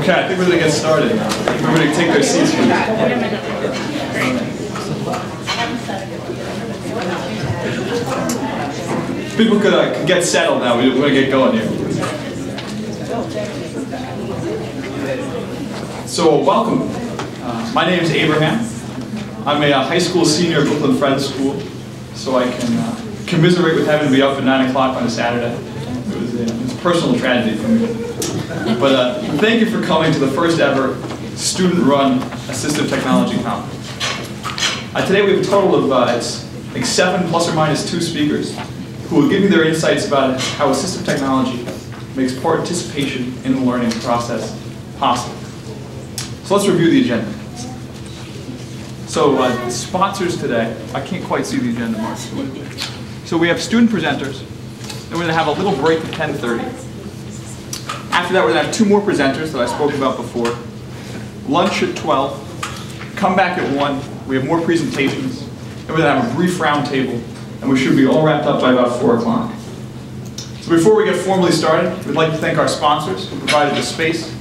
Okay, I think we're going to get started. Everybody take their seats, please. People could get settled now. We're going to get going here. So, welcome. My name is Abraham. I'm a high school senior at Brooklyn Friends School, so I can commiserate with having to be up at 9 o'clock on a Saturday. It was a personal tragedy for me. But thank you for coming to the first ever student-run Assistive Technology Conference. Today we have a total of it's like 7 plus or minus 2 speakers who will give you their insights about how assistive technology makes participation in the learning process possible. So let's review the agenda. So the sponsors today, I can't quite see the agenda, Mark. So we have student presenters, and we're going to have a little break at 10:30. After that, we're going to have 2 more presenters that I spoke about before. Lunch at 12. Come back at 1. We have more presentations. And we're going to have a brief round table, and we should be all wrapped up by about 4 o'clock. So before we get formally started, we'd like to thank our sponsors who provided the space,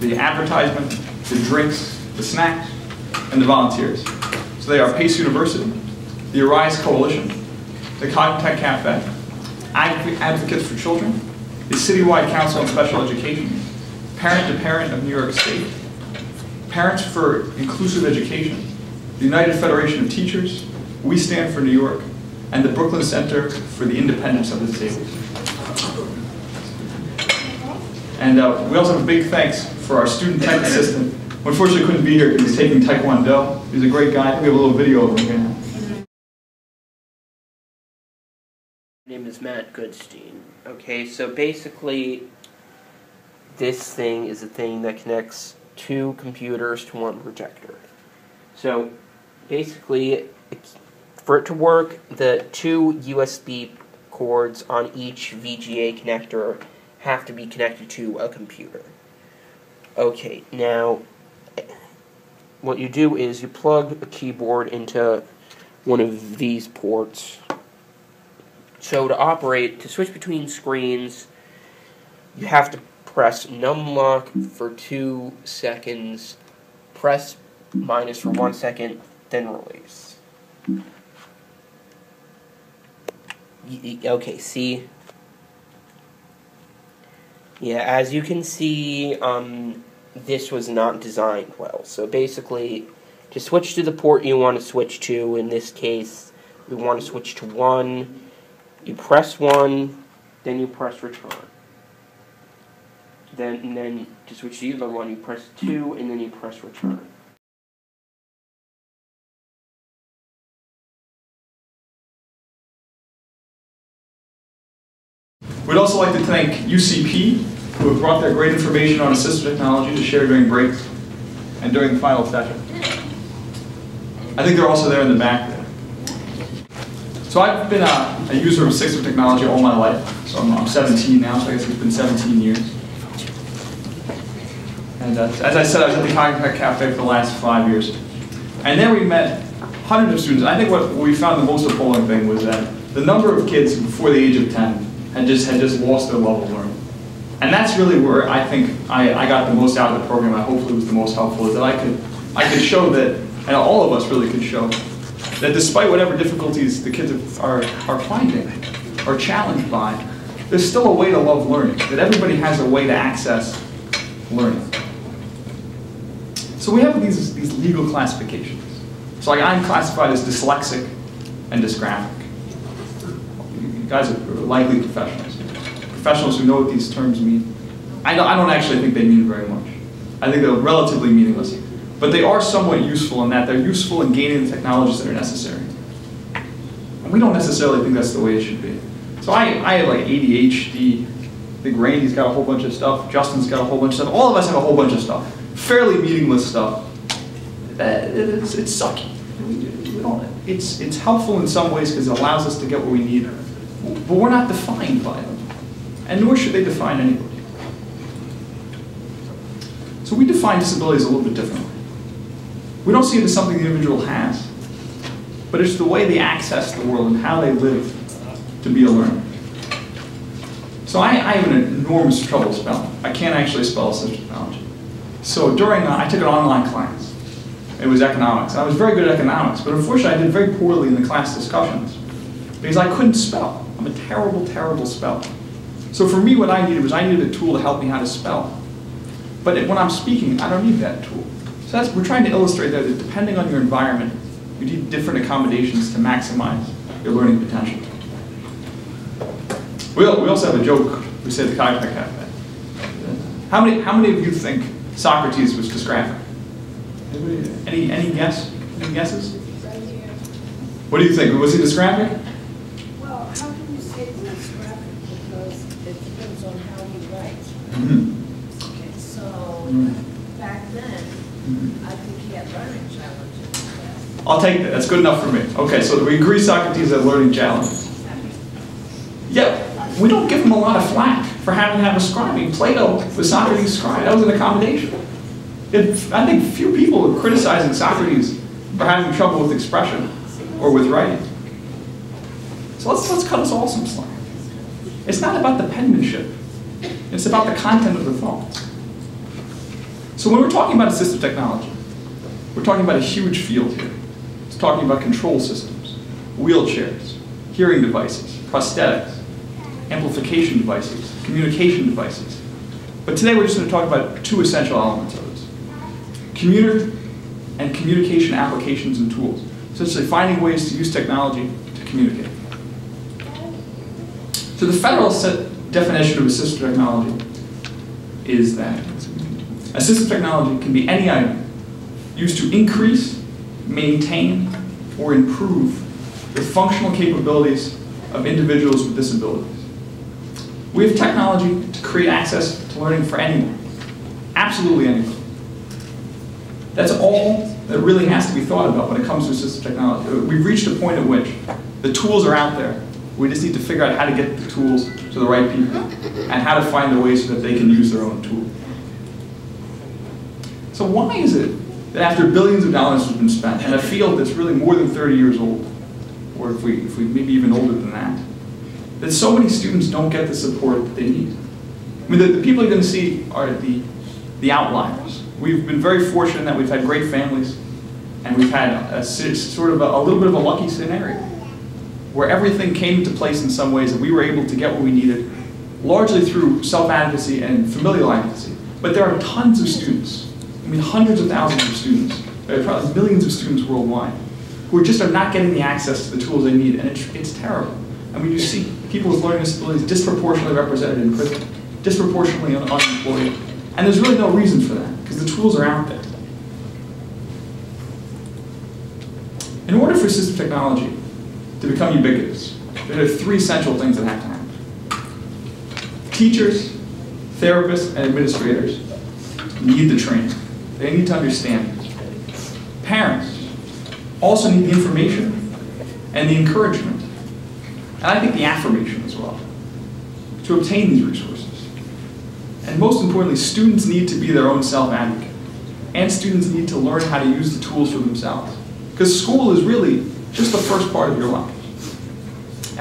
the advertisement, the drinks, the snacks, and the volunteers. So they are Pace University, the Arise Coalition, the Augmentative Cafe, Advocates for Children, the Citywide Council on Special Education, Parent to Parent of New York State, Parents for Inclusive Education, the United Federation of Teachers, We Stand for New York, and the Brooklyn Center for the Independence of the Disabled. And we also have a big thanks for our student tech assistant, who unfortunately couldn't be here because he's taking Taekwondo. He's a great guy. I think we have a little video of him here. My name is Matt Goodstein. Okay, so basically, this thing is a thing that connects 2 computers to 1 projector. So basically, for it to work, the 2 USB cords on each VGA connector have to be connected to a computer. Okay, now, what you do is you plug a keyboard into one of these ports. So to operate, to switch between screens, you have to press numlock for 2 seconds, press minus for 1 second, then release. Okay, see? Yeah, as you can see, this was not designed well. So basically, to switch to the port you want to switch to, in this case, we want to switch to 1. You press 1, then you press return. Then to switch to the other one, you press 2, and then you press return. We'd also like to thank UCP, who have brought their great information on assistive technology to share during breaks and during the final session. I think they're also there in the back there. So I've been a user of assistive technology all my life. So I'm 17 now, so I guess it's been 17 years. And as I said, I was at the Augmentative Cafe for the last 5 years. And there we met hundreds of students. And I think what we found the most appalling thing was that the number of kids before the age of 10 had just lost their level of learning. And that's really where I think I got the most out of the program. I hopefully was the most helpful, is that I could show that, and all of us really could show, that despite whatever difficulties the kids are finding, are challenged by, there's still a way to love learning, that everybody has a way to access learning. So we have these legal classifications. So like I'm classified as dyslexic and dysgraphic. You guys are likely professionals. Professionals who know what these terms mean. I don't actually think they mean very much. I think they're relatively meaningless. But they are somewhat useful in that they're useful in gaining the technologies that are necessary. And we don't necessarily think that's the way it should be. So I have like ADHD. I think Randy's got a whole bunch of stuff. Justin's got a whole bunch of stuff. All of us have a whole bunch of stuff. Fairly meaningless stuff. It's sucky. It's helpful in some ways because it allows us to get what we need. But we're not defined by them. And nor should they define anybody. So we define disabilities a little bit differently. We don't see it as something the individual has, but it's the way they access the world and how they live to be a learner. So I have an enormous trouble spelling. I can't actually spell assistive technology. So during, I took an online class. It was economics. I was very good at economics, but unfortunately I did very poorly in the class discussions because I couldn't spell. I'm a terrible, terrible speller. So for me, what I needed was I needed a tool to help me how to spell. But when I'm speaking, I don't need that tool. So we're trying to illustrate there that depending on your environment, you need different accommodations to maximize your learning potential. We also have a joke we say at the Cognitive Cafe. How many of you think Socrates was dysgraphic? Anybody, any guesses? What do you think? Was he dysgraphic? Well, how can you say it's dysgraphic? Because it depends on how you write. Mm-hmm. Okay, so back then, I think he had learning challenges. I'll take that. That's good enough for me. Okay, so we agree Socrates had learning challenges. Yeah, we don't give him a lot of flack for having to have a scribing. Plato was Socrates' scribe. That was an accommodation. I think few people are criticizing Socrates for having trouble with expression or with writing. So let's cut us all some slack. It's not about the penmanship. It's about the content of the thought. So when we're talking about assistive technology, we're talking about a huge field here. It's talking about control systems, wheelchairs, hearing devices, prosthetics, amplification devices, communication devices. But today we're just going to talk about two essential elements of this. Commuter and communication applications and tools. Essentially finding ways to use technology to communicate. So the federal definition of assistive technology is that assistive technology can be any item used to increase, maintain, or improve the functional capabilities of individuals with disabilities. We have technology to create access to learning for anyone, absolutely anyone. That's all that really has to be thought about when it comes to assistive technology. We've reached a point at which the tools are out there. We just need to figure out how to get the tools to the right people and how to find the ways so that they can use their own tool. So why is it that after billions of dollars has been spent in a field that's really more than 30 years old, or if we maybe even older than that so many students don't get the support that they need? I mean, the people you're going to see are the outliers. We've been very fortunate that we've had great families, and we've had a little bit of a lucky scenario where everything came into place in some ways that we were able to get what we needed, largely through self-advocacy and familial advocacy. But there are tons of students, I mean hundreds of thousands of students, probably millions of students worldwide, who just are not getting the access to the tools they need, and it's terrible. I mean, you see people with learning disabilities disproportionately represented in prison, disproportionately unemployed, and there's really no reason for that, because the tools are out there. In order for assistive technology to become ubiquitous, there are three essential things that have to happen. Teachers, therapists, and administrators need the training. They need to understand it. Parents also need the information and the encouragement, and I think the affirmation as well, to obtain these resources. And most importantly, students need to be their own self-advocate, and students need to learn how to use the tools for themselves. Because school is really just the first part of your life.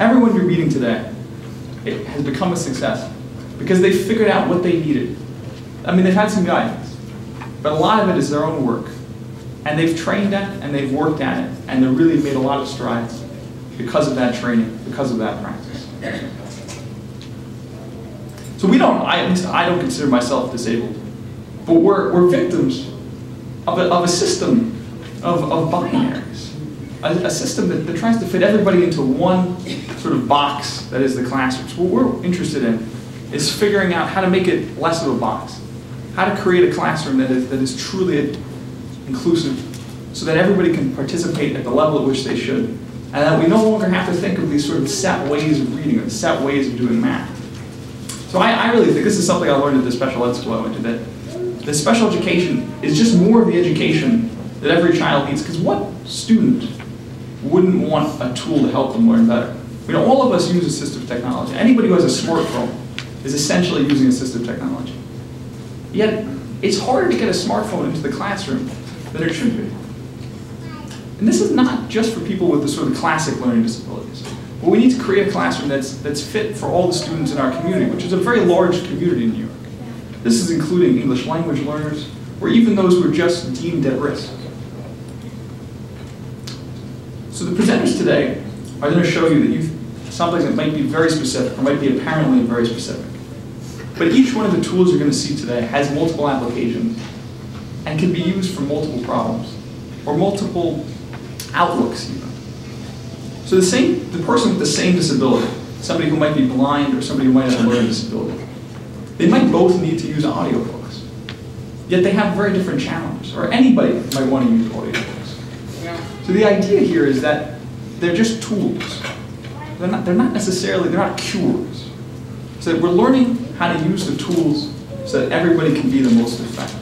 Everyone you're meeting today, it has become a success because they figured out what they needed. I mean, they've had some guidance, but a lot of it is their own work. And they've trained at it, and they've worked at it, and they've really made a lot of strides because of that training, because of that practice. So at least I don't consider myself disabled, but we're victims of a system of binaries, a system that tries to fit everybody into one sort of box that is the classroom. So what we're interested in is figuring out how to make it less of a box, how to create a classroom that is truly inclusive so that everybody can participate at the level at which they should, and that we no longer have to think of these sort of set ways of reading or set ways of doing math. So I really think this is something I learned at the special ed school I went to, that special education is just more of the education that every child needs, because what student wouldn't want a tool to help them learn better? You know, all of us use assistive technology. Anybody who has a smartphone is essentially using assistive technology. Yet, it's harder to get a smartphone into the classroom than it should be. And this is not just for people with the sort of classic learning disabilities. But we need to create a classroom that's fit for all the students in our community, which is a very large community in New York. This is including English language learners, or even those who are just deemed at risk. So the presenters today are going to show you that something that might be very specific, or might be apparently very specific. But each one of the tools you're going to see today has multiple applications and can be used for multiple problems, or multiple outlooks even. So the person with the same disability, somebody who might be blind or somebody who might have a learning disability, they might both need to use audiobooks. Yet they have very different challenges, or anybody might want to use audiobooks. Yeah. So the idea here is that they're just tools. They're not cures. So that we're learning how to use the tools so that everybody can be the most effective.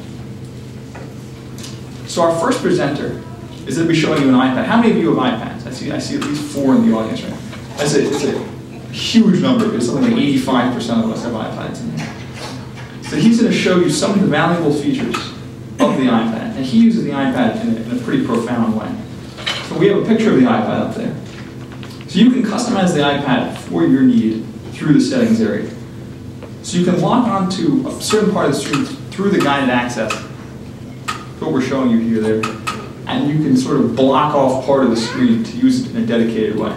So our first presenter is going to be showing you an iPad. How many of you have iPads? I see at least 4 in the audience right now. It's a huge number. It's something like 85% of us have iPads in here. So he's going to show you some of the valuable features of the iPad. And he uses the iPad in a pretty profound way. So we have a picture of the iPad up there. So you can customize the iPad for your need through the settings area. So you can log on to a certain part of the screen through the guided access. That's what we're showing you here there. And you can sort of block off part of the screen to use it in a dedicated way.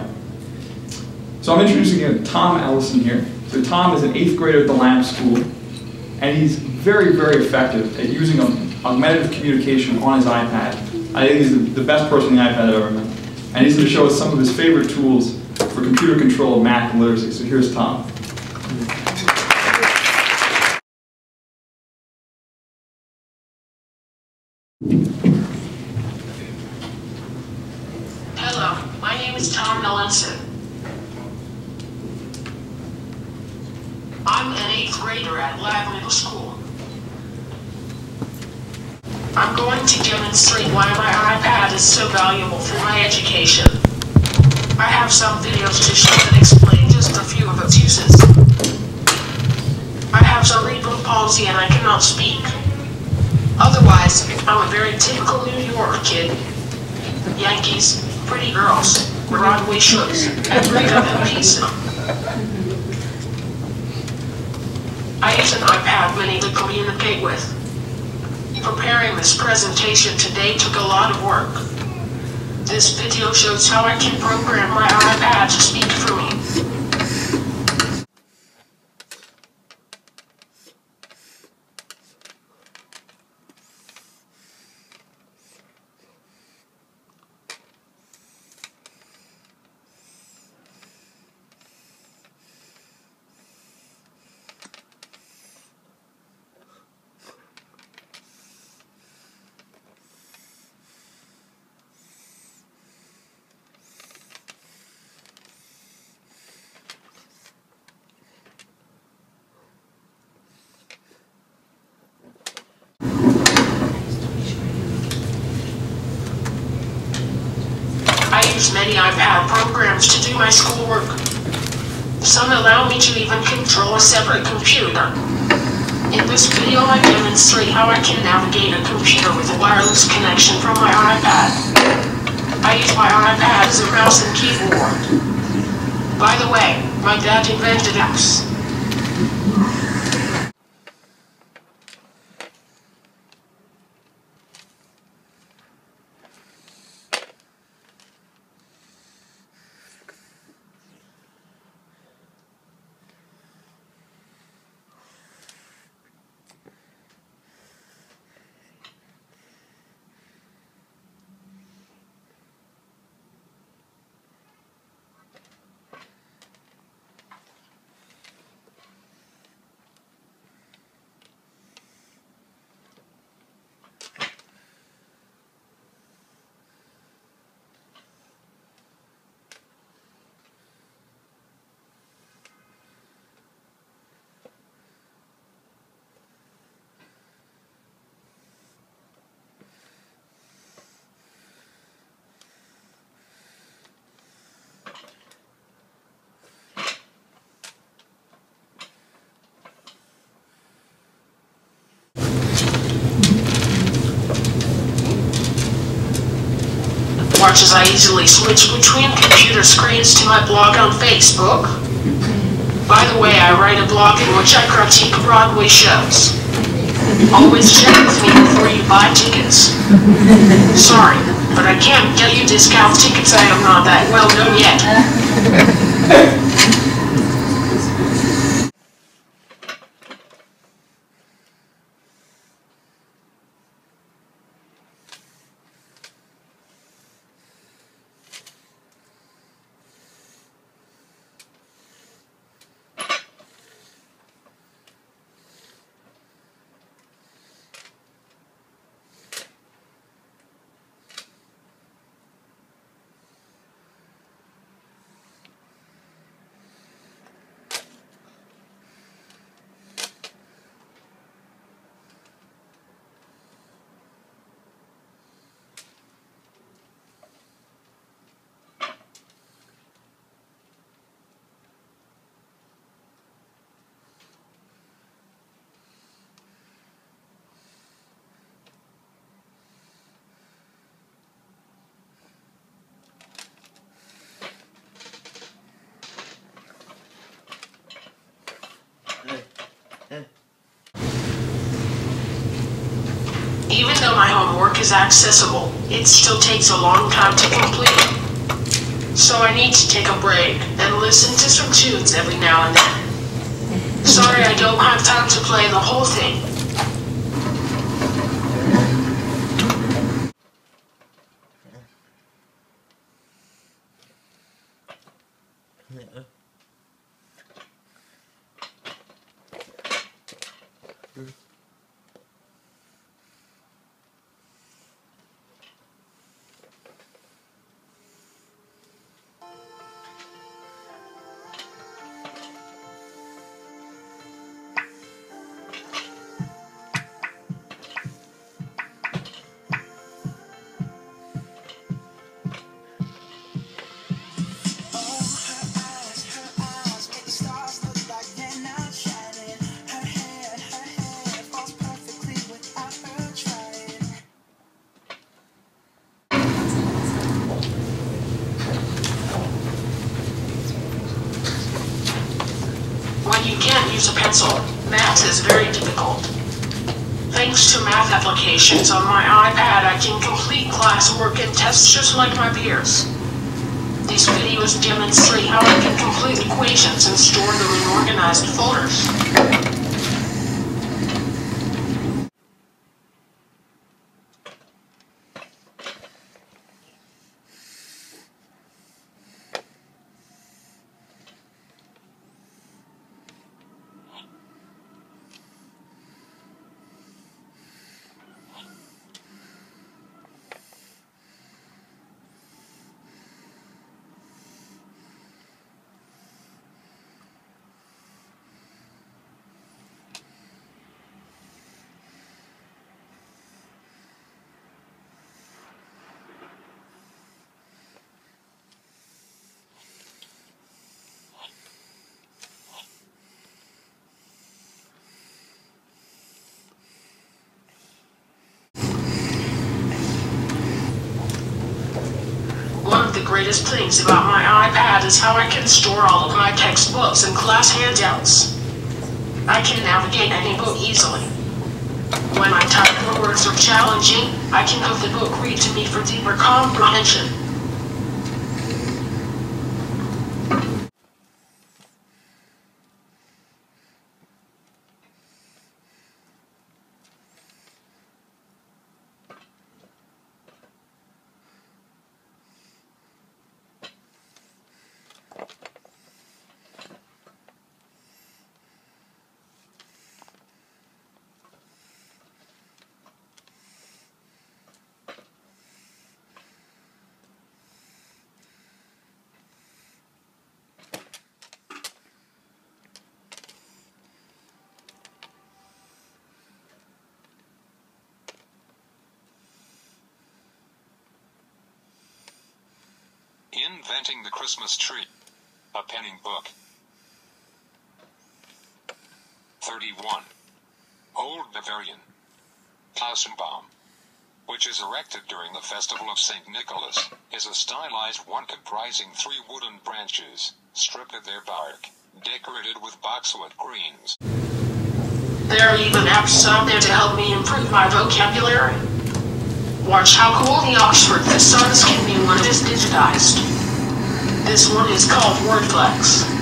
So I'm introducing you to Tom Ellison here. So Tom is an 8th grader at the Lamb School, and he's very, very effective at using augmentative communication on his iPad. I think he's the best person on the iPad I've ever met. And he's going to show us some of his favorite tools for computer control, math, and literacy. So here's Tom. Hello, my name is Tom Ellison. I'm an 8th grader at Lamb Middle School. I'm going to demonstrate why my iPad is so valuable for my education. I have some videos to show that explain just a few of its uses. I have cerebral palsy and I cannot speak. Otherwise, I'm a very typical New York kid. Yankees, pretty girls, Broadway shows, and breakup and pizza. I use an iPad mini to communicate with. Preparing this presentation today took a lot of work. This video shows how I can program my iPad to speak for me. I use many iPad programs to do my schoolwork. Some allow me to even control a separate computer. In this video I demonstrate how I can navigate a computer with a wireless connection from my iPad. I use my iPad as a mouse and keyboard. By the way, my dad invented apps. Watch as I easily switch between computer screens to my blog on Facebook. By the way, I write a blog in which I critique Broadway shows. Always check with me before you buy tickets. Sorry, but I can't get you discount tickets. I am not that well known yet. Even though my homework is accessible, it still takes a long time to complete. So I need to take a break and listen to some tunes every now and then. Sorry I don't have time to play the whole thing. When you can't use a pencil, math is very difficult. Thanks to math applications on my iPad, I can complete classwork and tests just like my peers. These videos demonstrate how I can complete equations and store them in organized folders. One of the greatest things about my iPad is how I can store all of my textbooks and class handouts. I can navigate any book easily. When my typed words are challenging, I can have the book read to me for deeper comprehension. Inventing the Christmas Tree. A Penning Book. 31. Old Bavarian Tannenbaum, which is erected during the festival of St. Nicholas, is a stylized one comprising 3 wooden branches, stripped of their bark, decorated with boxwood greens. There are even apps out there to help me improve my vocabulary. Watch how cool the Oxford Thesaurus can be when it is digitized. This one is called Wordflex.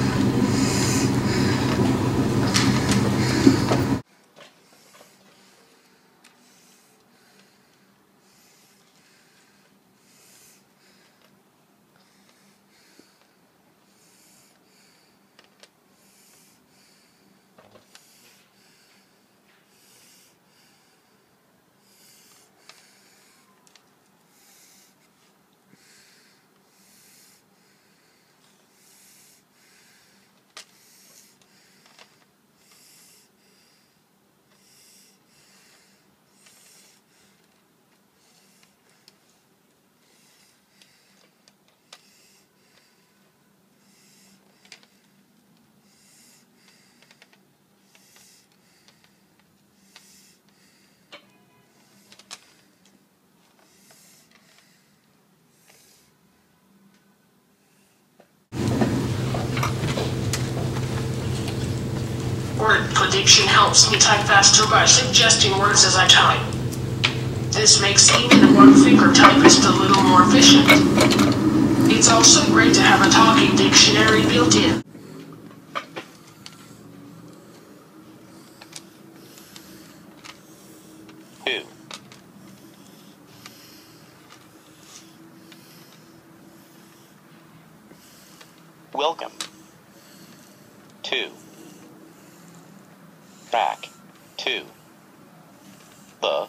Word prediction helps me type faster by suggesting words as I type. This makes even a one-finger typist a little more efficient. It's also great to have a talking dictionary built in. Welcome to back to the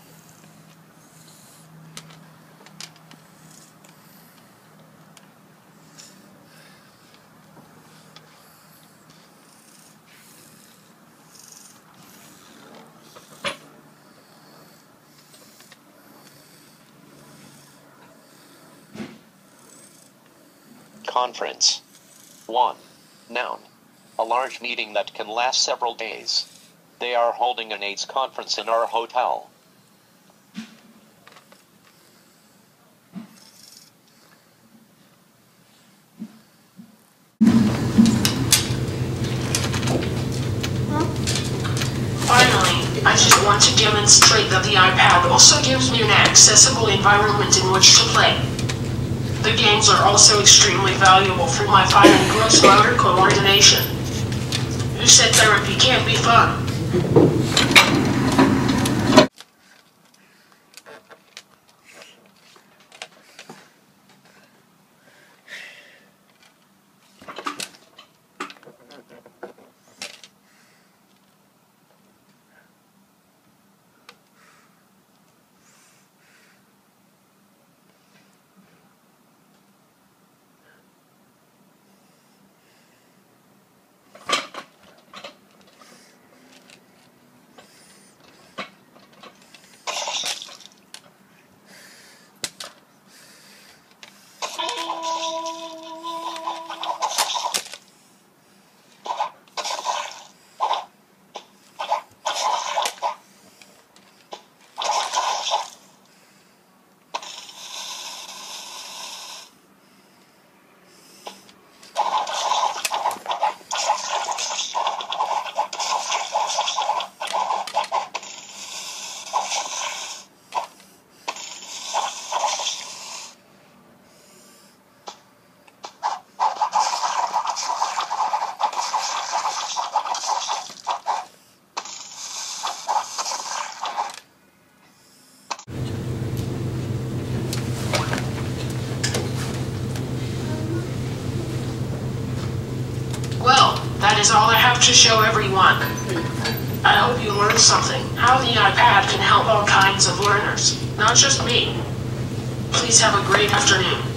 conference. 1. Noun. A large meeting that can last several days. They are holding an AIDS conference in our hotel. Finally, I just want to demonstrate that the iPad also gives me an accessible environment in which to play. The games are also extremely valuable for my fine and gross motor coordination. Who said therapy can't be fun? That is all I have to show everyone. I hope you learned something, how the iPad can help all kinds of learners, not just me. Please have a great afternoon.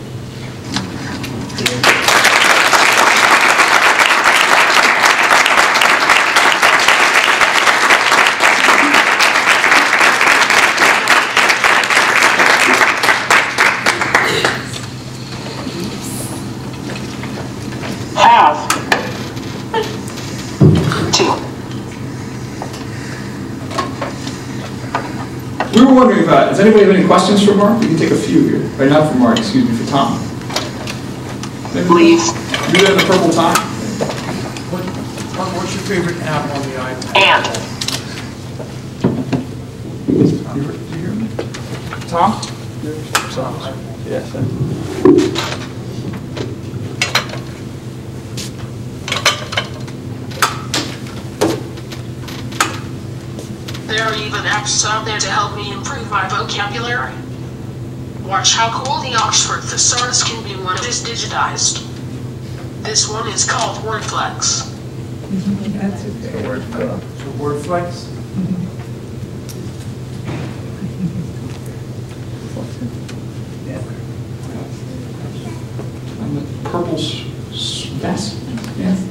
We were wondering about, does anybody have any questions for Mark? We can take a few here. Or not for Mark, excuse me, for Tom. Please. You there in the purple tie? What's your favorite app on the iPad? And You heard, did you hear me? Tom? Yes. There are even apps out there to help me improve my vocabulary. Watch how cool the Oxford Thesaurus can be when it is digitized. This one is called WordFlex. That's okay. WordFlex? And the purple vest? Yes.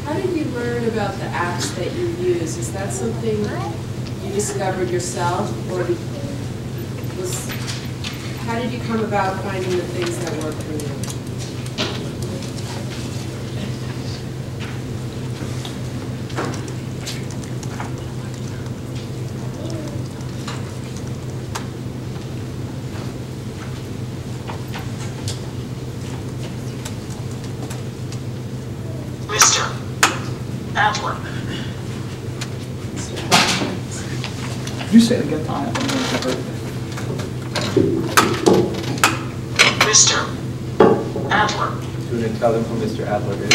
How did you learn about the apps that you use? Is that something you discovered yourself, or how did you come about finding the things that work for you? Mr. Adler. You say it again, Tom. Mr. Adler. Student, tell them who Mr. Adler is.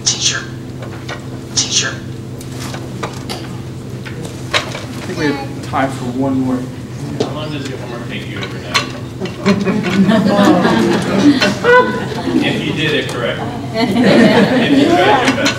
Teacher. Teacher. I think we have time for one more. How long does your homework take you every night? If you did it correct. If you tried your best.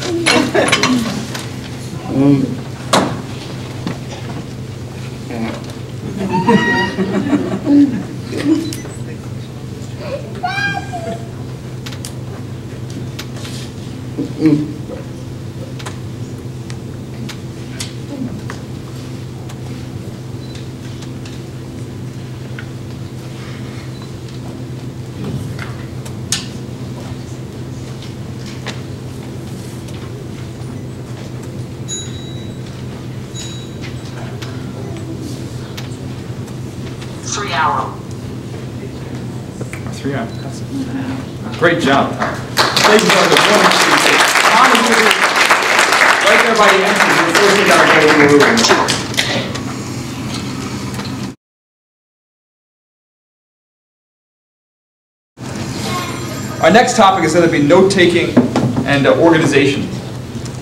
Hour. 3 hours. Great job, Tom. Thank you for the Tom is going to be right there by the entrance. Before we got to go in the room. Our next topic is going to be note-taking and organization.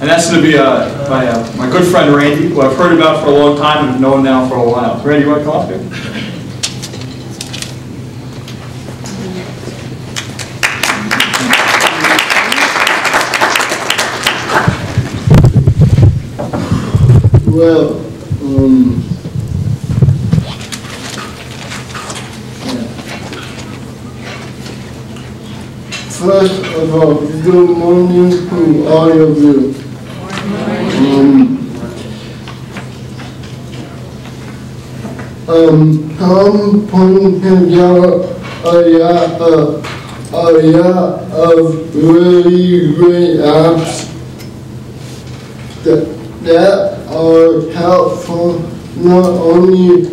And that's going to be by my good friend Randy, who I've heard about for a long time and have known now for a while. Randy, you want to come up here? Well, first of all, good morning to all of you. Tom pointed out a lot of really great apps that are helpful not only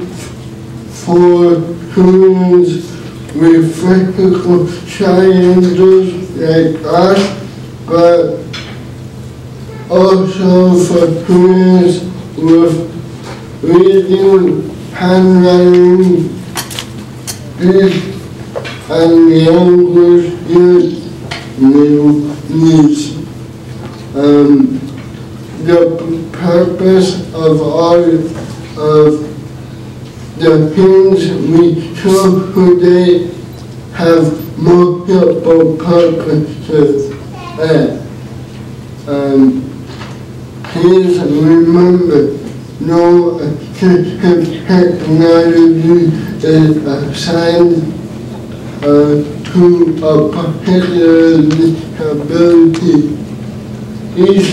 for students with physical challenges like us, but also for students with reading, handwriting, speech, and language needs. The purpose of all of the things we show today have multiple purposes. Please remember, no assistive technology is assigned to a particular disability. Each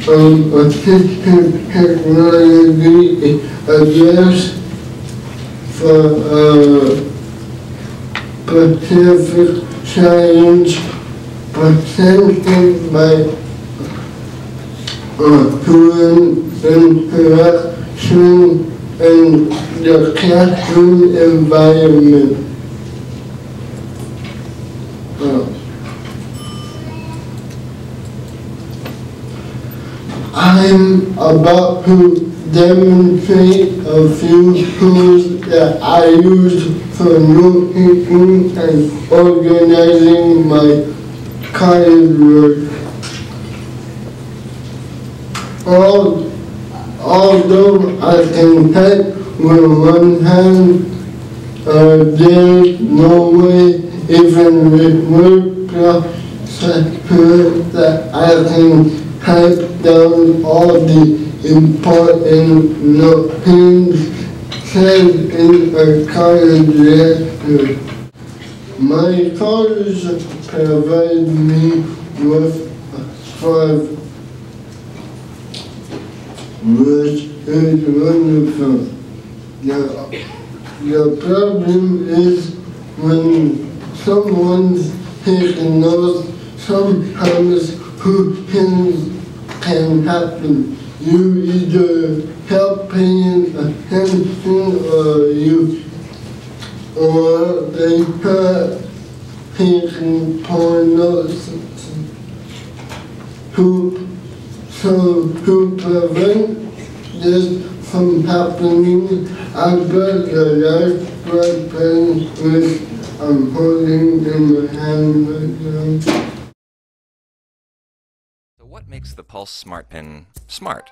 assistive technology address for a specific challenge presented by human interaction true in the classroom environment. I'm about to demonstrate a few tools that I use for note-taking and organizing my college work. Although I can type with one hand, there's no way, even with word software, that I can type down all the important notes said in a college lecture. My college provided me with 5, which is wonderful. The problem is when someone's taking notes, sometimes two things can happen. You either help paying attention or they start taking poor notes. To prevent this from happening, I've got a large pen which I'm holding in my hand right now. So what makes the Pulse Smart Pen smart?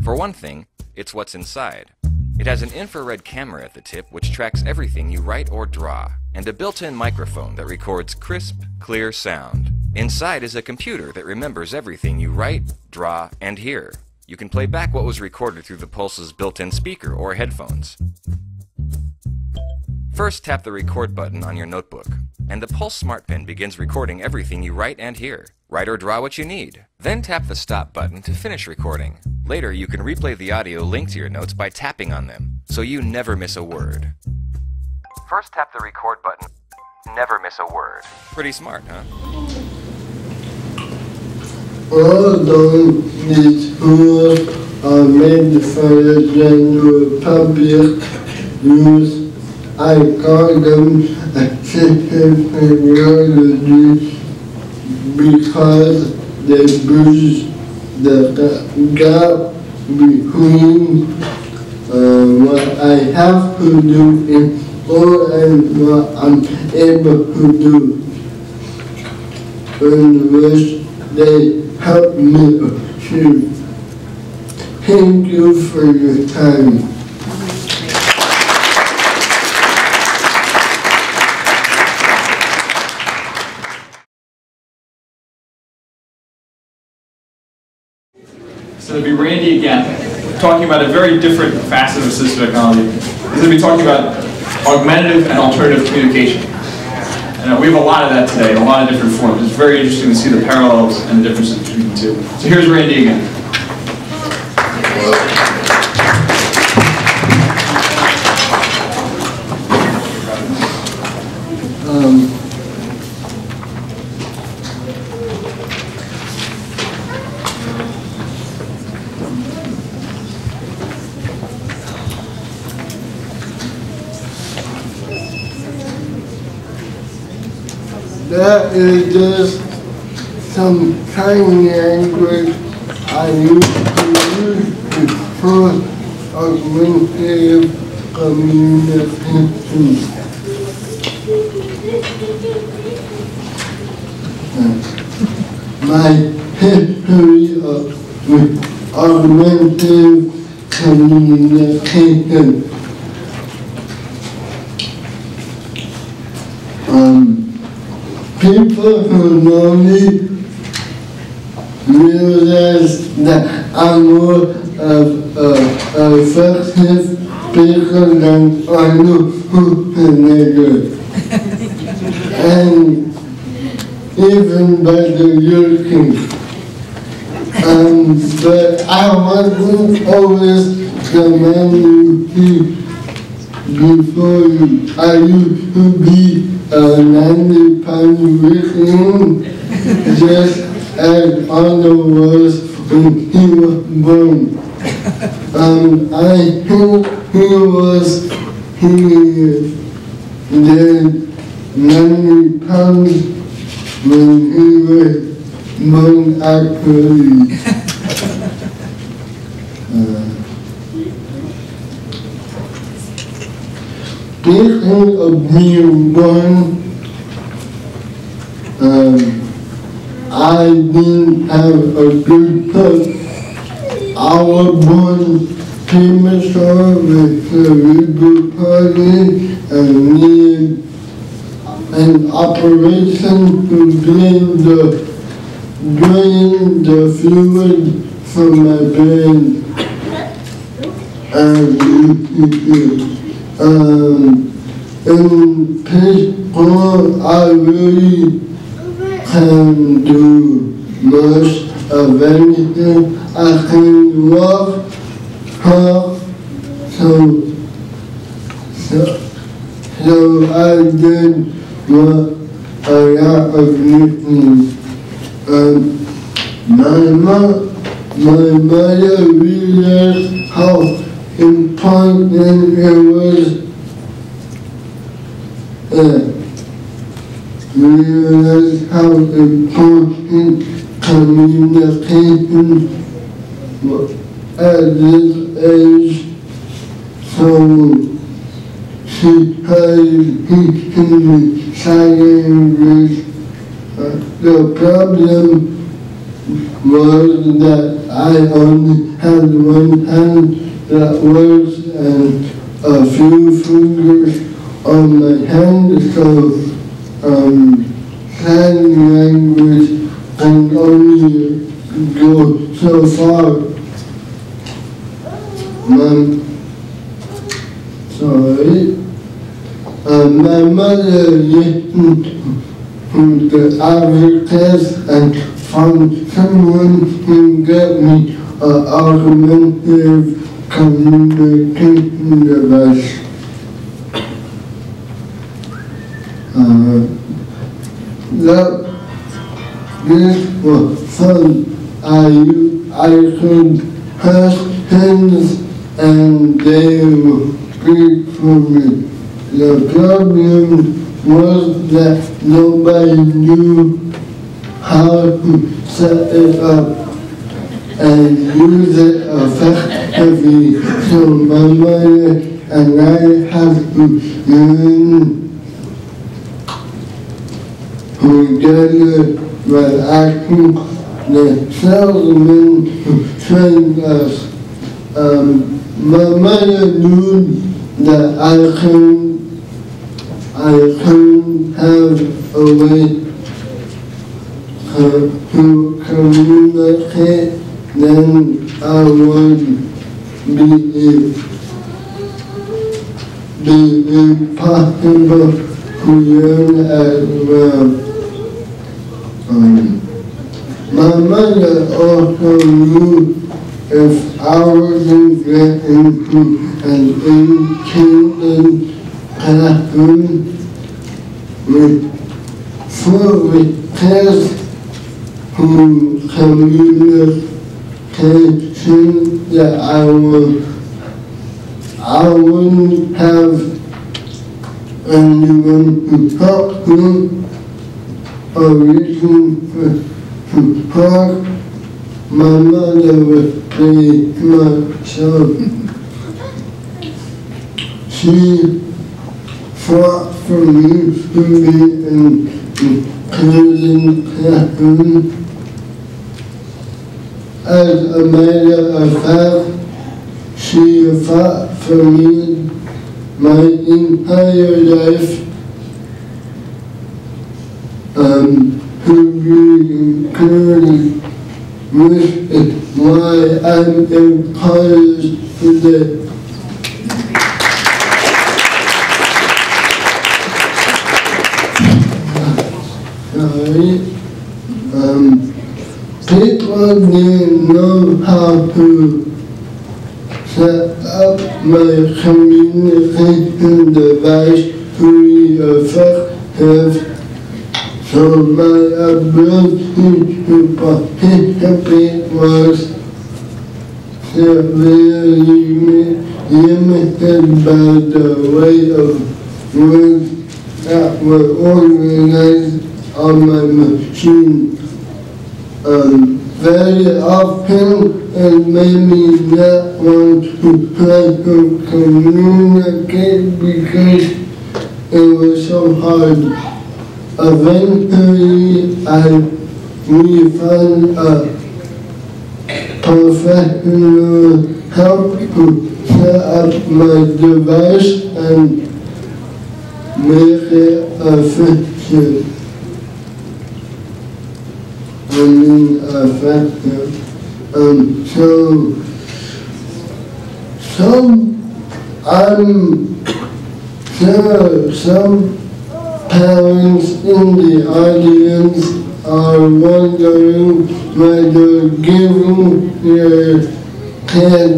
For one thing, it's what's inside. It has an infrared camera at the tip which tracks everything you write or draw, and a built-in microphone that records crisp, clear sound. Inside is a computer that remembers everything you write, draw, and hear. You can play back what was recorded through the Pulse's built-in speaker or headphones. First, tap the record button on your notebook, and the Pulse Smart Pen begins recording everything you write and hear. Write or draw what you need. Then tap the stop button to finish recording. Later, you can replay the audio linked to your notes by tapping on them, so you never miss a word. First, tap the record button. Never miss a word. Pretty smart, huh? Although these tools are made for the general public use, I call them assistive technologies because they bridge the gap between what I have to do in school and what I'm able to do, in which they help me achieve. Thank you for your time. So it'll be Randy again, talking about a very different facet of assistive technology. He's going to be talking about augmentative and alternative communication. And we have a lot of that today, a lot of different forms. It's very interesting to see the parallels and the differences between the two. So here's Randy again. That is just some sign language I used to use before augmentative communication. My history with augmentative communication. People who know me realize that I'm more of an effective speaker than I know who can. And even better looking. But I wasn't always the man you see before you. I used to be a 90-pound weakling, just as Arnold was when he was born. I think he did 90 pounds when he was born actually. Speaking of being born, I didn't have a good time. I was born premature with cerebral palsy and needed an operation to drain the fluid from my brain. In preschool, I really can do most of anything. I can walk, talk, so I did a lot of listening. My mother realized how important it was. Realize how important communication at this age, so she started teaching me sign language. The problem was that I only had one hand that works and a few fingers on my hand, so sign language can only go so far. My mother listened to the advocates and found someone who got me an augmentative communication device. This was fun. I could press hands and they would speak for me. The problem was that nobody knew how to set it up and use it effectively, so my mother and I had to learn together by asking the salesman to train us. My mother knew that I couldn't have a way to communicate, then I would be impossible to learn as well. My mother also knew if I wasn't getting to an independent classroom with full kids who communication that I wouldn't have anyone to talk to or reason to talk. My mother was pretty much so. She fought for me to be in the classroom. As a matter of fact, she fought for me my entire life. To be included, which is why I'm in college today. People didn't know how to set up my communication device to be effective, so my ability to participate was severely limited by the way of work that were organized on my machine. Very often it made me not want to try to communicate because it was so hard. Eventually, we found a professional help to set up my device and make it efficient. Effective. I'm sure some parents in the audience are wondering whether giving their kid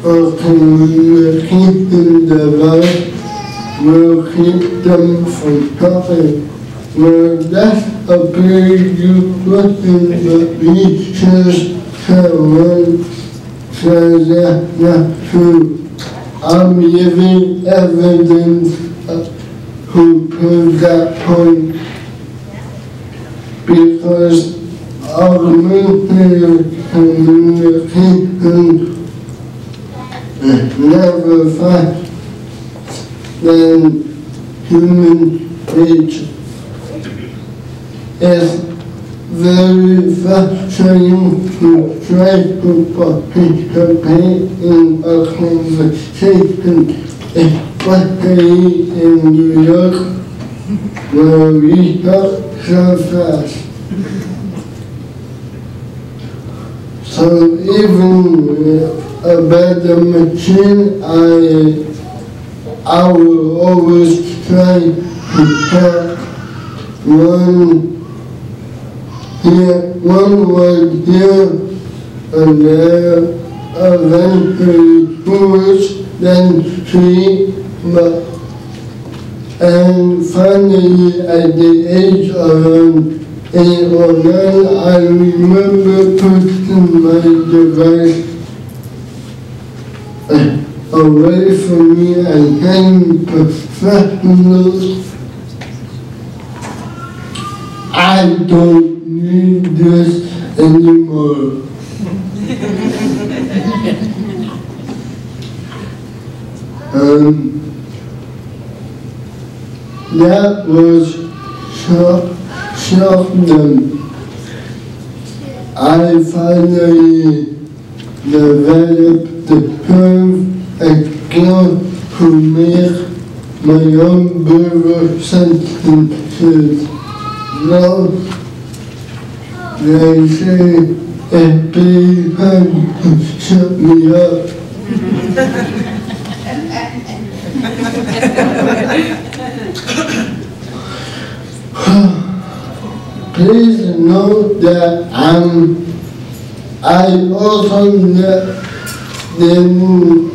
a communication device will keep them from talking. Well, that's a very good question, but research says that's not true. I'm giving evidence to prove that point because augmentative communication is never faster than human nature. It's very frustrating to try to participate in a conversation, especially in New York, where we talk so fast. So even with a better machine, I will always try to talk one word here and there, eventually two words, then three, and finally at the age of 8 or 9, I remember putting my device away from me and telling professionals, I don't need this anymore. That was shocked them. I finally developed the curve and skill to make my own verbal sentences. Now, they say it's pretty hard to shut me up. Please note that I also didn't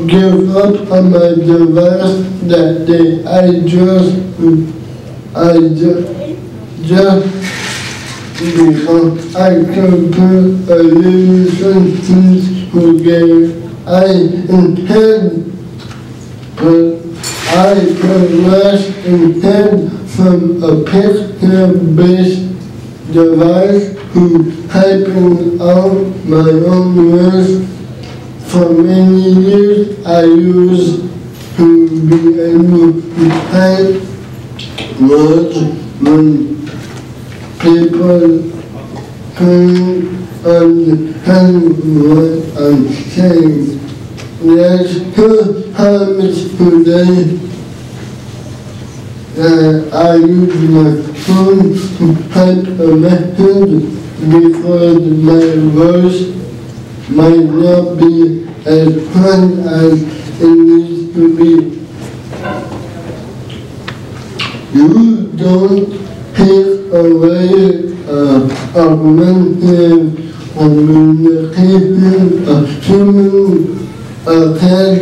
give up on my device that day. I just because I can put a little sentence together. I intend, but I progressed instead from a picture-based device to typing out my own words. For many years, I used to be able to type words when people couldn't understand what I'm saying. There's 2 times today that I use my phone to type a message because my voice might not be as fun as it needs to be. You don't take away augmentative communication, assuming can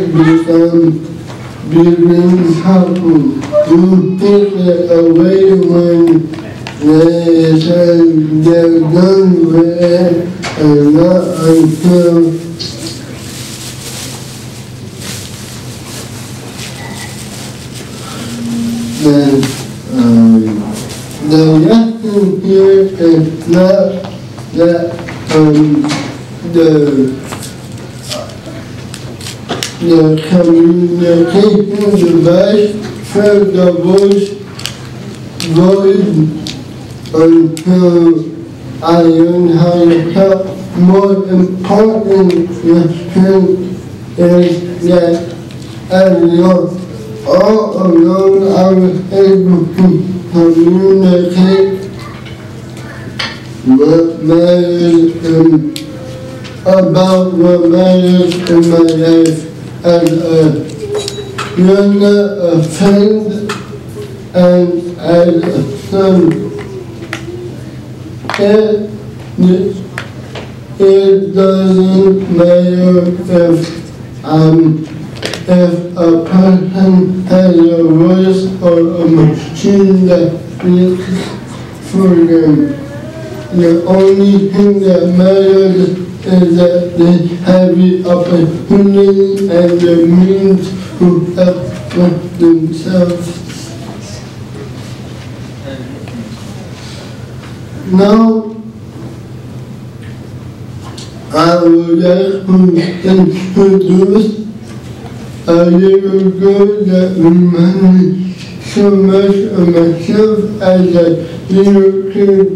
begin happen. You take it away when they say they're done with it and not until then the lesson here is not that the communication device for the voice until I learn how to talk. More important lesson is that as long all along I was able to communicate what matters about what matters in my life as a learner, a friend, and as a son. It doesn't matter if a person has a voice or a machine that speaks for them. The only thing that matters is that they have the opportunity and the means to help themselves. Now, I would like to introduce a little girl that reminds me so much of myself as a little kid,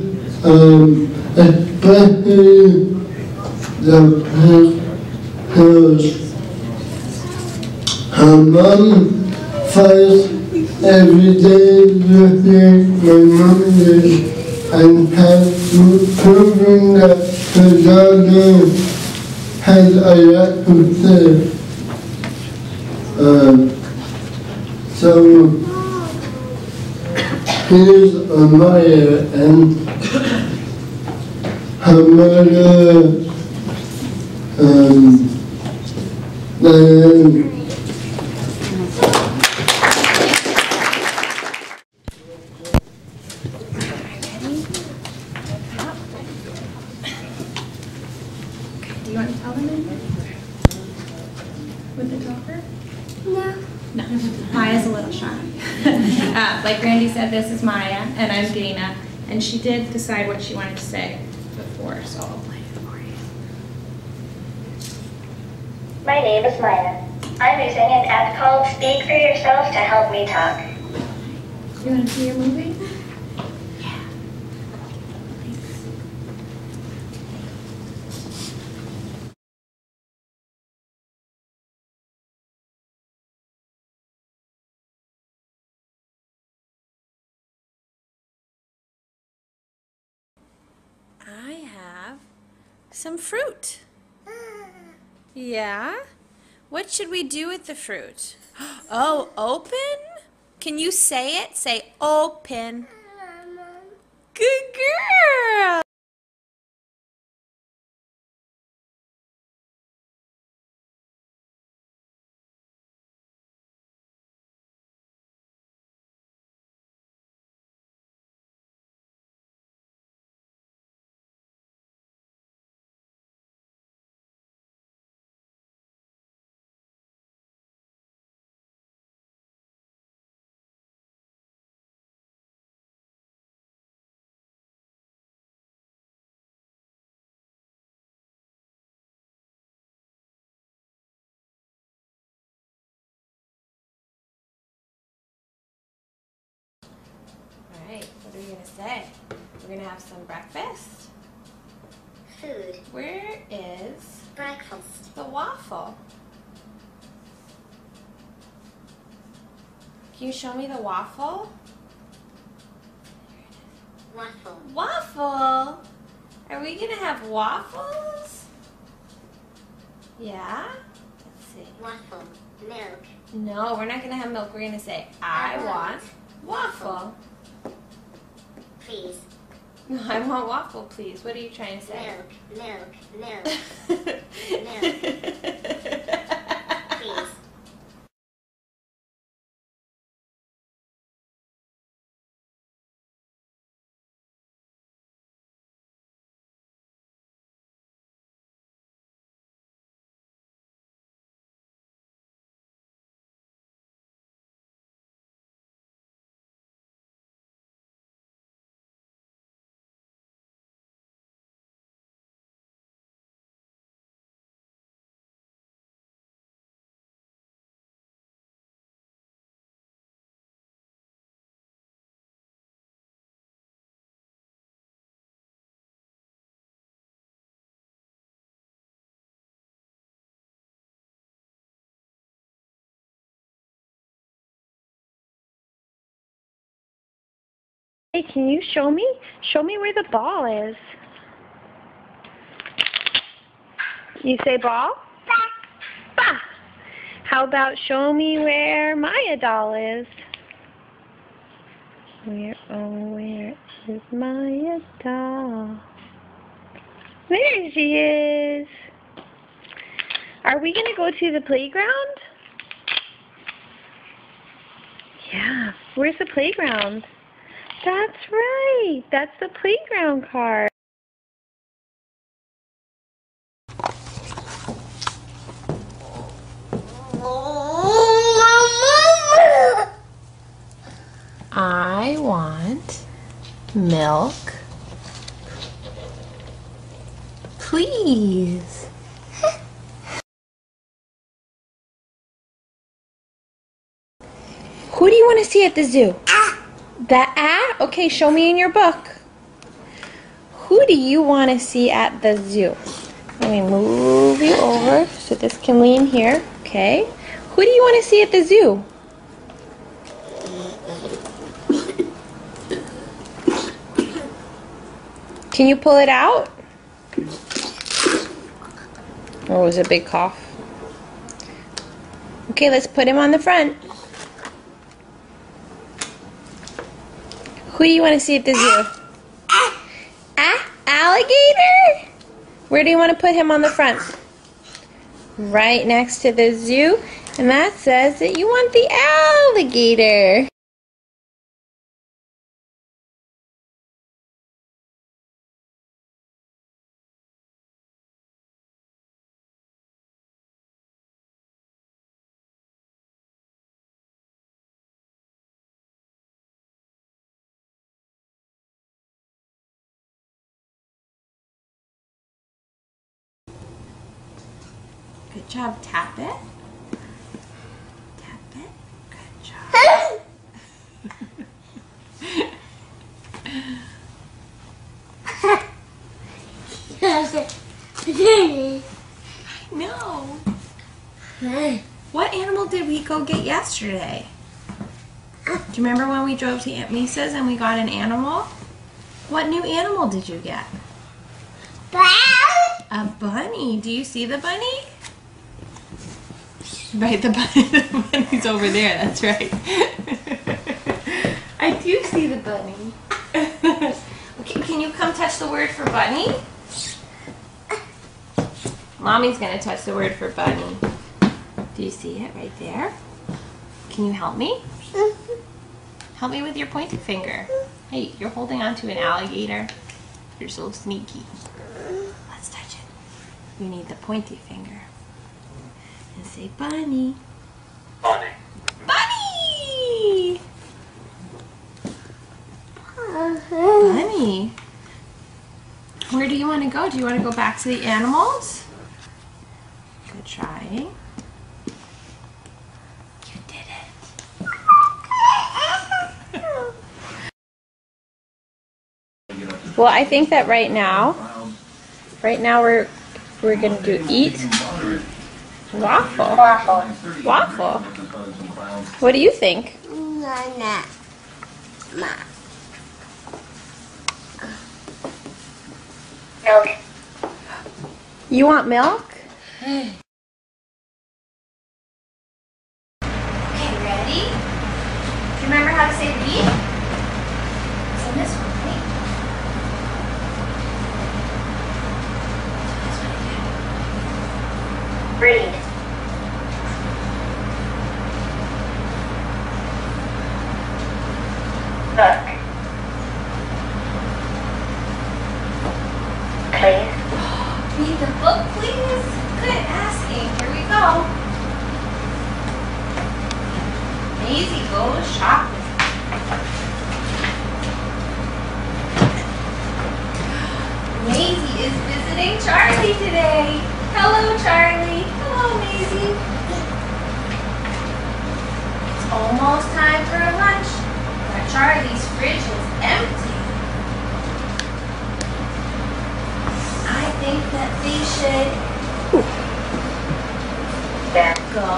especially the her mom fights every day with my mom did, and has proven that her daughter has a lot to say. So here's Amaya and her mother, Diane. Do you want to tell them anything? With the talker? No. No. Maya's a little shy. Like Randy said, this is Maya, and I'm Dana, and she did decide what she wanted to say before, so I'll play it for you. My name is Maya. I'm using an app called Speak for Yourself to help me talk. You want to see your movie? I have some fruit. Yeah? What should we do with the fruit? Oh, open? Can you say it? Say open. Good girl. All right, what are we going to say? We're going to have some breakfast. Food. Where is Breakfast. the waffle? Can you show me the waffle? Waffle. Waffle? Are we going to have waffles? Yeah? Let's see. Waffle. Milk. No, we're not going to have milk. We're going to say, I want waffle. Please. No, I want waffle, please. What are you trying to say? Milk. Milk. Hey, can you show me? Show me where the ball is. You say ball? Bah. How about show me where Maya doll is? Where, oh, where is Maya doll? There she is. Are we going to go to the playground? Yeah, where's the playground? That's right, that's the playground card. I want milk, please. Who do you want to see at the zoo? That okay, show me in your book. Who do you want to see at the zoo? Let me move you over so this can lean here. Okay. Who do you want to see at the zoo? Can you pull it out? Or was it a big cough? Okay, let's put him on the front. Who do you want to see at the zoo? Alligator? Where do you want to put him on the front? Right next to the zoo. And that says that you want the alligator. Good job. Tap it. Tap it. Good job. No. What animal did we go get yesterday? Do you remember when we drove to Aunt Misa's and we got an animal? What new animal did you get? A bunny. Do you see the bunny? Right, the bunny's over there. That's right. I do see the bunny. Okay, can you come touch the word for bunny? Mommy's gonna touch the word for bunny. Do you see it right there? Can you help me? Help me with your pointy finger. Hey, you're holding on to an alligator. You're so sneaky. Let's touch it. You need the pointy finger. And say bunny. Bunny. Bunny! Bunny. Where do you want to go? Do you want to go back to the animals? Good trying. You did it. Well, I think that right now we're gonna do eat waffle. Waffle. What do you think? Milk. You want milk? Okay, ready? Do you remember how to say read? It's in this one, right? Read. Book. Please. Read the book, please. Good asking. Here we go. Maisie goes shopping. Maisie is visiting Charlie today. Hello, Charlie. Hello, Maisie. It's almost time for lunch, but Charlie's fridge is empty. I think that they should go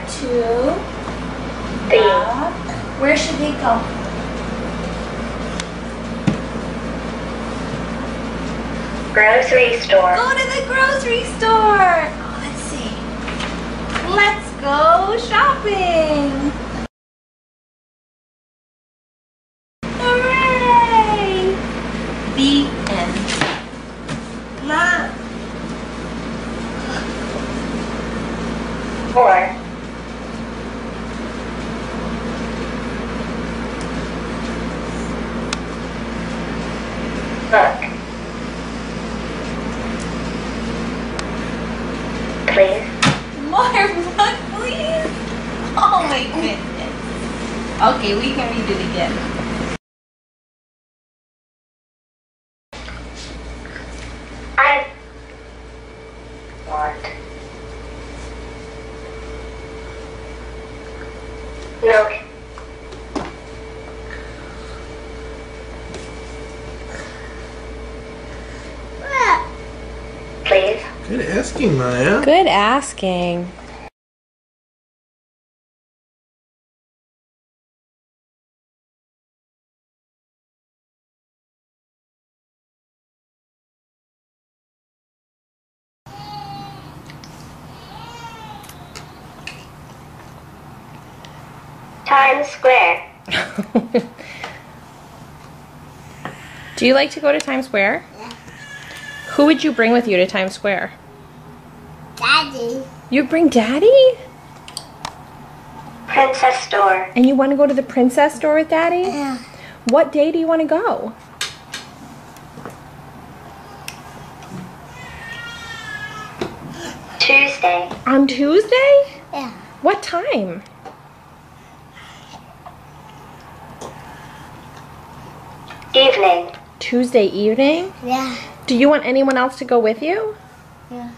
to the where should they go? Grocery store. Go to the grocery store. Oh, let's see. Let's go shopping. Hooray! The end. Love. 4. Look. Please. More book, please. Oh my goodness. Okay, we can read it again. I want milk. Please. Good asking, Maya. Good asking. Times Square. Do you like to go to Times Square? Yeah. Who would you bring with you to Times Square? Daddy. You bring Daddy? Princess store. And you want to go to the princess store with Daddy? Yeah. What day do you want to go? Tuesday. On Tuesday? Yeah. What time? Evening. Tuesday evening? Yeah. Do you want anyone else to go with you? Yeah.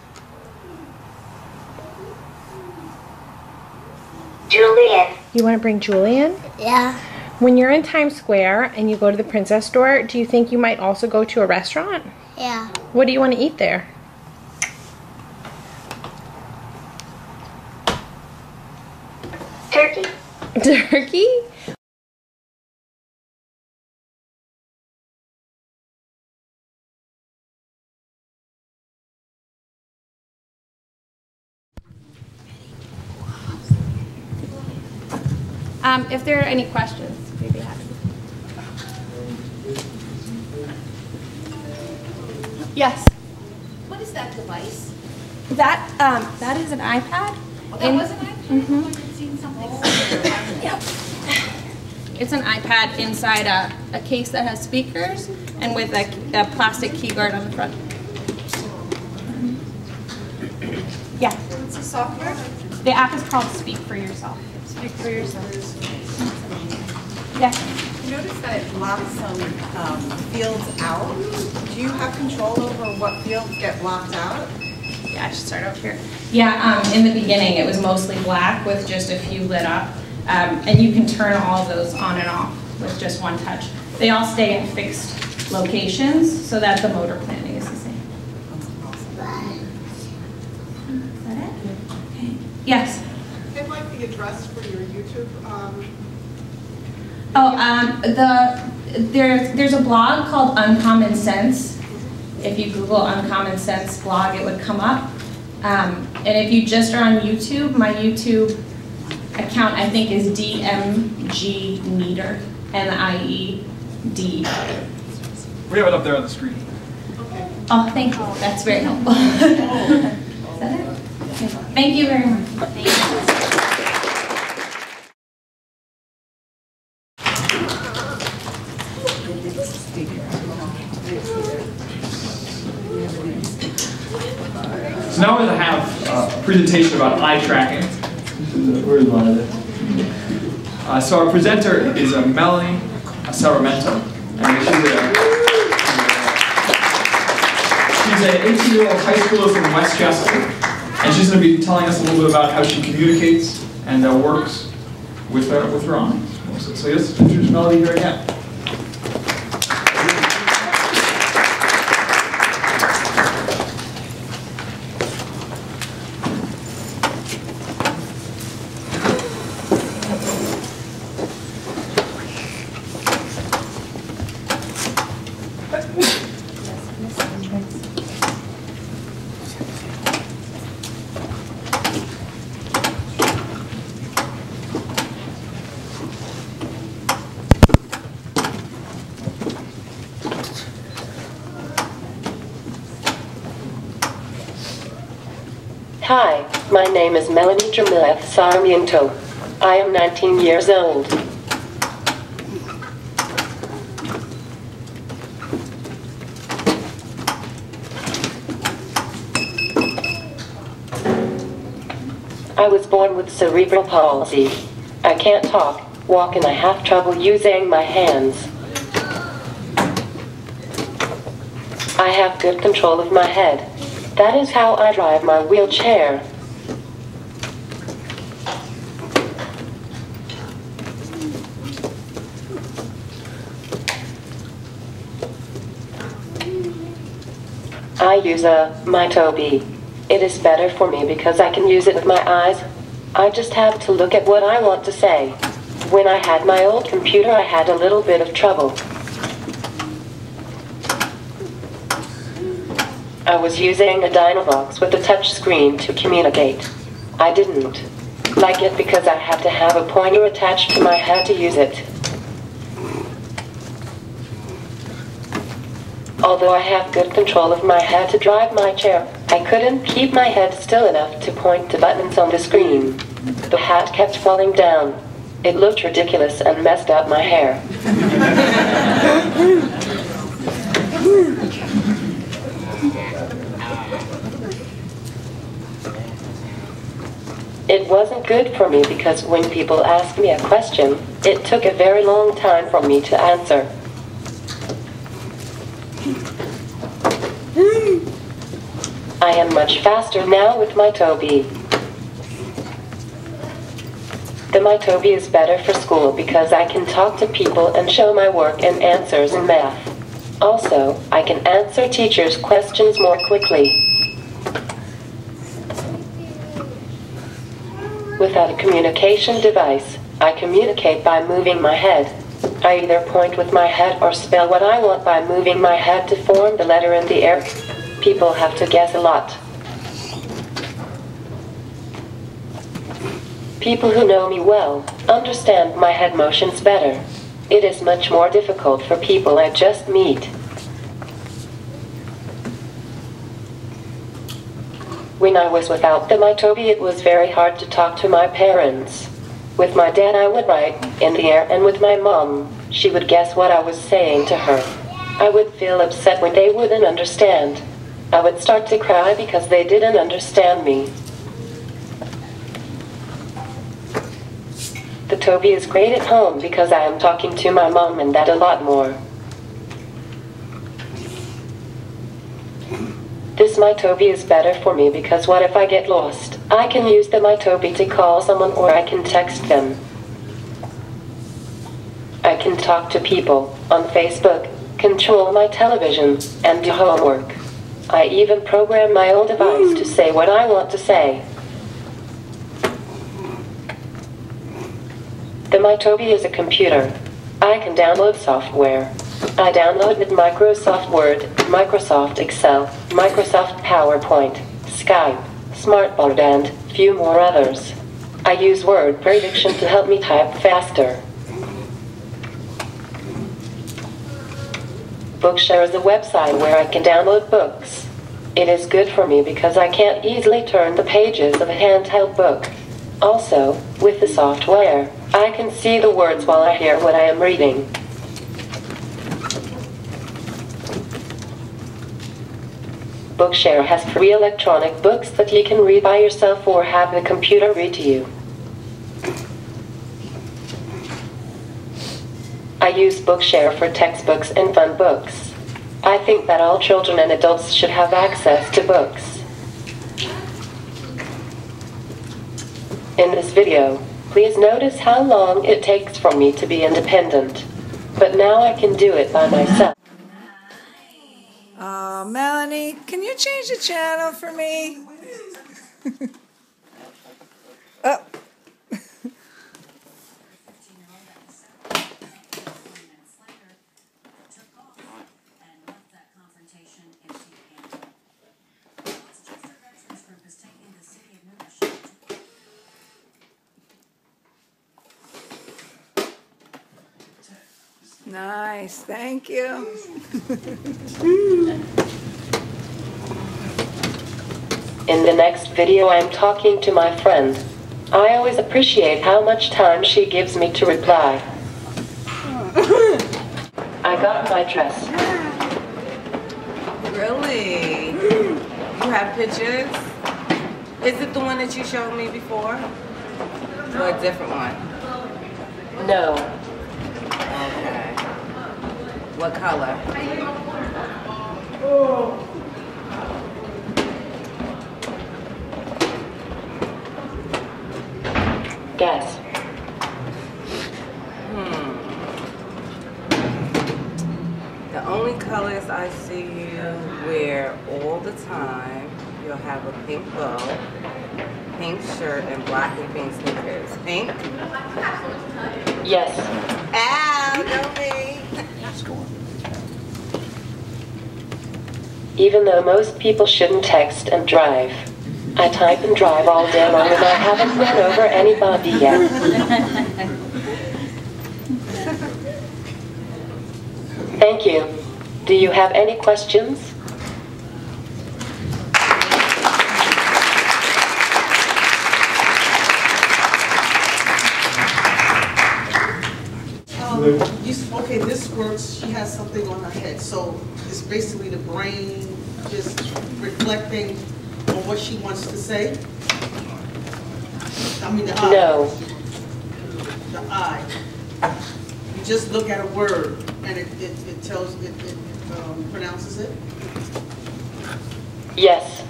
Julian. You want to bring Julian? Yeah. When you're in Times Square and you go to the princess store, do you think you might also go to a restaurant? Yeah. What do you want to eat there? Turkey. Turkey? If there are any questions, we'd be happy. Yes. What is that device? That is an iPad. Oh, that was an iPad? Mm-hmm. I've seen something similar. Yep. It's an iPad inside a case that has speakers and with a plastic key guard on the front. Yeah. What's the software? The app is called Speak for Yourself. Speak for Yourself. Yes. I noticed that it blocks some fields out. Do you have control over what fields get blocked out? Yeah, I should start over here. Yeah, in the beginning it was mostly black with just a few lit up. And you can turn all of those on and off with just one touch. They all stay in fixed locations so that the motor planning is the same. Is that it? Okay. Yes? I'd like the address for your YouTube. There's a blog called Uncommon Sense. If you Google Uncommon Sense blog, it would come up. And if you just are on YouTube, my YouTube account I think is DMG Nieder, N-I-E-D. We have it up there on the screen. Okay. Oh, thank you. That's very helpful. Is that it? Okay. Thank you very much. Thank you. So now we're going to have a presentation about eye tracking. Where's mine? So our presenter is Melanie Saramento. And she's an 18-year-old high schooler from Westchester. And she's going to be telling us a little bit about how she communicates and works with her eyes. So let's introduce Melanie here again. Hi, my name is Melanie Jamileth Sarmiento. I am 19 years old. I was born with cerebral palsy. I can't talk, walk, and I have trouble using my hands. I have good control of my head. That is how I drive my wheelchair. I use a Mytobi. It is better for me because I can use it with my eyes. I just have to look at what I want to say. When I had my old computer, I had a little bit of trouble. I was using a Dynavox with a touch screen to communicate. I didn't like it because I had to have a pointer attached to my head to use it. Although I have good control of my head to drive my chair, I couldn't keep my head still enough to point to buttons on the screen. The hat kept falling down. It looked ridiculous and messed up my hair. It wasn't good for me because when people asked me a question, it took a very long time for me to answer. I am much faster now with Mytobi. The Mytobi is better for school because I can talk to people and show my work and answers in math. Also, I can answer teachers' questions more quickly. Without a communication device, I communicate by moving my head. I either point with my head or spell what I want by moving my head to form the letter in the air. People have to guess a lot. People who know me well understand my head motions better. It is much more difficult for people I just meet. When I was without the Mytobi, it was very hard to talk to my parents. With my dad, I would write in the air, and with my mom, she would guess what I was saying to her. I would feel upset when they wouldn't understand. I would start to cry because they didn't understand me. The Toby is great at home because I am talking to my mom and dad a lot more. This Mytobi is better for me because what if I get lost? I can use the Mytobi to call someone or I can text them. I can talk to people on Facebook, control my television, and do homework. I even program my own device to say what I want to say. The Mytobi is a computer. I can download software. I downloaded Microsoft Word, Microsoft Excel, Microsoft PowerPoint, Skype, Smartboard, and few more others. I use word prediction to help me type faster. Bookshare is a website where I can download books. It is good for me because I can't easily turn the pages of a handheld book. Also, with the software, I can see the words while I hear what I am reading. Bookshare has free electronic books that you can read by yourself or have the computer read to you. I use Bookshare for textbooks and fun books. I think that all children and adults should have access to books. In this video, please notice how long it takes for me to be independent. But now I can do it by myself. Melanie, can you change the channel for me? Oh. Nice, thank you. In the next video I'm talking to my friend. I always appreciate how much time she gives me to reply. I got my dress. Really? You have pictures? Is it the one that you showed me before? Or a different one? No. Okay. What color? Guess. The only colors I see you wear all the time, you'll have a pink bow, pink shirt, and black and pink sneakers. Pink? Yes. Ow, go me. Even though most people shouldn't text and drive, I type and drive all day long and I haven't run over anybody yet. Thank you. Do you have any questions? Okay, this works. She has something on her head. So it's basically the brain just reflecting on what she wants to say. I mean, the eye. No. The eye. You just look at a word and it tells, it pronounces it? Yes.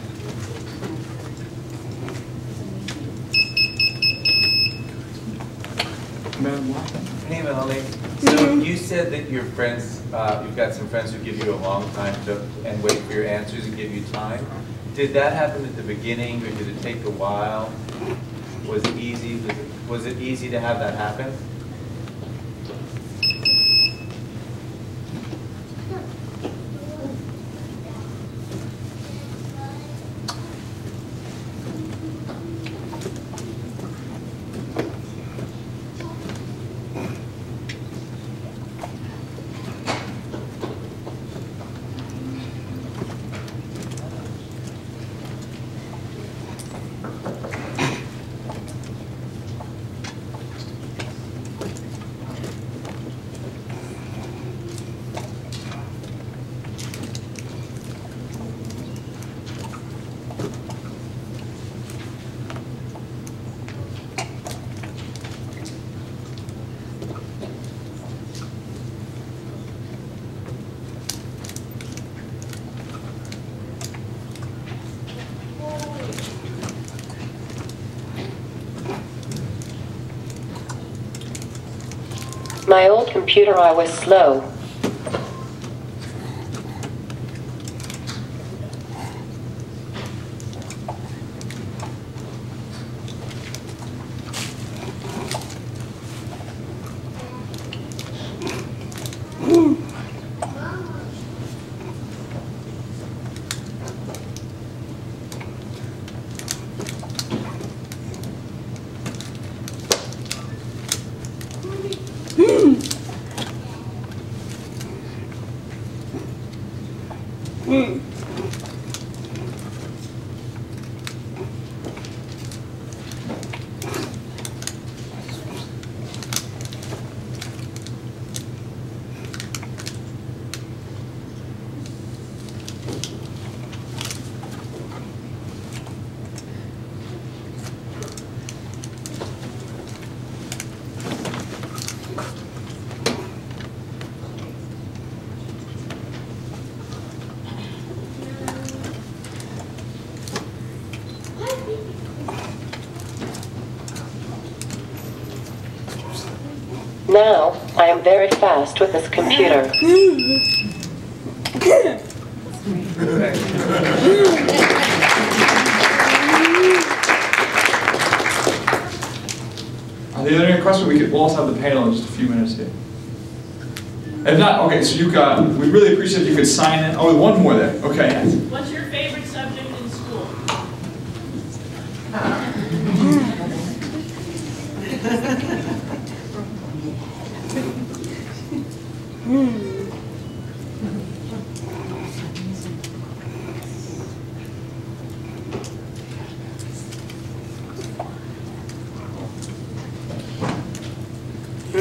Hey, Melanie. So you said that your friends, you've got some friends who give you a long time and wait for your answers and give you time. Did that happen at the beginning, or did it take a while? Was it easy? Was it easy to have that happen? My old computer, I was slow. Now, I am very fast with this computer. Are there any questions? We'll also have the panel in just a few minutes here. If not, okay, so you got, we really appreciate if you could sign in. Oh, one more there. Okay. What's your favorite subject in school?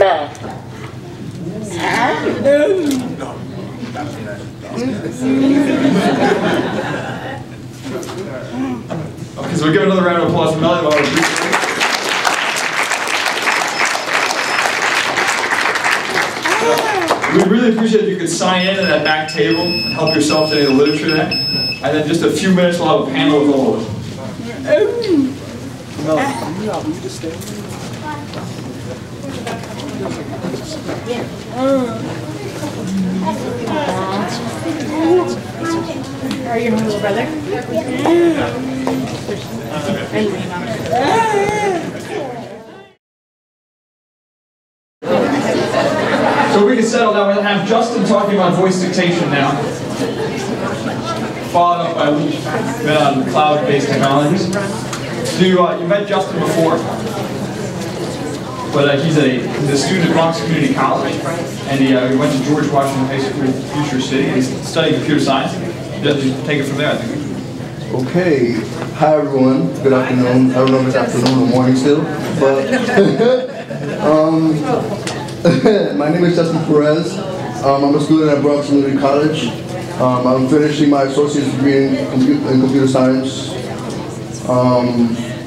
math. Okay, so we'll give another round of applause for Melanie while we're We'd really appreciate if you could sign in at that back table and help yourself to any of the literature there. And then just a few minutes we'll have a panel with all of us. Are you my little brother? So we can settle down. We'll have Justin talking about voice dictation now, followed up by cloud-based technologies. So you met Justin before, but he's a student at Bronx Community College, and he went to George Washington High School, Future City, and he's studying computer science. Just take it from there, I think. Okay, hi everyone. Good afternoon. I don't know if it's afternoon or morning still, but my name is Justin Perez. I'm a student at Bronx Community College. I'm finishing my associate's degree in computer science.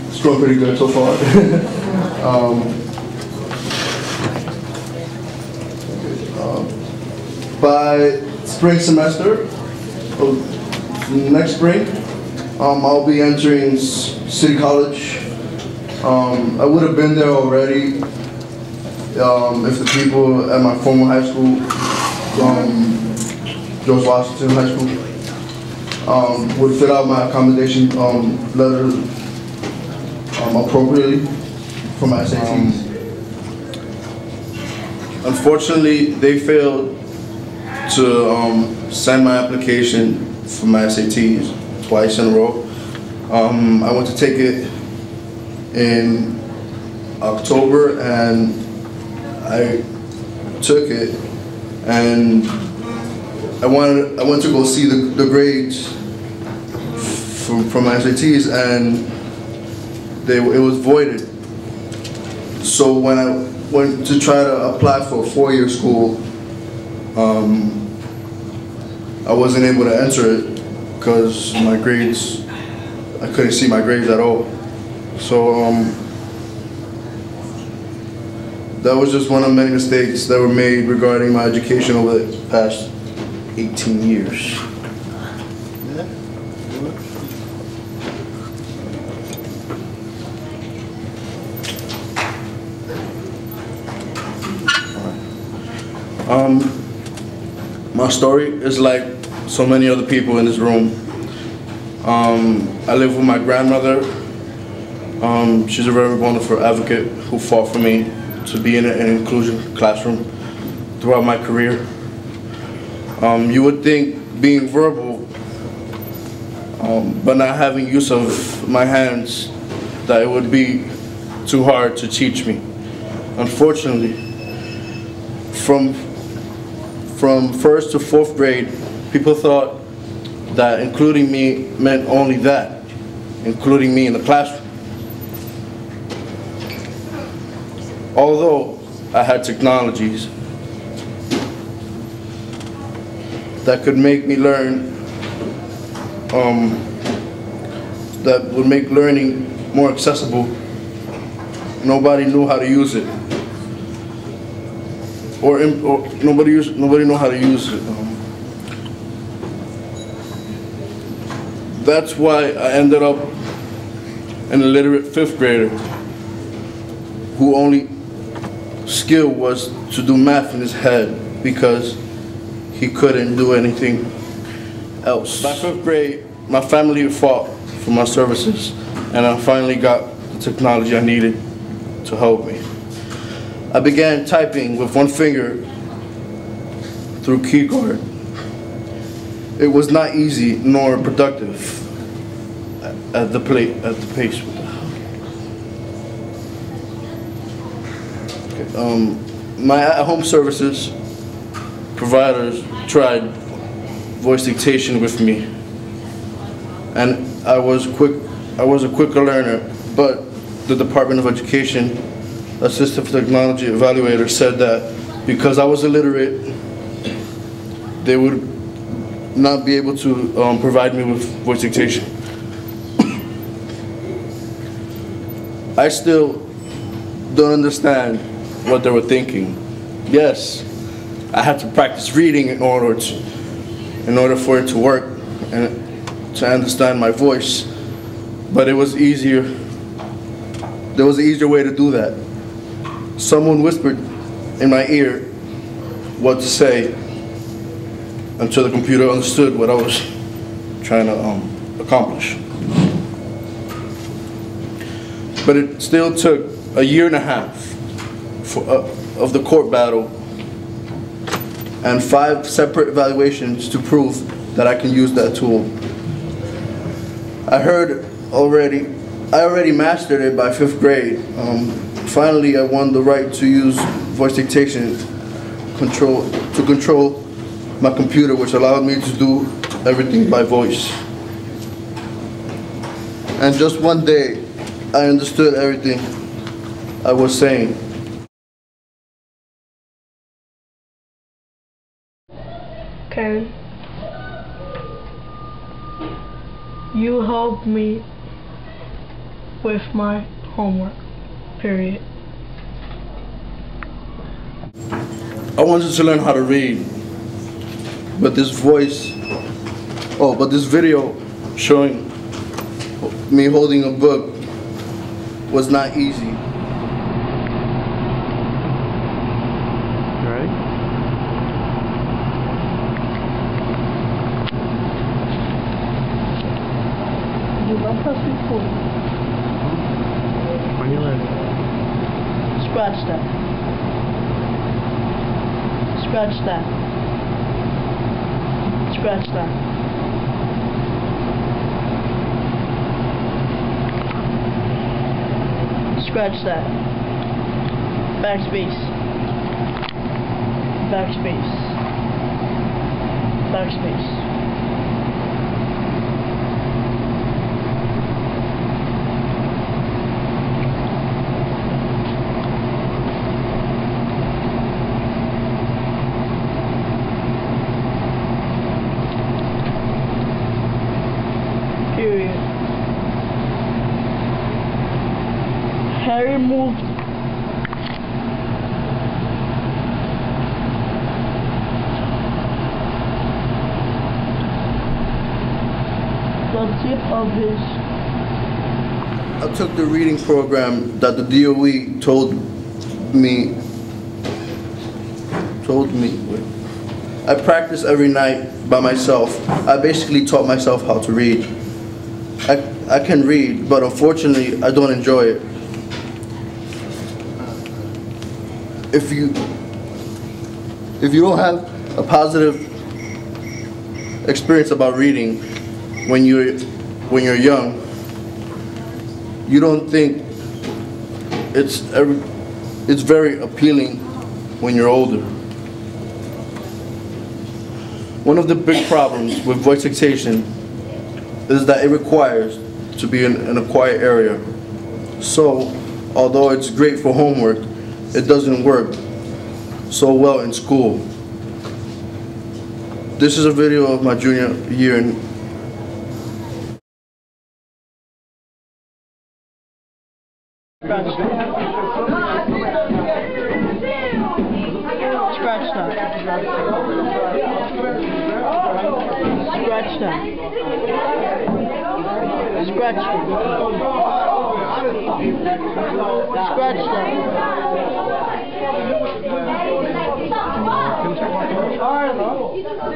It's going pretty good so far. By spring semester, next spring, I'll be entering City College. I would have been there already if the people at my former high school, George Washington High School, would fill out my accommodation letter appropriately for my SATs. Unfortunately, they failed to send my application for my SATs twice in a row. I went to take it in October and I took it, and I went to go see the grades from my SATs, and it was voided. So when I went to try to apply for a 4-year school, I wasn't able to enter it because my grades, I couldn't see my grades at all. So that was just one of many mistakes that were made regarding my education over the past 18 years. My story is like so many other people in this room. I live with my grandmother. She's a very wonderful advocate who fought for me to be in an inclusion classroom throughout my career. You would think being verbal, but not having use of my hands, that it would be too hard to teach me. Unfortunately, from 1st to 4th grade, people thought that including me meant only that, including me in the classroom. Although I had technologies that could make me learn, that would make learning more accessible, nobody knew how to use it. Or nobody knew how to use it. That's why I ended up an illiterate 5th grader who only skill was to do math in his head because he couldn't do anything else. By 5th grade, my family fought for my services, and I finally got the technology I needed to help me. I began typing with one finger through keyboard. It was not easy nor productive at the pace. Okay. My at-home services providers tried voice dictation with me, and I was a quicker learner, but the Department of Education assistive technology evaluator said that because I was illiterate, they would not be able to provide me with voice dictation. I still don't understand what they were thinking. Yes, I had to practice reading in order for it to work and to understand my voice, but it was easier. There was an easier way to do that. Someone whispered in my ear what to say until the computer understood what I was trying to accomplish. But it still took a year and a half of the court battle and 5 separate evaluations to prove that I can use that tool. I already mastered it by 5th grade. Finally, I won the right to use voice dictation to control my computer, which allowed me to do everything by voice. And just one day, I understood everything I was saying. Ken, you helped me with my homework, period. I wanted to learn how to read, but this video showing me holding a book was not easy. Ready? You love pressing forward. When you're ready. Scratch that. Scratch that. Scratch that. Scratch that. Backspace. Backspace. Backspace. Period. Harry moved the tip of his. I took the reading program that the DOE told me. I practiced every night by myself. I basically taught myself how to read. I can read, but unfortunately, I don't enjoy it. If you don't have a positive experience about reading when you're young, you don't think it's very appealing when you're older. One of the big problems with voice dictation is that it requires to be in a quiet area. So, although it's great for homework, it doesn't work so well in school. This is a video of my junior year in Scratch that. Scratch that. Scratch that. Scratch that.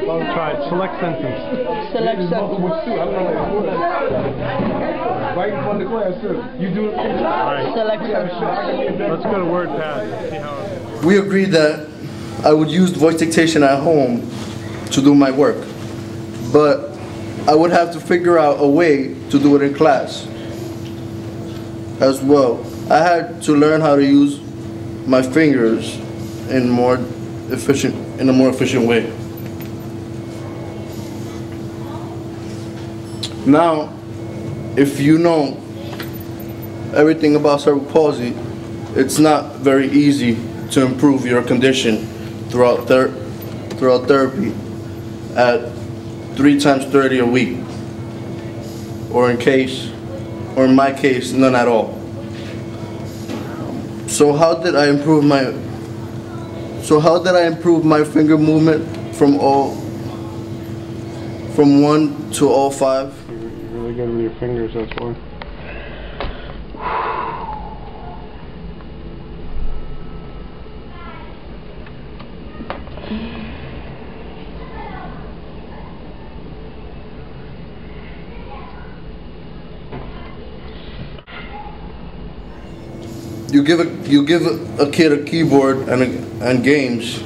I'll try it. Select sentence. Select sentence. Right in front of the class, too. You do it. All right. Select sentence. Let's go to WordPad. See how it... We agreed that I would use voice dictation at home to do my work, but I would have to figure out a way to do it in class as well. I had to learn how to use my fingers in a more efficient way. Now, if you know everything about cerebral palsy, it's not very easy to improve your condition throughout therapy at 3 times 30 a week, or in my case, none at all. So how did I improve my finger movement from 1 to all 5? You're really good with your fingers, that's why. You give a kid a keyboard and games,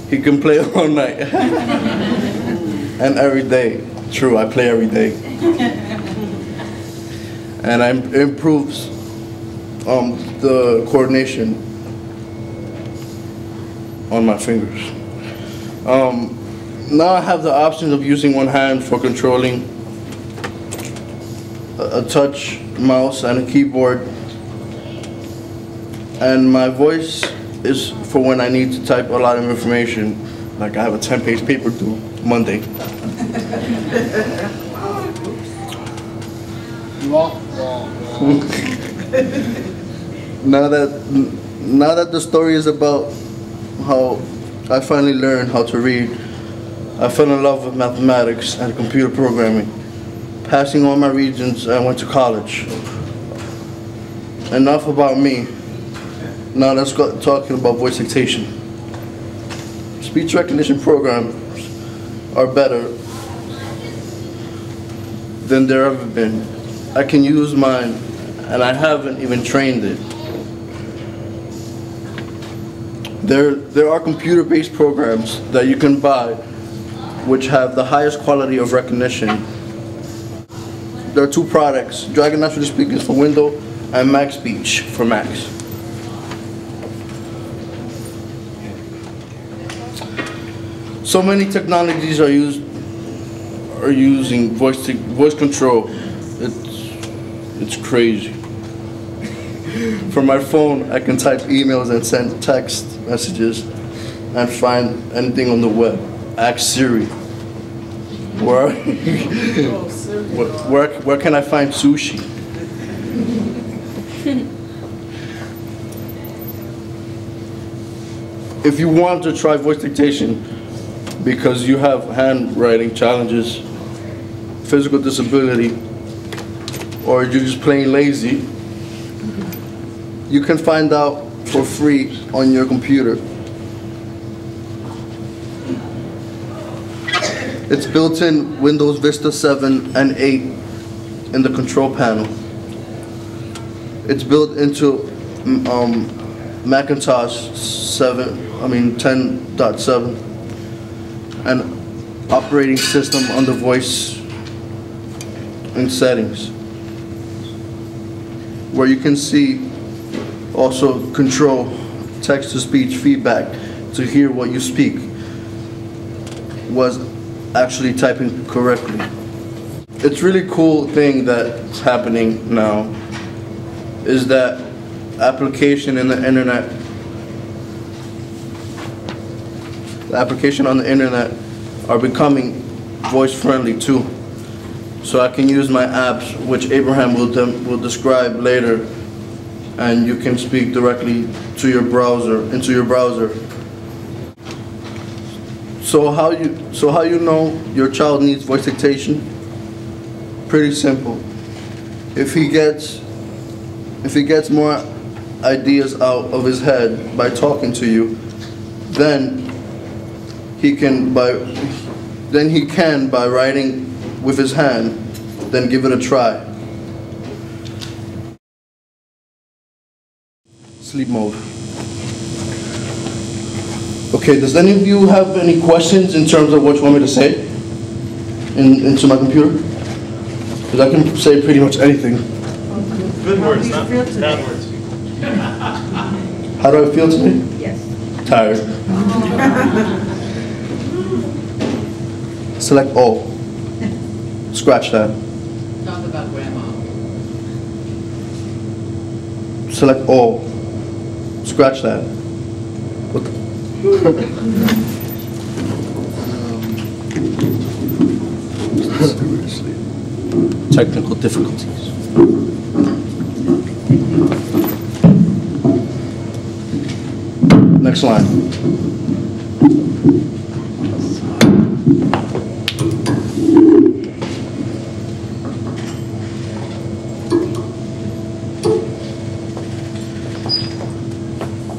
he can play all night and every day. True, I play every day, and it improves the coordination on my fingers. Now I have the option of using one hand for controlling a touch mouse and a keyboard. And my voice is for when I need to type a lot of information, like I have a 10-page paper due Monday. Now that the story is about how I finally learned how to read, I fell in love with mathematics and computer programming. Passing all my regions, I went to college. Enough about me. Now let's go talking about voice dictation. Speech recognition programs are better than there ever been. I can use mine, and I haven't even trained it. There are computer-based programs that you can buy which have the highest quality of recognition. There are 2 products, Dragon Natural Speakers for Windows and Mac Speech for Macs. So many technologies are using voice control. It's crazy. From my phone, I can type emails and send text messages and find anything on the web. Ask Siri. Where can I find sushi? If you want to try voice dictation because you have handwriting challenges, physical disability, or you're just plain lazy, you can find out for free on your computer. It's built in Windows Vista 7 and 8 in the control panel. It's built into Macintosh 10.7 and operating system under voice and settings, where you can see also control text-to-speech feedback to hear what you speak was actually typing correctly. It's really cool thing that's happening now is that application on the internet are becoming voice friendly too. So I can use my apps, which Abraham will describe later, and you can speak directly to your browser, into your browser. So how you know your child needs voice dictation? Pretty simple. If he gets more ideas out of his head by talking to you, then he can by writing with his hand, then give it a try. Sleep mode. Okay, does any of you have any questions in terms of what you want me to say into my computer? Because I can say pretty much anything. Good words, not bad words. How do I feel today? Yes. Tired. Select all. Scratch that. Talk about grandma. Select all. Scratch that. What Seriously. Technical difficulties. Next line.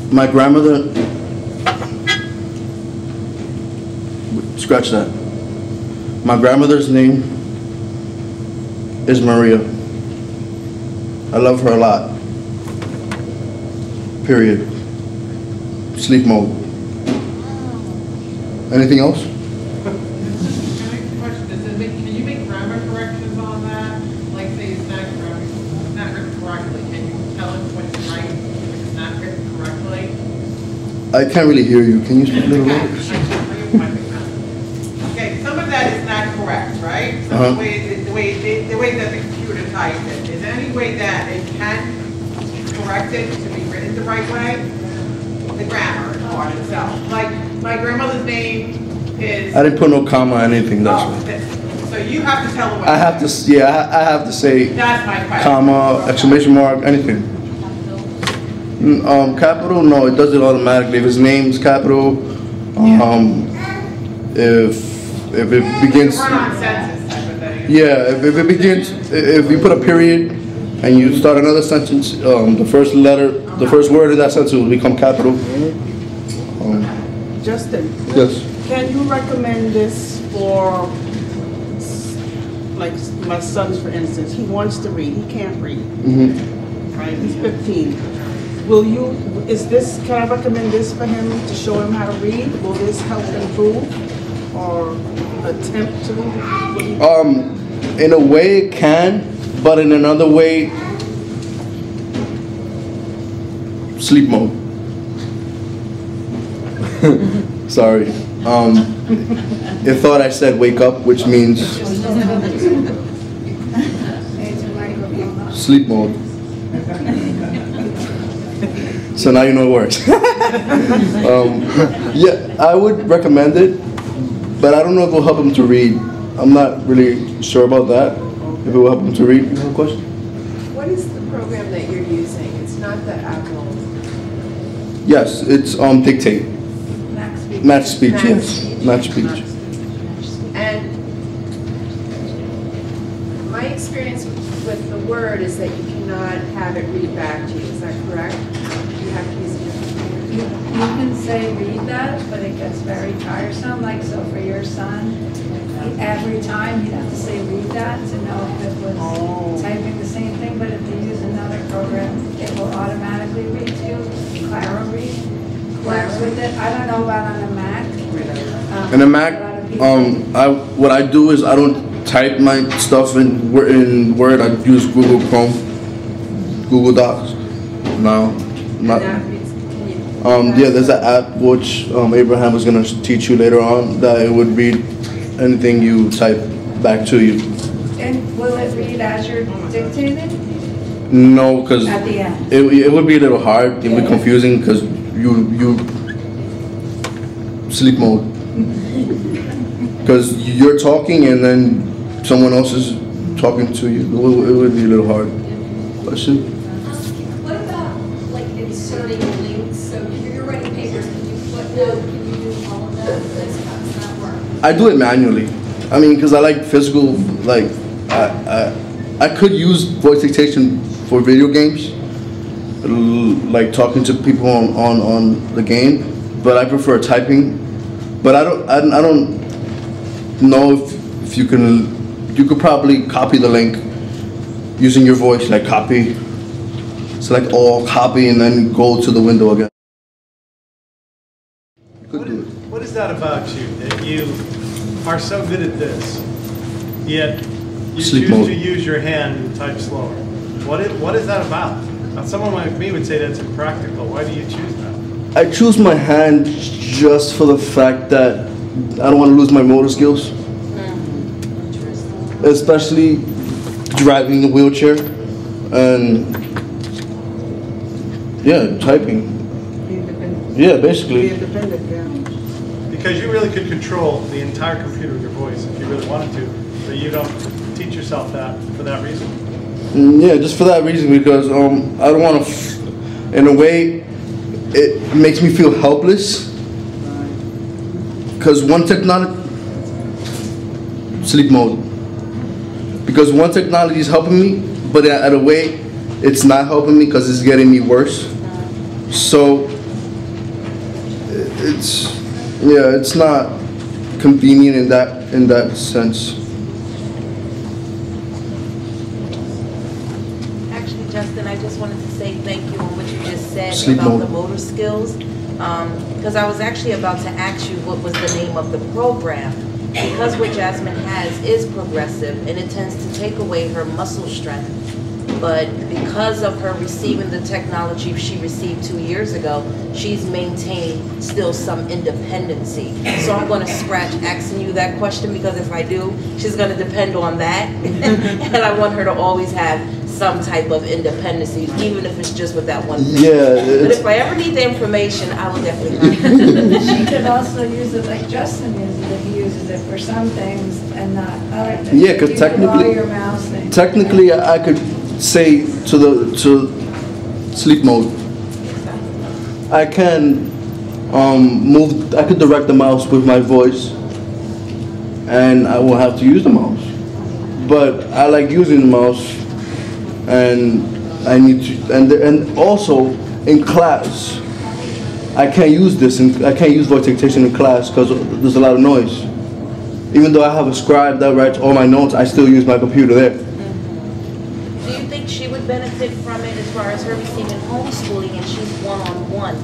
My grandmother, scratch that. My grandmother's name is Maria. I love her a lot. Period. Sleep mode. Anything else? Can you make grammar corrections on that? Like say it's not written correctly. Can you tell it when it's right if it's not written correctly? I can't really hear you. Can you speak a little louder? Okay, some of that is not correct, right? So the way that the computer types it. Is there any way that it can correct it to be written the right way? The grammar part itself. Like my grandmother's name is. I didn't put no comma or anything. That's right. So you have to tell her what. I have to. Yeah, I have to say. That's my question. Comma, exclamation mark, anything. Capital? No, it does it automatically. If his name's capital, if it begins. Yeah, if it begins, if you put a period and you start another sentence, the first letter, the first word of that sentence will become capital. Justin. Yes. Can you recommend this for, like, my son's, for instance? He wants to read. He can't read. Right? He's 15. Can I recommend this for him to show him how to read? Will this help improve or attempt to? In a way it can, but in another way, sleep mode. Sorry. It thought I said wake up, which means sleep mode. So now you know it works. Yeah, I would recommend it, but I don't know if it will help him to read. I'm not really sure about that. If it will help him to read. You have a question? What is the program that you're using? It's not the Apple. Yes, it's Dictate. Match speech, yes. Match speech. And my experience with the Word is that you cannot have it read back to you. Is that correct? You have to use a different computer. You can say read that, but it gets very tiresome. Like, so for your son, every time he'd have to say read that to know if it was typing the same thing. But if you use another program, it will automatically read to you. Clara works with it. I don't know about on a Mac. In a Mac, what I do is I don't type my stuff in Word. I use Google Chrome, Google Docs. No, not. Yeah, there's an app which Abraham was going to teach you later on that it would read anything you type back to you. And will it read as you're dictating? No, because At the end. it would be a little hard. It would be confusing because you sleep mode. Because you're talking and then someone else is talking to you. It would be a little hard. Question? What about like inserting links? So if you're writing papers, can you footnote? Can you do all of that? How does that work? I do it manually. I mean, because I like physical. Like I could use voice dictation for video games, like talking to people on the game. But I prefer typing. But I don't know if you can. You could probably copy the link using your voice, like copy, select all, copy, and then go to the window again. What is that about you, that you are so good at this, yet you Sleep choose mode. to use your hand and type slower? What is that about? Now, someone like me would say that's impractical. Why do you choose that? I choose my hand just for the fact that I don't want to lose my motor skills. Especially driving a wheelchair and yeah, typing. Yeah, basically. Be independent, yeah. Because you really could control the entire computer with your voice if you really wanted to, but you don't teach yourself that for that reason? Yeah, just for that reason, because I don't want to, in a way, it makes me feel helpless. Because one technology, sleep mode. Because one technology is helping me, but at a way, it's not helping me because it's getting me worse. So, it's not convenient in that sense. Actually, Justin, I just wanted to say thank you on what you just said Sleep about mode. the motor skills. Because I was actually about to ask you what was the name of the program. Because what Jasmine has is progressive and it tends to take away her muscle strength. But because of her receiving the technology she received 2 years ago, she's maintained still some independency. So I'm going to scratch asking you that question, because if I do, she's going to depend on that. And I want her to always have some type of independency, even if it's just with that one thing. Yeah. But if I ever need the information, I will definitely have it. She could also use it like Justin uses it. He uses it for some things and not other things. Yeah, because You can technically, lower your mouse thing. technically, I could say to sleep mode. I can move. I could direct the mouse with my voice, and I will have to use the mouse. But I like using the mouse, and I need to. And also in class, I can't use this. I can't use voice dictation in class because there's a lot of noise. Even though I have a scribe that writes all my notes, I still use my computer there. Do you think she would benefit from it as far as her receiving homeschooling and she's one-on-one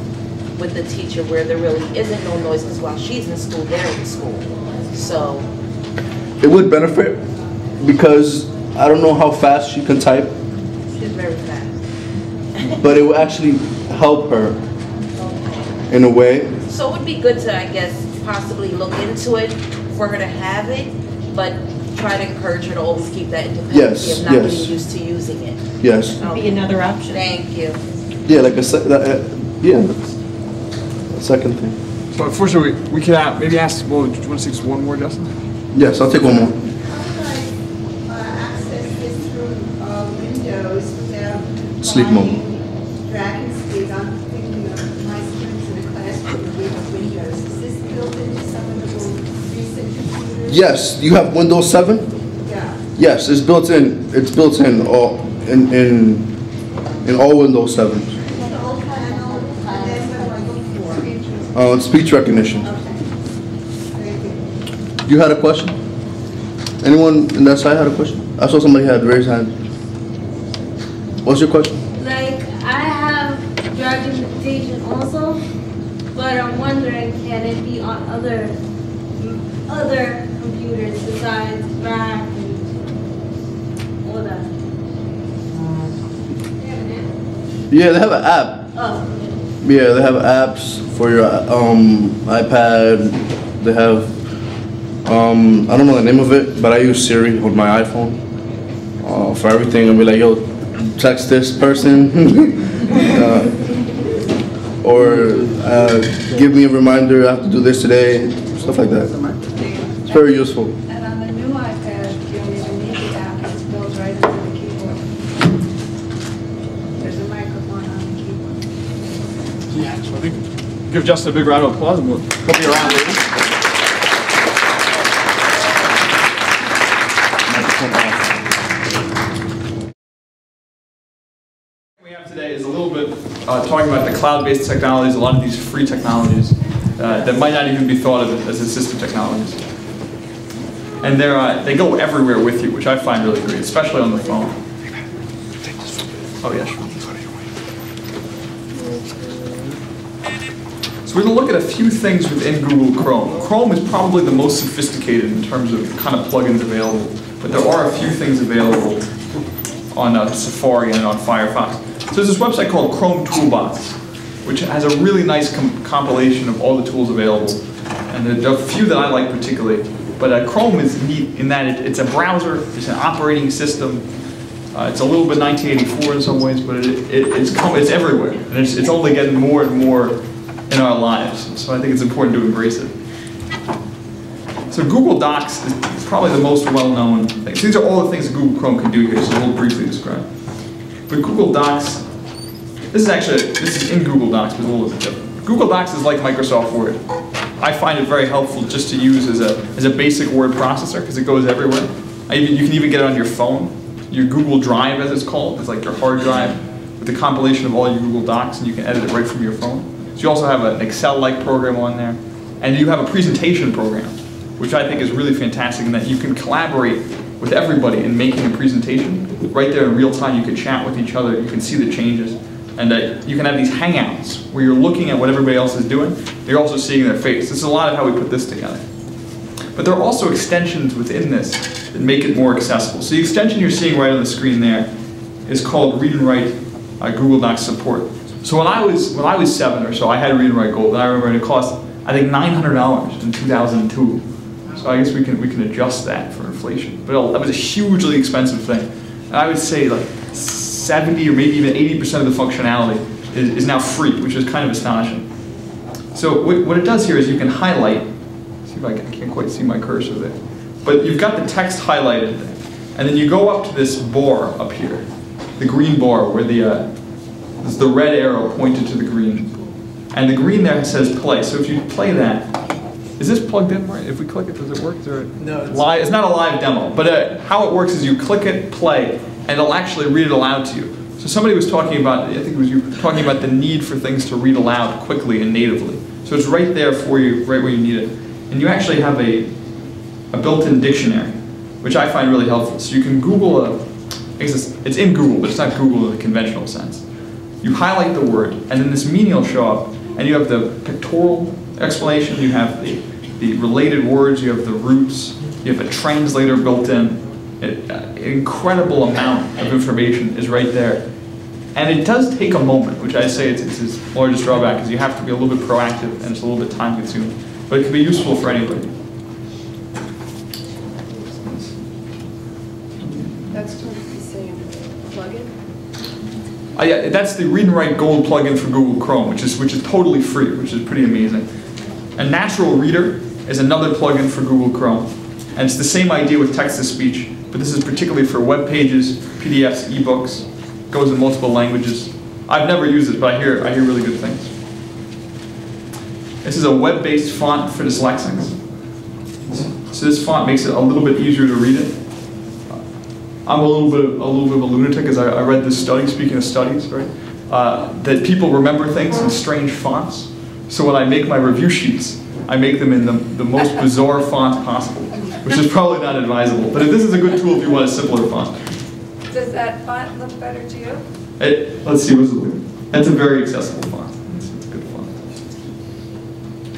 with the teacher where there really isn't no noise, because while she's in school, they're in school? So it would benefit because I don't know how fast she can type, she's very fast. but it will actually help her in a way. So it would be good to, I guess, possibly look into it for her to have it, but try to encourage her to always keep that independency Yes, of not yes. being used to using it. Yes. Be another option. Thank you. Yeah, like a second thing. So unfortunately, we can maybe ask, well, do you want to say just one more, Justin? Yes, I'll take one more. Access this through Windows without Sleep mode. dragging speed. I'm thinking of my students in the classroom with Windows. Is this built into some of the recent computers? Yes, you have Windows 7? Yeah. Yes, it's built in. It's built in all in all Windows 7s. Speech recognition. You had a question? Anyone in that side had a question? I saw somebody had raised hand. What's your question? Like, I have drug imitation also, but I'm wondering, can it be on other computers besides Mac and all that? Yeah, they have an app. Oh. Yeah, they have apps for your iPad. They have I don't know the name of it, but I use Siri on my iPhone for everything. I'll be like, yo, text this person, or give me a reminder. I have to do this today. Stuff like that. It's very useful. And on the new iPad, you don't even need the app. It's built right into the keyboard. There's a microphone on the keyboard. Yeah, so I think give Justin a big round of applause and we'll be around later. What we have today is a little bit talking about the cloud-based technologies, a lot of these free technologies that might not even be thought of as assistive technologies. And they go everywhere with you, which I find really great, especially on the phone. Oh yeah, sure. So we're going to look at a few things within Google Chrome. Chrome is probably the most sophisticated in terms of kind of plugins available, but there are a few things available on Safari and on Firefox. So there's this website called Chrome Toolbox, which has a really nice compilation of all the tools available. And there are a few that I like particularly, but Chrome is neat in that it's a browser, it's an operating system. It's a little bit 1984 in some ways, but it's everywhere. And it's only getting more and more in our lives. So I think it's important to embrace it. So Google Docs is probably the most well-known thing. So these are all the things that Google Chrome can do here, so we'll briefly describe. But Google Docs, this is in Google Docs, but it's a little bit different. Google Docs is like Microsoft Word. I find it very helpful just to use as a basic word processor because it goes everywhere. You can even get it on your phone. Your Google Drive, as it's called, is like your hard drive with the compilation of all your Google Docs, and you can edit it right from your phone. So you also have an Excel-like program on there, and you have a presentation program, which I think is really fantastic in that you can collaborate with everybody in making a presentation. Right there in real time, you can chat with each other, you can see the changes, and you can have these hangouts where you're looking at what everybody else is doing, you're also seeing their face. This is a lot of how we put this together. But there are also extensions within this that make it more accessible. So the extension you're seeing right on the screen there is called Read and Write Google Docs Support. So when I was 7 or so, I had Read and Write Gold, and I remember it cost, I think, $900 in 2002. So I guess we can adjust that for inflation. But that was a hugely expensive thing. And I would say like 70 or maybe even 80% of the functionality is now free, which is kind of astonishing. So what it does here is you can highlight. See if I can't quite see my cursor there. But you've got the text highlighted there. And then you go up to this bar up here, the green bar where there's the red arrow pointed to the green. And the green there says play. So if you play that, is this plugged in right? If we click it, does it work? No, it's not a live demo. But how it works is you click it, play, and it'll actually read it aloud to you. So somebody was talking about, I think it was you, talking about the need for things to read aloud quickly and natively. So it's right there for you, right where you need it. And you actually have a built-in dictionary, which I find really helpful. So you can Google it's in Google, but it's not Google in the conventional sense. You highlight the word, and then this meaning will show up, and you have the pictorial explanation, you have the related words, you have the roots, you have a translator built in. An incredible amount of information is right there. And it does take a moment, which I say it's its largest drawback, because you have to be a little bit proactive, and it's a little bit time consuming. But it can be useful for anybody. That's what you saying, plugin? Yeah, that's the Read and Write Gold plugin for Google Chrome, which is totally free, which is pretty amazing. And Natural Reader is another plugin for Google Chrome. And it's the same idea with text-to-speech, but this is particularly for web pages, PDFs, ebooks, goes in multiple languages. I've never used it, but I hear really good things. This is a web-based font for dyslexics. So this font makes it a little bit easier to read it. I'm a little bit of a lunatic, as I read this study, speaking of studies, right? That people remember things in strange fonts. So when I make my review sheets, I make them in the most bizarre font possible, which is probably not advisable. But this is a good tool if you want a simpler font. Does that font look better to you? Let's see, what's it look? That's a very accessible font. It's a good font.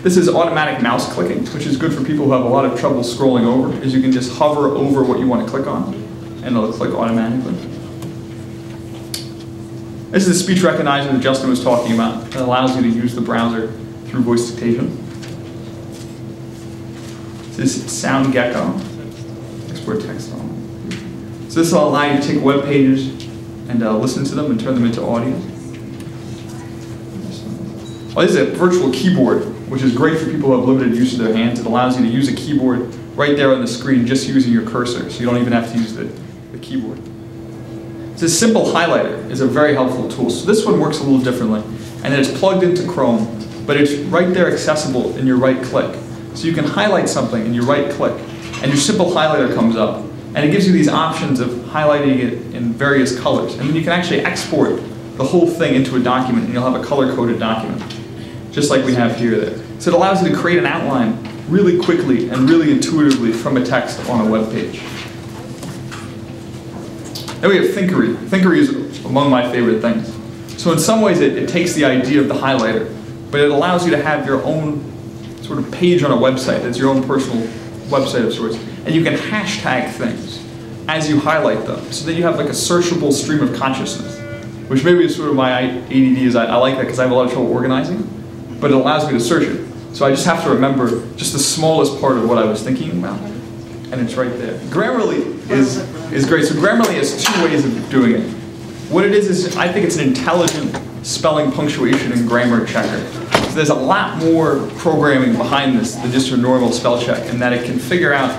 This is automatic mouse clicking, which is good for people who have a lot of trouble scrolling over, is you can just hover over what you want to click on, and it'll click automatically. This is a speech recognizer that Justin was talking about. It allows you to use the browser through voice dictation. This is Sound Gecko. Export text on. So this will allow you to take web pages and listen to them and turn them into audio. Well, this is a virtual keyboard, which is great for people who have limited use of their hands. It allows you to use a keyboard right there on the screen just using your cursor, so you don't even have to use the keyboard. This simple highlighter is a very helpful tool. So this one works a little differently, and then it's plugged into Chrome, but it's right there accessible in your right click. So you can highlight something in your right click, and your simple highlighter comes up, and it gives you these options of highlighting it in various colors. And then you can actually export the whole thing into a document, and you'll have a color-coded document, just like we have here there. So it allows you to create an outline really quickly and really intuitively from a text on a web page. Then we have Thinkery. Thinkery is among my favorite things. So in some ways it takes the idea of the highlighter, but it allows you to have your own sort of page on a website. It's your own personal website of sorts. And you can hashtag things as you highlight them, so that you have like a searchable stream of consciousness, which maybe is sort of my ADD is I like that because I have a lot of trouble organizing, but it allows me to search it. So I just have to remember just the smallest part of what I was thinking about, and it's right there. Grammarly is great. So Grammarly has two ways of doing it. What it is I think it's an intelligent spelling, punctuation, and grammar checker. there's a lot more programming behind this than just your normal spell check, in that it can figure out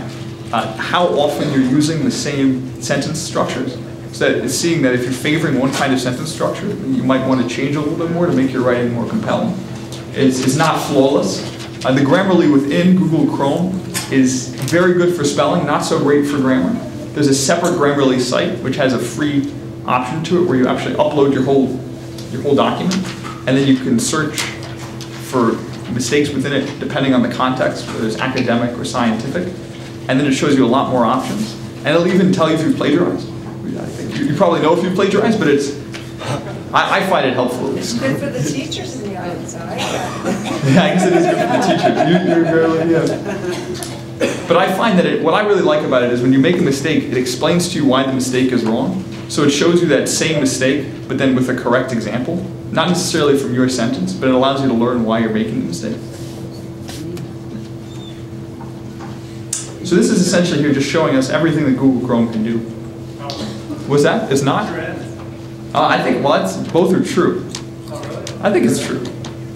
how often you're using the same sentence structures. So that it's seeing that if you're favoring one kind of sentence structure, you might want to change a little bit more to make your writing more compelling. It's not flawless. The Grammarly within Google Chrome is very good for spelling, not so great for grammar. There's a separate Grammarly site which has a free option to it where you actually upload your whole document, and then you can search for mistakes within it depending on the context, whether it's academic or scientific, and then it shows you a lot more options. And it'll even tell you if you've plagiarized. I think you probably know if you've plagiarized, but I find it helpful at least. Good for the teachers in the audience, I like that. Yeah, I guess it is good for the teachers. You're barely, yeah. But I find that what I really like about it is when you make a mistake, it explains to you why the mistake is wrong. So it shows you that same mistake, but then with a correct example. Not necessarily from your sentence, but it allows you to learn why you're making the mistake. So this is essentially here just showing us everything that Google Chrome can do. Was that? It's not? I think, well, both are true. I think it's true.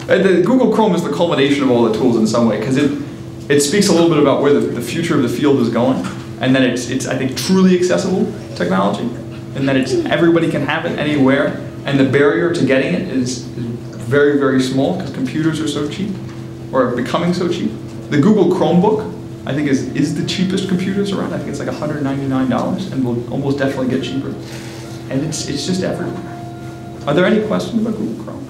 Google Chrome is the culmination of all the tools in some way, because it speaks a little bit about where the future of the field is going, and that it's I think, truly accessible technology, and that everybody can have it anywhere, and the barrier to getting it is very, very small, because computers are so cheap, or are becoming so cheap. The Google Chromebook, I think, is the cheapest computers around. I think it's like $199, and will almost definitely get cheaper. And it's just everywhere. Are there any questions about Google Chrome?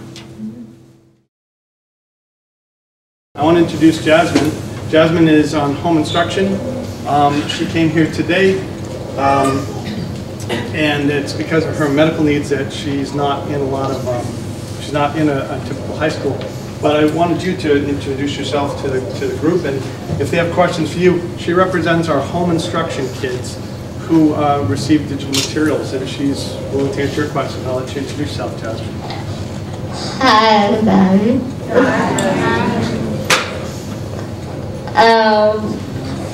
I want to introduce Jasmine. Jasmine is on home instruction. She came here today, and it's because of her medical needs that she's not in she's not in a typical high school. But I wanted you to introduce yourself to the group, and if they have questions for you, she represents our home instruction kids who receive digital materials, and she's willing to answer your question. I'll let you introduce yourself, Jasmine. Hi, everybody.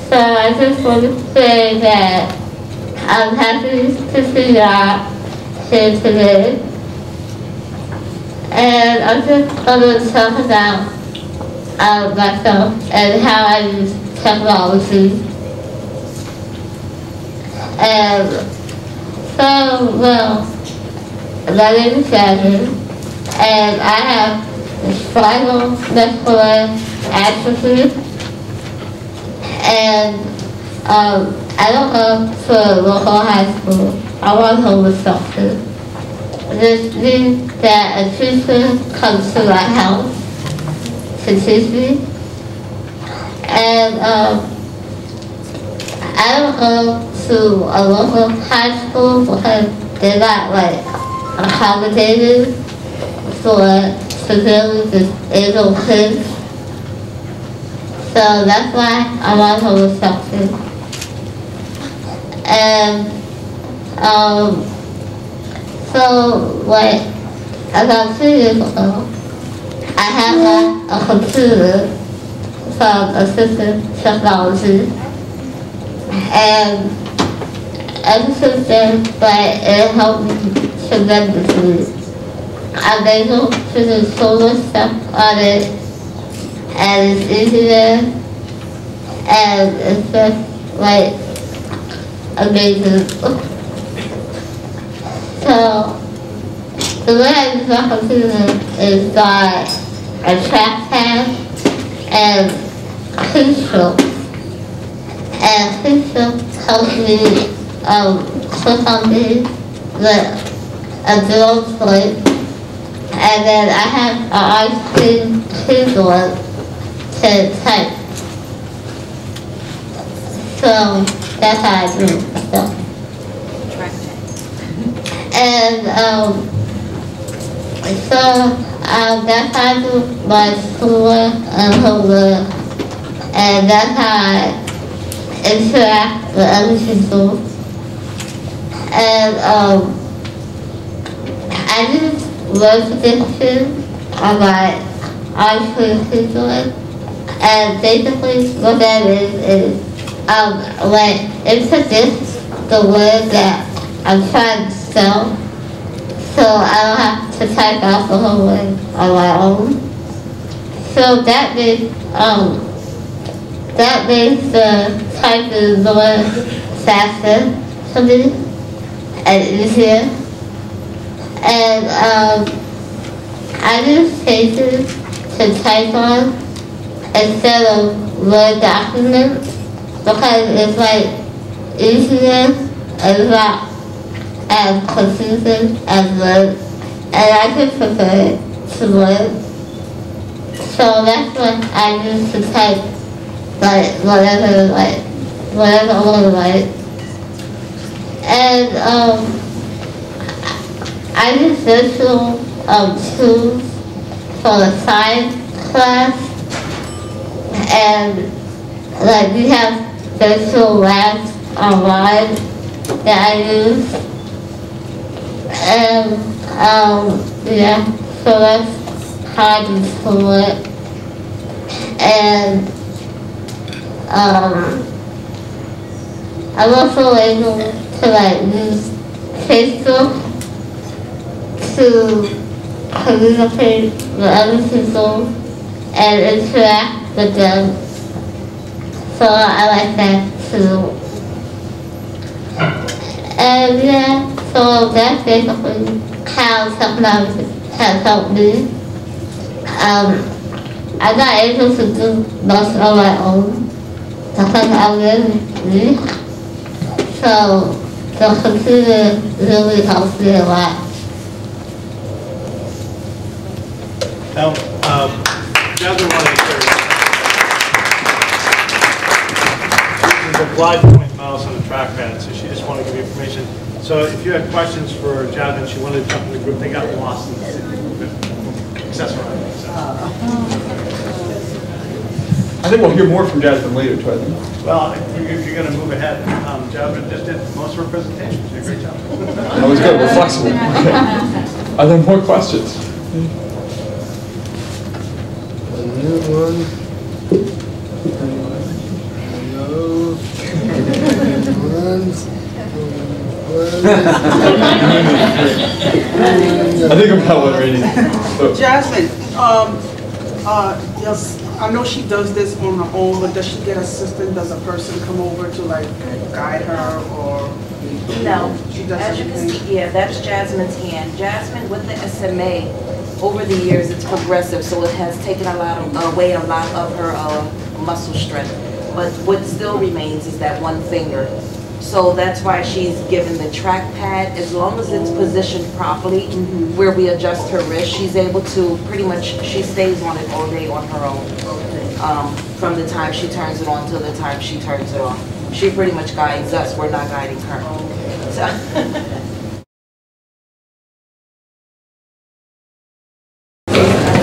So I just want to say that I'm happy to see y'all here today. And I'm just going to talk about myself and how I use technology. And so, well, my name is Jasmine, and I have spinal muscular atrophy. And I don't go to a local high school. I'm on home instruction. This means that a teacher comes to my house to teach me. And I don't go to a local high school because they're not like accommodated for severely disabled kids. So that's why I'm on home instruction. And so like about 2 years ago, I had a computer from Assistive Technologies, and ever since then, like, it helped me tremendously. I'm able to do so much stuff on it, and it's easier, and it's just like amazing. So the way I use my computer is by a trackpad and keystrokes. And keystrokes helps me click on these with a drill plate. And then I have an ice-cream keyboard to type. So that's how I do stuff. And so that's how I do my schoolwork and homework, and that's how I interact with other people. And I use word prediction on my ice cream keyboard, and basically what that is when it predicts the word that I'm trying to spell, so I don't have to type out the whole word on my own. so that makes the typing more faster for me and easier. And I use pages to type on instead of Word documents because it's like easier and not as confusing as Word. And I just prefer it to Word. So that's what I use to type whatever I want to write. And I use virtual tools for the science class, and we have virtual labs online that I use, and yeah, so that's how I use it. And I'm also able to use Facebook to communicate with other people and interact with them. So I like that too. And yeah, so that's basically how technology has helped me. I'm not able to do much on my own because I'm really weak. So the computer really helps me a lot. Now, Jasmine wanted to share. There's a glide point mouse on the trackpad, so she just wanted to give you information. So if you had questions for Jasmine, she wanted to jump in the group, they got lost in the city. Accessorizing. I think we'll hear more from Jasmine later, too, I think. Well, if you're going to move ahead, Jasmine just did most of her presentation. She did a great job. That was good. We're flexible. Okay. Are there more questions? Anyone? I think I'm about one ready. Jasmine, yes, I know she does this on her own, but does she get assistance? Does a person come over to guide her or? No. She does As you can everything? see, yeah, that's Jasmine's hand. Jasmine with the SMA, over the years it's progressive, so it has taken away a lot of her muscle strength. But what still remains is that one finger. So that's why she's given the trackpad. As long as it's positioned properly, where we adjust her wrist, she's able to pretty much, she stays on it all day on her own. From the time she turns it on till the time she turns it off. She pretty much guides us, we're not guiding her. So.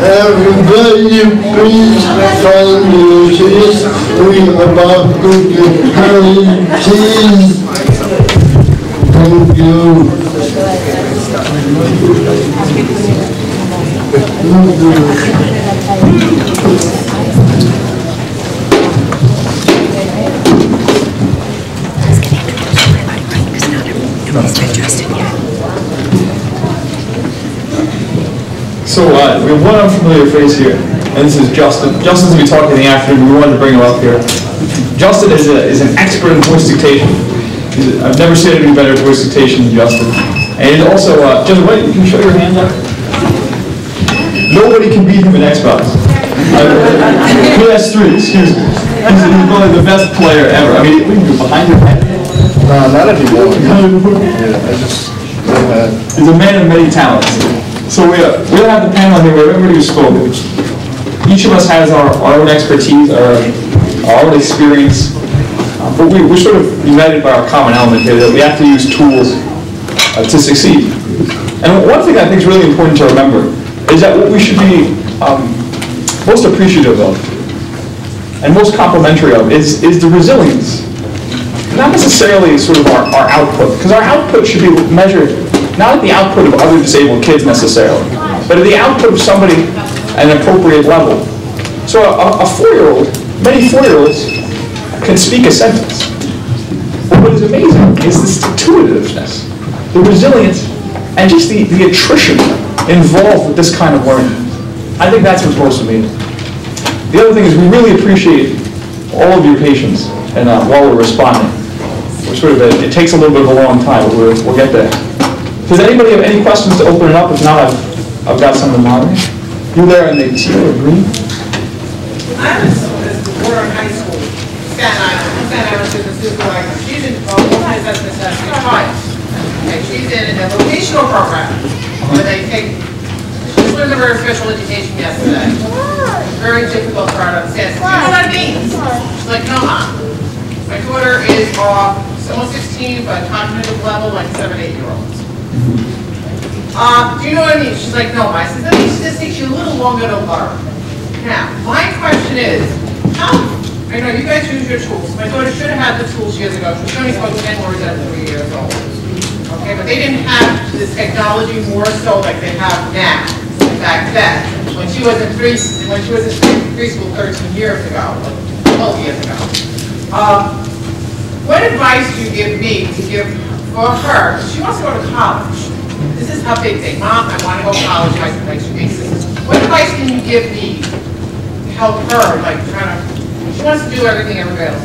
Everybody please follow me to this story about cooking honey cheese. Thank you. So we have one unfamiliar face here, and this is Justin. Justin's going to be talking in the afternoon. We wanted to bring him up here. Justin is an expert in voice dictation. I've never seen anybody better at voice dictation than Justin. And he's also, Justin, wait, can you show your hand up? Nobody can beat him in Xbox. PS3, excuse me. He's probably the best player ever. I mean, what do you do, behind your head? No, not anymore. Yeah, I just He's a man of many talents. So we'll have the panel here where everybody who's spoken. Each of us has our own expertise, our own experience, but we're sort of united by our common element here that we have to use tools to succeed. And one thing I think is really important to remember is that what we should be most appreciative of and most complimentary of is the resilience. Not necessarily sort of our output, because our output should be measured not at the output of other disabled kids necessarily, but at the output of somebody at an appropriate level. So a 4-year-old, many 4-year-olds can speak a sentence. But what is amazing is the stick-to-itiveness, the resilience, and just the attrition involved with this kind of learning. I think that's what's most amazing. The other thing is we really appreciate all of your patience and while we're responding. We're sort of it takes a little bit of a long time, but we'll get there. Does anybody have any questions to open it up? If not, I've got some to moderate. You there in the teal or green? I have we're in high school. Staten Island Business Supervisor. She's in Assistive Technologies. Okay, she's in a vocational program where they take. She learned the word special education yesterday. Very difficult for her to understand. Do you know what it means? She's like, no, Mom. My daughter is almost 16, but cognitive level like 7, 8-year-olds. Do you know what I mean? She's like, no, I said, she just takes you a little longer to learn. Now, my question is, I know you guys use your tools. My daughter should have had the tools years ago. She only spoke 10 words at 3 years old. Okay, but they didn't have this technology more so like they have now. Back then, when she was in preschool 13 years ago, 12 years ago. What advice do you give me to give for her? She wants to go to college. This is her big thing. Mom, I want to go to college. What advice can you give me to help her? Like, she wants to do everything everybody else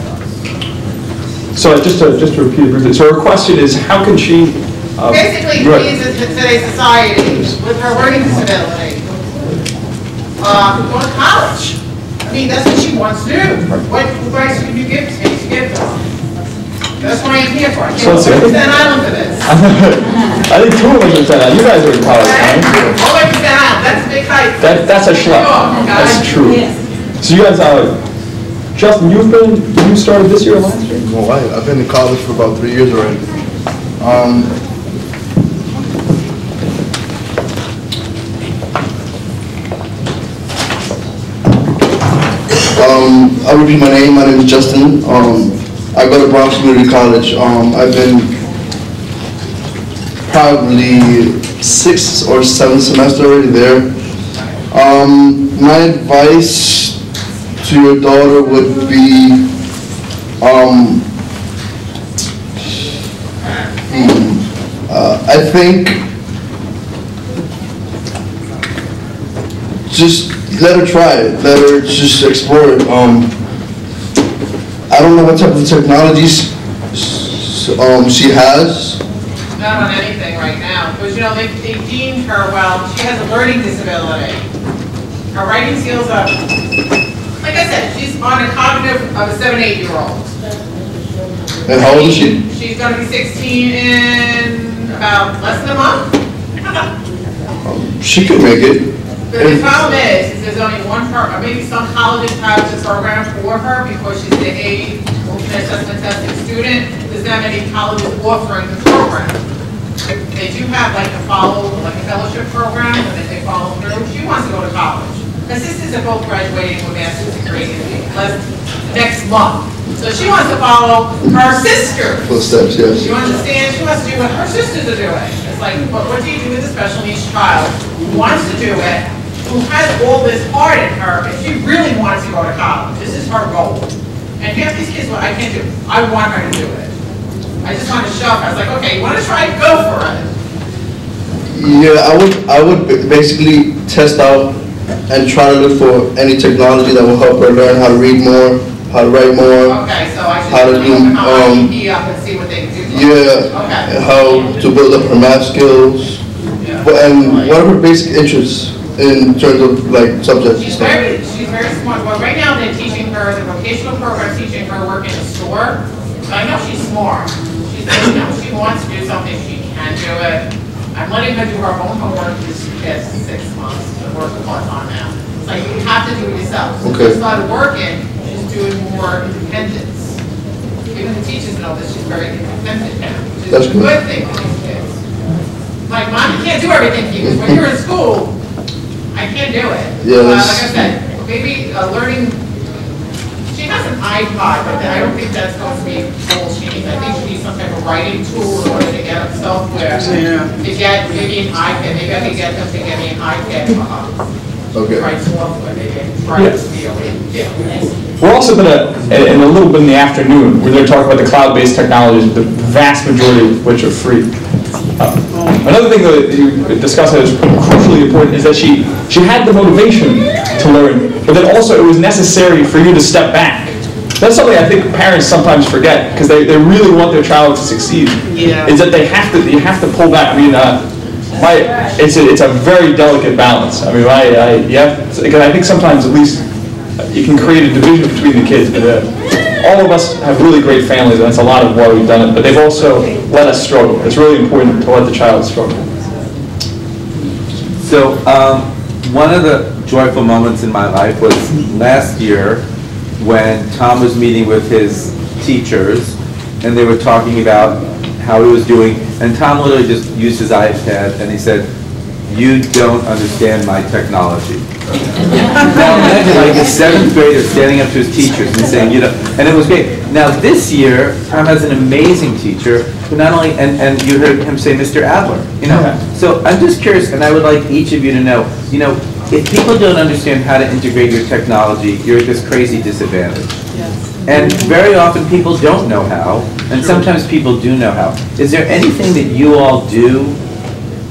does. So just to repeat it briefly, so her question is, how can she... basically, please, in today's society, with her learning disability, go to college. I mean, that's what she wants to do. What advice can you give to her? That's what I'm here for. I can't go to Staten Island for this. I think 2 of us are Staten Island. You guys are in college, right? All the way to Staten Island. That's a big height. That's a schlep. That's true. So you guys, Justin, you started this year or last year? No, I've been in college for about 3 years already. I'll repeat my name. My name is Justin. I go to Bronx Community College. I've been probably 6th or 7th semester already there. My advice to your daughter would be I think just let her try it. Let her just explore it. I don't know what type of technologies she has. Not on anything right now. Because, you know, they deemed her, well, she has a learning disability. Her writing skills are, like I said, she's on a cognitive of a 7, 8-year-old. And how old is she? She's going to be 16 in about less than a month. She could make it. But the problem is there's only one program, maybe some colleges have this program for her because she's the A ultimate assessment testing student. There's not many colleges offering the program. They do have like a fellowship program, and then they follow through. She wants to go to college. Her sisters are both graduating with master's degrees next month. So she wants to follow her sister. Footsteps, yes. You understand? She wants to do what her sisters are doing. It's like, but what do you do with a special needs child who wants to do it, who has all this heart in her, and she really wants to go to college? This is her goal. And you have these kids, well, I can't do it. I want her to do it. I just want to shove her. I was like, okay, you want to try it? Go for it. Yeah, I would basically test out and try to look for any technology that will help her learn how to read more, how to write more, okay, so I should how to do up and see what they can do. Yeah, okay. How to build up her math skills, and what are her basic interests in terms of like subjects and stuff. She's very smart. Well, right now they're teaching her, the vocational program teaching her work in a store. So I know she's smart. She's, you know, she wants to do something, she can do it. I'm letting her do her own homework this past 6 months to work part-time now. It's like you have to do it yourself. So okay. she started working, she's doing more independence. Even the teachers know that she's very independent now, which is a good thing for these kids. Like, Mom, you can't do everything for you. When you're in school, I can't do it. Yeah, like I said, maybe learning. She has an iPod, but I don't think that's going to be all she needs. I think she needs some type of writing tool in order to get software. To get maybe an iPad. Maybe I could get them to get me an iPad for her. Okay. Write software, maybe try to steal it. Yeah. We're also going to, in a little bit in the afternoon, we're going to talk about the cloud-based technologies, the vast majority of which are free. Another thing that you discussed that is crucially important is that she had the motivation to learn, but then also it was necessary for you to step back. That's something I think parents sometimes forget because they really want their child to succeed. Yeah. Is that you have to pull back. I mean, it's a very delicate balance. I mean, because I think sometimes at least you can create a division between the kids, but all of us have really great families, and that's a lot of why we've done it, but they've also let us struggle. It's really important to let the child struggle. So, one of the joyful moments in my life was last year when Tom was meeting with his teachers, and they were talking about how he was doing, and Tom literally just used his iPad, and he said, "You don't understand my technology." Now imagine like a 7th grader standing up to his teachers and saying, you know, and it was great. Now this year, Tom has an amazing teacher who not only, and you heard him say Mr. Adler, you know. So I'm just curious, and I would like each of you to know, you know, if people don't understand how to integrate your technology, you're at this crazy disadvantage. And very often people don't know how, and sometimes people do know how. Is there anything that you all do?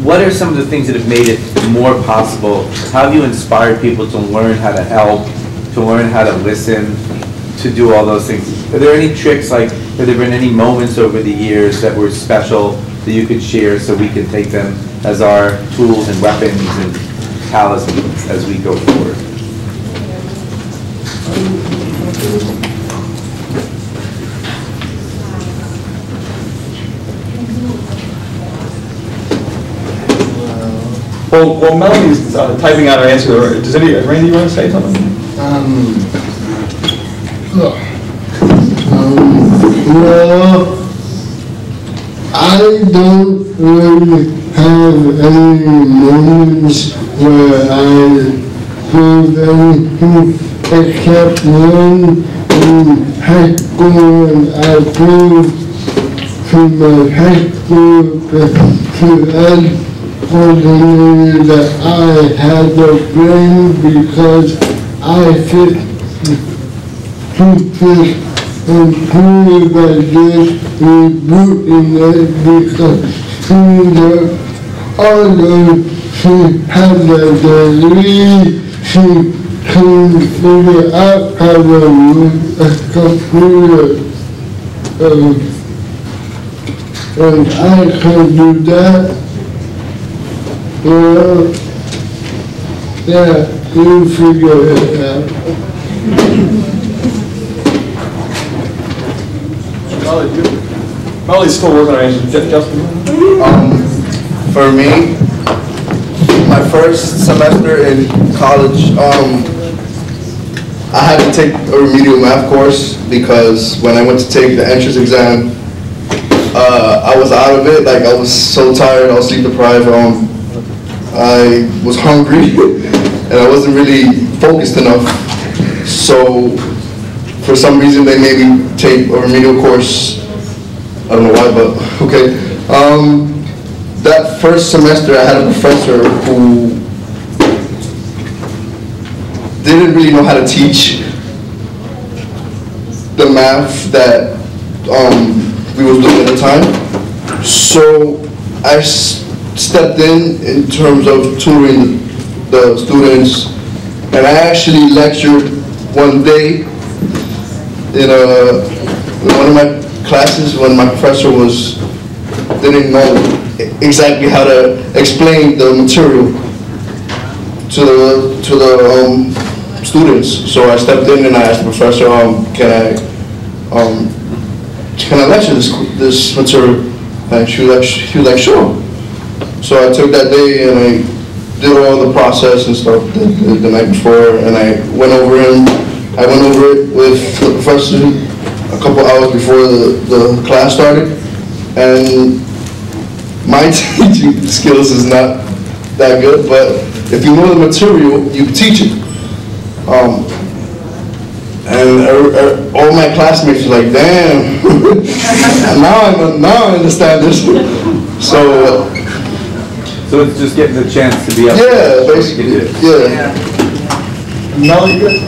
What are some of the things that have made it more possible? How have you inspired people to learn how to help, to learn how to listen, to do all those things? Are there any tricks, like, have there been any moments over the years that were special that you could share so we can take them as our tools and weapons and talismans as we go forward? Well, Melody's typing out her answer. Does Randy, you want to say something? Well, I don't really have any moments where I feel anything except one in high school, and I flew to my high school to ask fortunately that I had the brain because I fit teachers and prove I just rebooting it because although she had a degree, she couldn't figure out how to use a computer. And I could do that. Well, yeah, you figure it out. Melody's still working on it. Justin? For me, my first semester in college, I had to take a remedial math course because when I went to take the entrance exam, I was out of it. Like, I was so tired, I was sleep deprived. I was hungry and I wasn't really focused enough. So for some reason they made me take a remedial course. I don't know why, but okay. That first semester I had a professor who didn't really know how to teach the math that we was doing at the time. So I stepped in terms of tutoring the students, and I actually lectured one day in one of my classes when my professor didn't know exactly how to explain the material to the students. So I stepped in and I asked the professor, can I lecture this material? And she was like, sure. So I took that day and I did all the process and stuff the night before, and I went over it with the professor a couple hours before the class started. And my teaching skills is not that good, but if you know the material, you can teach it. And all my classmates were like, damn, now I understand this. So it's just getting the chance to be up there. Yeah, basically. Yeah. No, you good?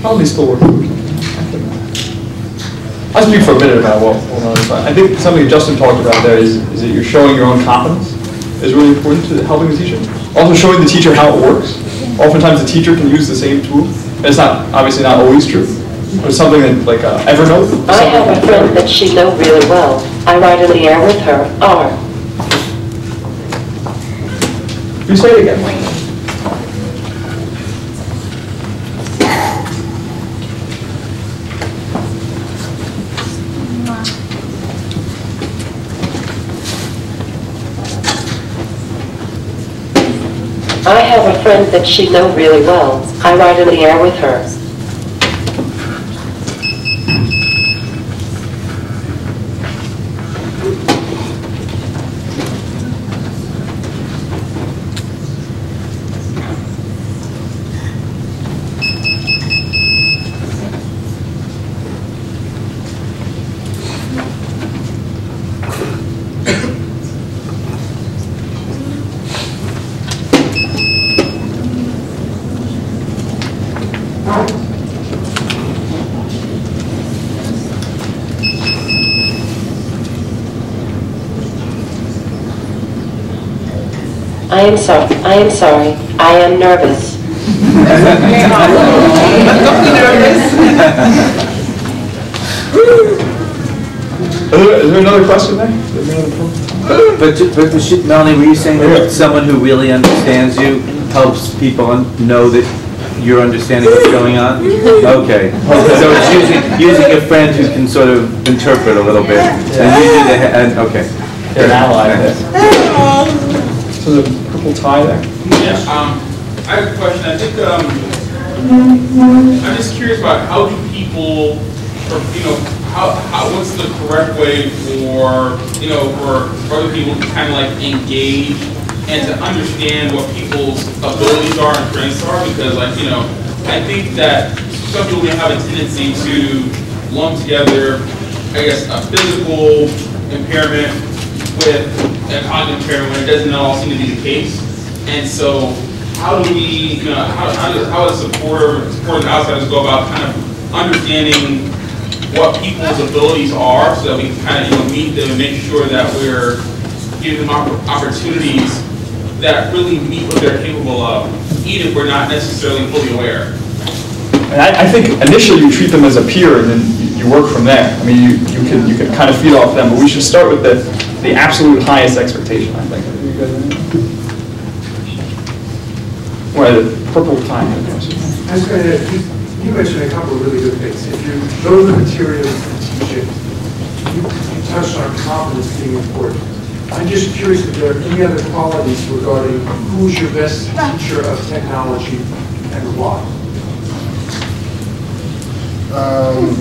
probably still working. I'll speak for a minute about what I think something Justin talked about there is that you're showing your own competence is really important to helping the teacher. Also showing the teacher how it works. Oftentimes the teacher can use the same tool. It's not, obviously not always true, but it's something that, like Evernote. I have a friend that she know really well. I ride in the air with her. R. You say it again. I have a friend that she know really well. I ride in the air with her. I am sorry. I am nervous. Is there another question there? But Melanie, were you saying that someone who really understands you helps people know that you're understanding what's going on? Okay. So it's using a friend who can sort of interpret a little bit. And you do okay. You're an ally. So the purple tie there? Yeah, I have a question. I think I'm just curious about how do people, what's the correct way for other people to kind of like engage and to understand what people's abilities are and strengths are, because I think that some people may have a tendency to lump together, I guess, a physical impairment with a cognitive impairment when it doesn't all seem to be the case. And so how do we, how does supporting outsiders go about kind of understanding what people's abilities are so that we can kind of meet them and make sure that we're giving them opportunities that really meet what they're capable of, even if we're not necessarily fully aware. And I think initially you treat them as a peer and then you work from there. I mean, you can kind of feed off them, but we should start with the absolute highest expectation, I think. Where the purple tie. I was going to, you mentioned a couple of really good things. If you know the materials and teach it, you touched on confidence being important. I'm just curious if there are any other qualities regarding who's your best teacher of technology and why. Well,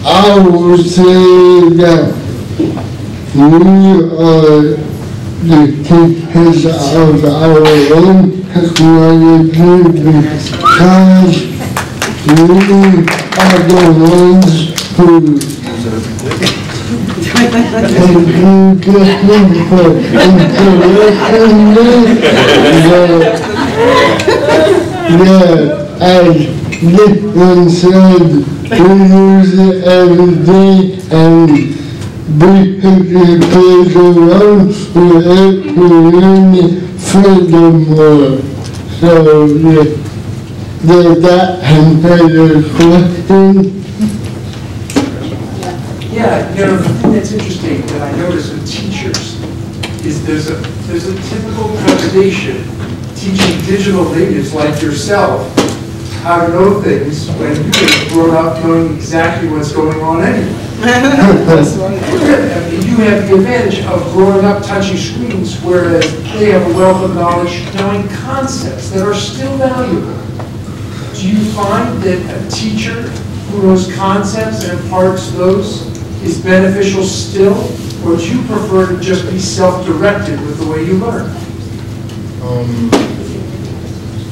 I would say that we are the teachers of our own technology because we are the ones who as Nickman said, we use it every day and we pick the kids around with it, we really feed them more. So, does that answer your question? Yeah, the thing that's interesting that I notice with teachers is there's a typical trepidation teaching digital natives like yourself how to know things when you've grown up knowing exactly what's going on anyway. I mean, you have the advantage of growing up touching screens, whereas they have a wealth of knowledge knowing concepts that are still valuable. Do you find that a teacher who knows concepts and imparts those is beneficial still, or do you prefer to just be self-directed with the way you learn?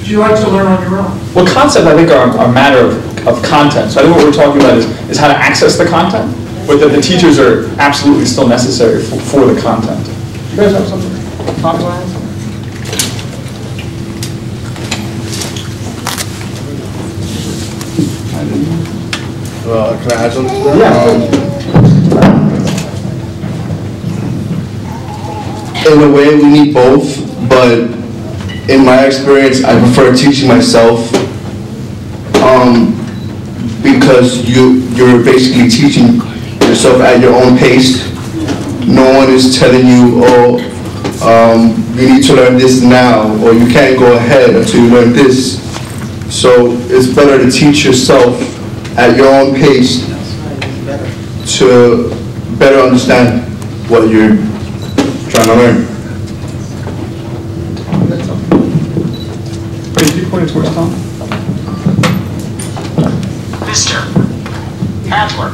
Do you like to learn on your own? Well, concepts, I think, are a matter of content. So I think what we're talking about is how to access the content, but that the teachers are absolutely still necessary for the content. You guys have something? Can I add something? In a way, we need both, but in my experience, I prefer teaching myself because you're basically teaching yourself at your own pace. No one is telling you, oh, you need to learn this now, or you can't go ahead until you learn this. So it's better to teach yourself at your own pace to better understand what you're trying to learn. Wait, you pointed towards Tom? Mr. Adler.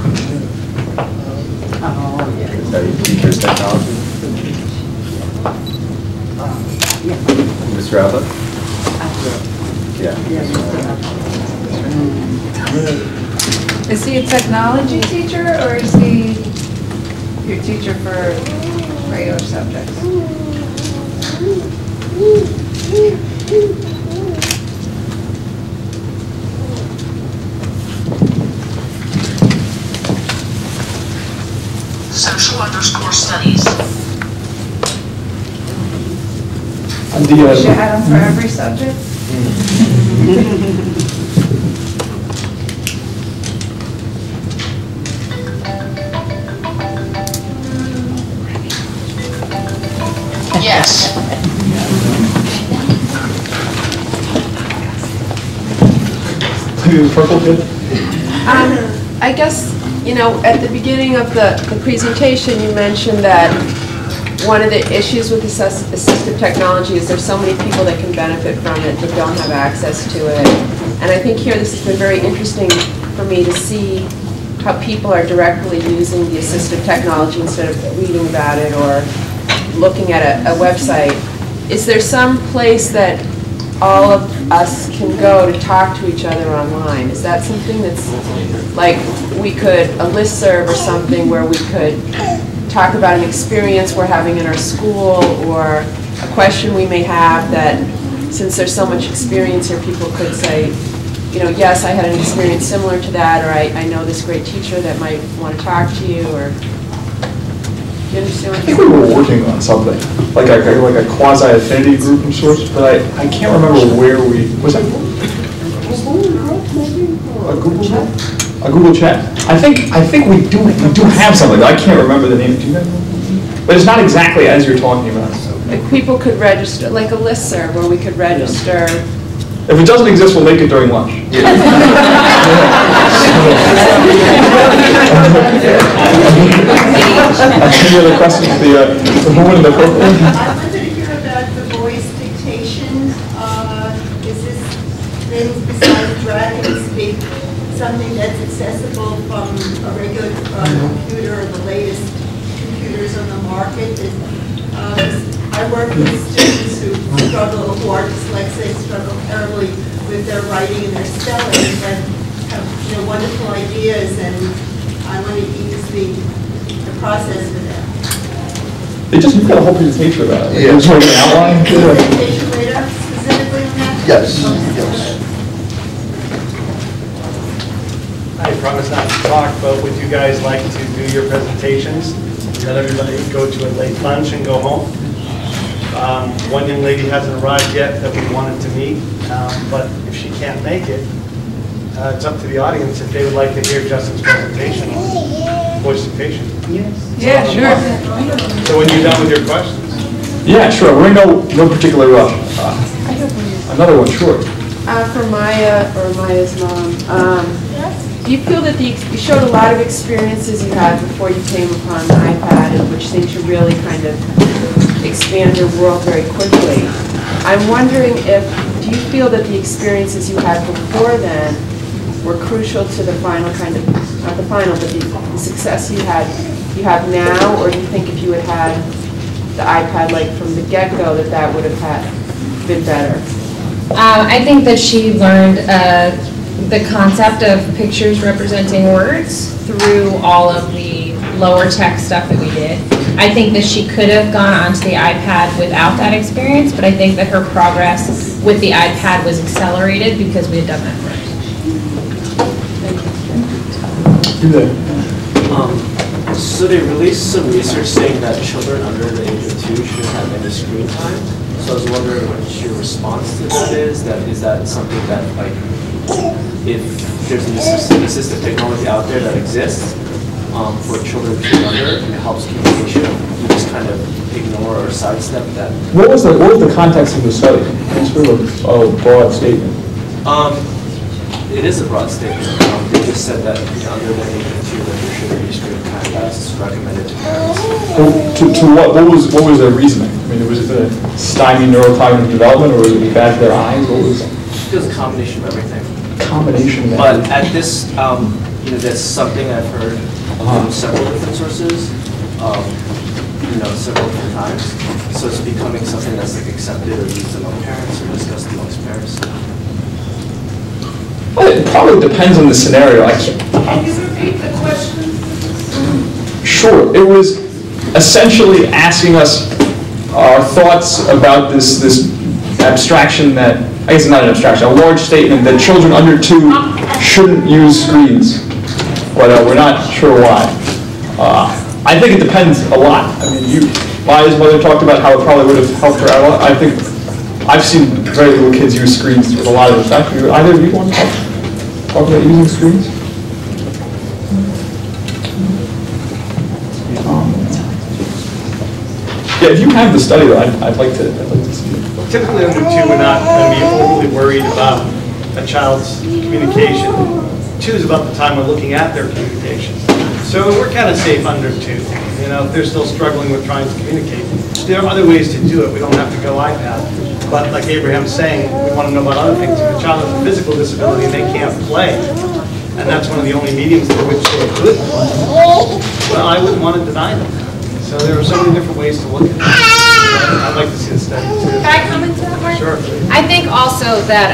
Is that your teacher's technology? Mr. Adler? Yeah. Is he a technology teacher, or is he your teacher for regular subjects? Social_studies. Should you have him for every subject? Yes. Purple kid? I guess, you know, at the beginning of the presentation, you mentioned that one of the issues with assistive technology is there's so many people that can benefit from it that don't have access to it. And I think here this has been very interesting for me to see how people are directly using the assistive technology instead of reading about it or looking at a website. Is there some place that all of us can go to talk to each other online? Is that something that's like we could, a listserv or something where we could talk about an experience we're having in our school or a question we may have that, since there's so much experience here, people could say, you know, yes, I had an experience similar to that, or I know this great teacher that might want to talk to you, or do you understand what I'm saying? I think we were working on something, like a quasi-affinity group of sorts, but I can't remember where we, was that? A Google Chat? A Google Chat. I think we do have something, I can't remember the name. Do you know? But it's not exactly as you're talking about. Like people could register, like a listserv where we could register. If it doesn't exist, we'll make it during lunch. Any other questions? The woman in the purple. I wanted to hear about the voice dictation. Is this thing besides writing speak something that's accessible from a regular computer or the latest computers on the market? I work with students who struggle, who are dyslexic, struggle terribly with their writing and their spelling, but have wonderful ideas, and I want to ease the process for them. You've got a whole presentation about it. Yeah. Just like an outline. Presentation later, specifically on that? Yes. Yes. I promise not to talk, but would you guys like to do your presentations? Let everybody go to a late lunch and go home. One young lady hasn't arrived yet that we wanted to meet, but if she can't make it, it's up to the audience if they would like to hear Justin's presentation on voice dictation. Yes. Yeah, sure. So when you're done with your questions. Yeah, sure. We're in no particular rush. Another one, sure. For Maya, or Maya's mom, do you feel that you showed a lot of experiences you had before you came upon the iPad, which seemed to really kind of expand your world very quickly? I'm wondering do you feel that the experiences you had before then were crucial to the final kind of, not the final, but the success you have now, or do you think if you had had the iPad like from the get-go that would have been better? I think that she learned the concept of pictures representing words through all of the lower tech stuff that we did. I think that she could have gone onto the iPad without that experience, but I think that her progress with the iPad was accelerated because we had done that first. So they released some research saying that children under the age of 2 shouldn't have any screen time. So I was wondering what your response to that is. Is that something that, like, if there's an assistive technology out there that exists for children to be under and it helps communication, you just kind of ignore or sidestep that? What was the context of the study? It's sort of a broad statement. It is a broad statement. They just said that under the age of 2 that there shouldn't be screen time as recommended to parents. Well, what was their reasoning? I mean, was it a stymie neurocognitive development, or was it bad for their eyes? What was it? It was a combination of everything. Combination of But at this, that's something I've heard from several different sources, several different times. So it's becoming something that's like accepted or used among parents or discussed amongst parents. Well, it probably depends on the scenario. Can you repeat the question? Sure. It was essentially asking us our thoughts about this abstraction that, I guess it's not an abstraction, a large statement that children under 2 shouldn't use screens, but we're not sure why. I think it depends a lot. I mean, Maya's mother talked about how it probably would have helped her out a lot. I think I've seen very little kids use screens with a lot of effect. Either of you want to talk about using screens? Yeah, if you have the study, though, I'd like to see it. Typically under 2, we're not going to be overly worried about a child's communication. 2 is about the time we're looking at their communication. So we're kind of safe under 2. If they're still struggling with trying to communicate. There are other ways to do it. We don't have to go iPad. But like Abraham's saying, we want to know about other things. If a child has a physical disability and they can't play, and that's one of the only mediums through which they could play, well, I wouldn't want to deny them. So there are so many different ways to look at it. I'd like to see the study too. Can I comment to that, Mark? Sure. I think also that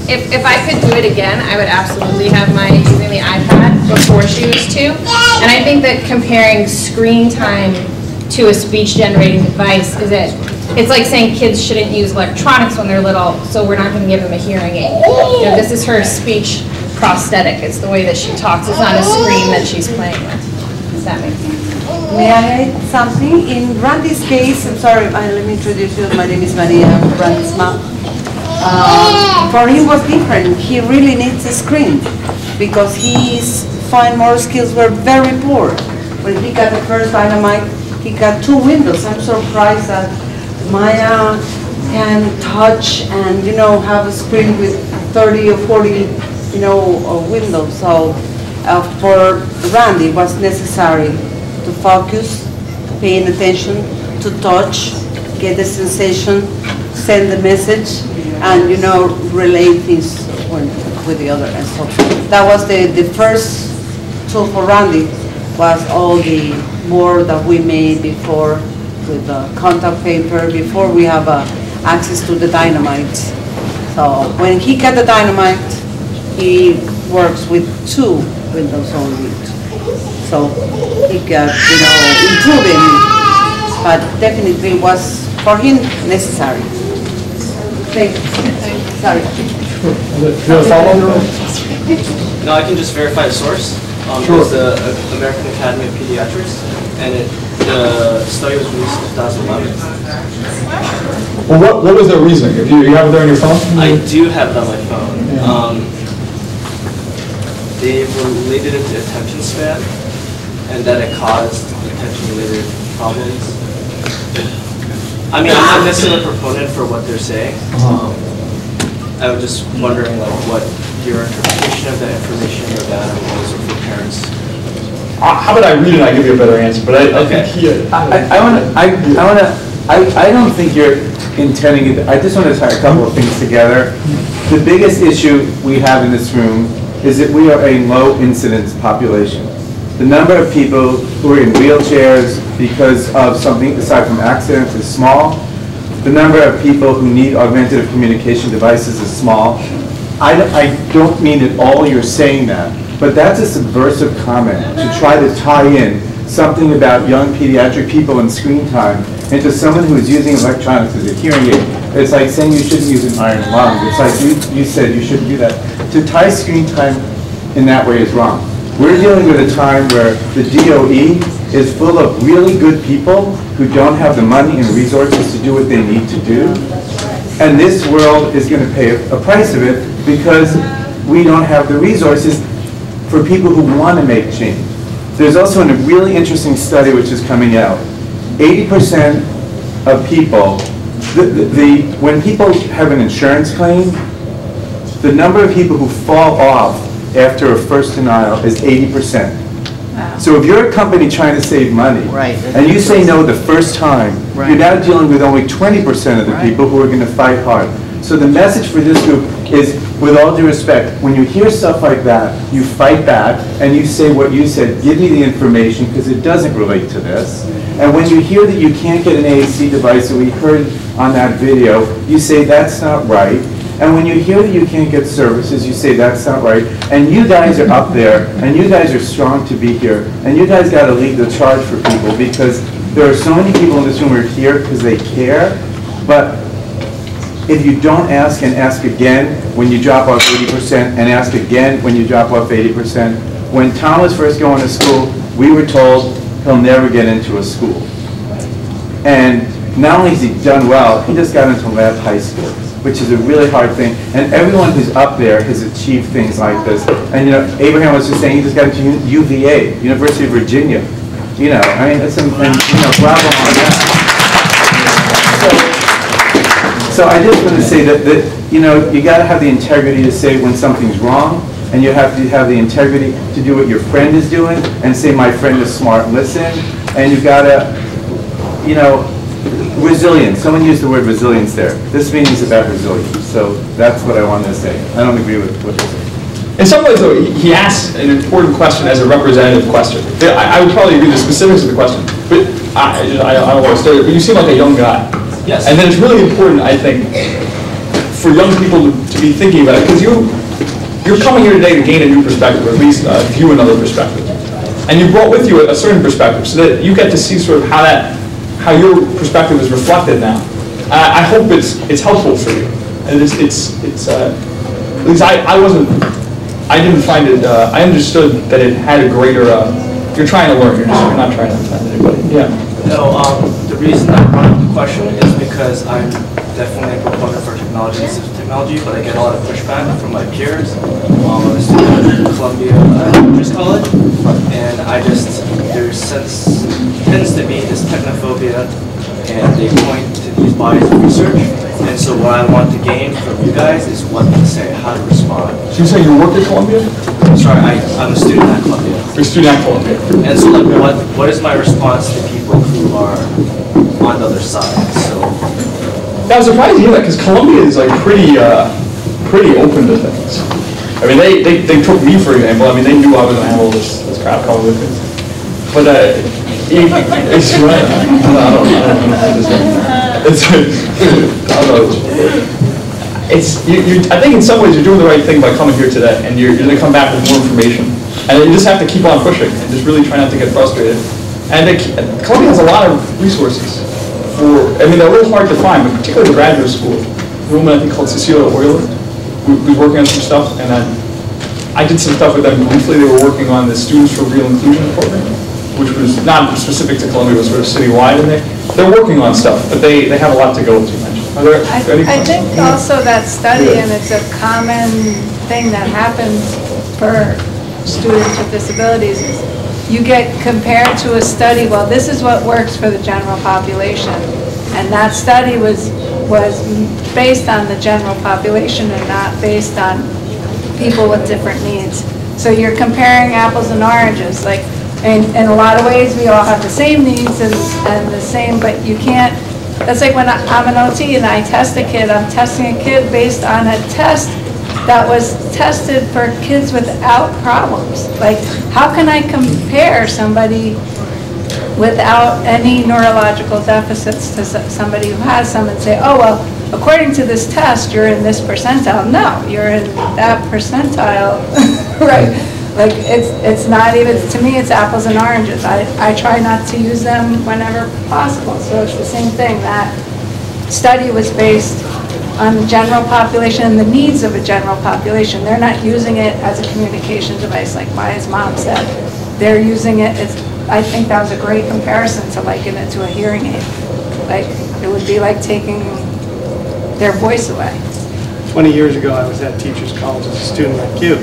if I could do it again, I would absolutely have my using the iPad before she was 2. And I think that comparing screen time to a speech generating device it's like saying kids shouldn't use electronics when they're little, so we're not going to give them a hearing aid. This is her speech prosthetic. It's the way that she talks. It's not a screen that she's playing with. Does that make sense? May I add something? In Randy's case, I'm sorry, let me introduce you. My name is Maria, I'm Randy's mom. For him was different. He really needs a screen because his fine motor skills were very poor. When he got the first Dynamite, he got 2 windows. I'm surprised that Maya can touch and, have a screen with 30 or 40, windows. So for Randy, it was necessary to focus, paying attention, to touch, get the sensation, send the message, and relate things with the other. And so that was the first tool for Randy, was all the board that we made before with the contact paper, before we have access to the Dynamite. So when he got the Dynamite, he works with 2 windows only. So he got, improving, but definitely was for him necessary. Thank you. Sorry. No, I can just verify the source. Sure. It's the American Academy of Pediatrics, and the study was released in 2011. Well, what was their reasoning? If you have it there on your phone? I do have it on my phone. They related it to attention span, and that it caused attention-related problems. I mean, I'm not necessarily a proponent for what they're saying. I was just wondering, what your interpretation of that information or data was for parents. How about I read it and I give you a better answer? But I think I don't think you're intending it. I just want to tie a couple of things together. The biggest issue we have in this room is that we are a low incidence population. The number of people who are in wheelchairs because of something aside from accidents is small. The number of people who need augmentative communication devices is small. I don't mean at all you're saying that, but that's a subversive comment to try to tie in something about young pediatric people and screen time into someone who is using electronics as a hearing aid. It's like saying you shouldn't use an iron lung. It's like you said you shouldn't do that. To tie screen time in that way is wrong. We're dealing with a time where the DOE is full of really good people who don't have the money and resources to do what they need to do. And this world is going to pay a price of it because we don't have the resources for people who want to make change. There's also a really interesting study which is coming out. 80% of people, when people have an insurance claim, the number of people who fall off after a first denial is 80%. Wow. So if you're a company trying to save money, and you say no the first time, you're now dealing with only 20% of the people who are going to fight hard. So the message for this group is, with all due respect, when you hear stuff like that, you fight back and you say what you said, give me the information because it doesn't relate to this. And when you hear that you can't get an AAC device that we heard on that video, you say that's not right. And when you hear that you can't get services, you say that's not right. And you guys are up there, and you guys are strong to be here, and you guys got to lead the charge for people because there are so many people in this room who are here because they care. But if you don't ask and ask again when you drop off 80% and ask again when you drop off 80%, when Tom was first going to school, we were told he'll never get into a school. And not only has he done well, he just got into Lab High School, which is a really hard thing. And everyone who's up there has achieved things like this. And you know, Abraham was just saying he just got into UVA, University of Virginia. You know, I mean, it's bravo on that. So I just want to say that you know, you got to have the integrity to say when something's wrong, and you have to have the integrity to do what your friend is doing and say, my friend is smart, listen. And you got to, you know, resilience. Someone used the word resilience there. This meeting is about resilience. So that's what I wanted to say. I don't agree with what you're saying. In some ways, though, he asked an important question as a representative question. I would probably agree with the specifics of the question, but I don't want to start it, but you seem like a young guy. Yes. And then it's really important, I think, for young people to be thinking about it, because you're coming here today to gain a new perspective, or at least view another perspective. And you brought with you a certain perspective, so that you get to see sort of how your perspective is reflected now. I hope it's helpful for you. And at least I didn't find it, I understood that it had a greater, you're trying to learn, you're not trying to offend anybody. Yeah. No, the reason I brought up the question is because I'm definitely a proponent for technology and assistive technology, but I get a lot of pushback from my peers. I'm a student at Columbia Teachers College, and there tends to be this technophobia, and they point to these bodies of research. And so what I want to gain from you guys is what to say, how to respond. So you say you work at Columbia? Sorry, I'm a student at Columbia. You're a student at Columbia. And so like, what is my response to people who are on the other side? So I was surprised to hear that, because Columbia is like pretty open to things. I mean, they took me, for example. I mean, they knew I was going to handle this crap call with it. But it's right. I don't know. I think in some ways you're doing the right thing by coming here today, and you're going to come back with more information. And you just have to keep on pushing and just really try not to get frustrated. And Columbia has a lot of resources. I mean, they're a little hard to find, but particularly graduate school. There's a woman I think called Cecilia Euler, who's working on some stuff, and I did some stuff with them briefly. They were working on the Students for Real Inclusion program, which was not specific to Columbia, it was sort of citywide, and they're working on stuff, but they have a lot to go, as you mentioned. Are there any I think also that study, and it's a common thing that happens for students with disabilities, is you get compared to a study, well, this is what works for the general population, and that study was based on the general population and not based on people with different needs. So you're comparing apples and oranges, like, in a lot of ways we all have the same needs and the same, but you can't, that's like when I'm an OT and I test a kid, I'm testing a kid based on a test that was tested for kids without problems. Like, how can I compare somebody without any neurological deficits to somebody who has some and say, oh, well, according to this test, you're in this percentile. No, you're in that percentile, right? Like, it's not even, to me, it's apples and oranges. I try not to use them whenever possible. So it's the same thing. That study was based on the general population and the needs of a general population. They're not using it as a communication device like Maya's mom said. They're using it as, I think that was a great comparison to liken it to a hearing aid. Like, it would be like taking their voice away. 20 years ago, I was at Teachers College as a student like you,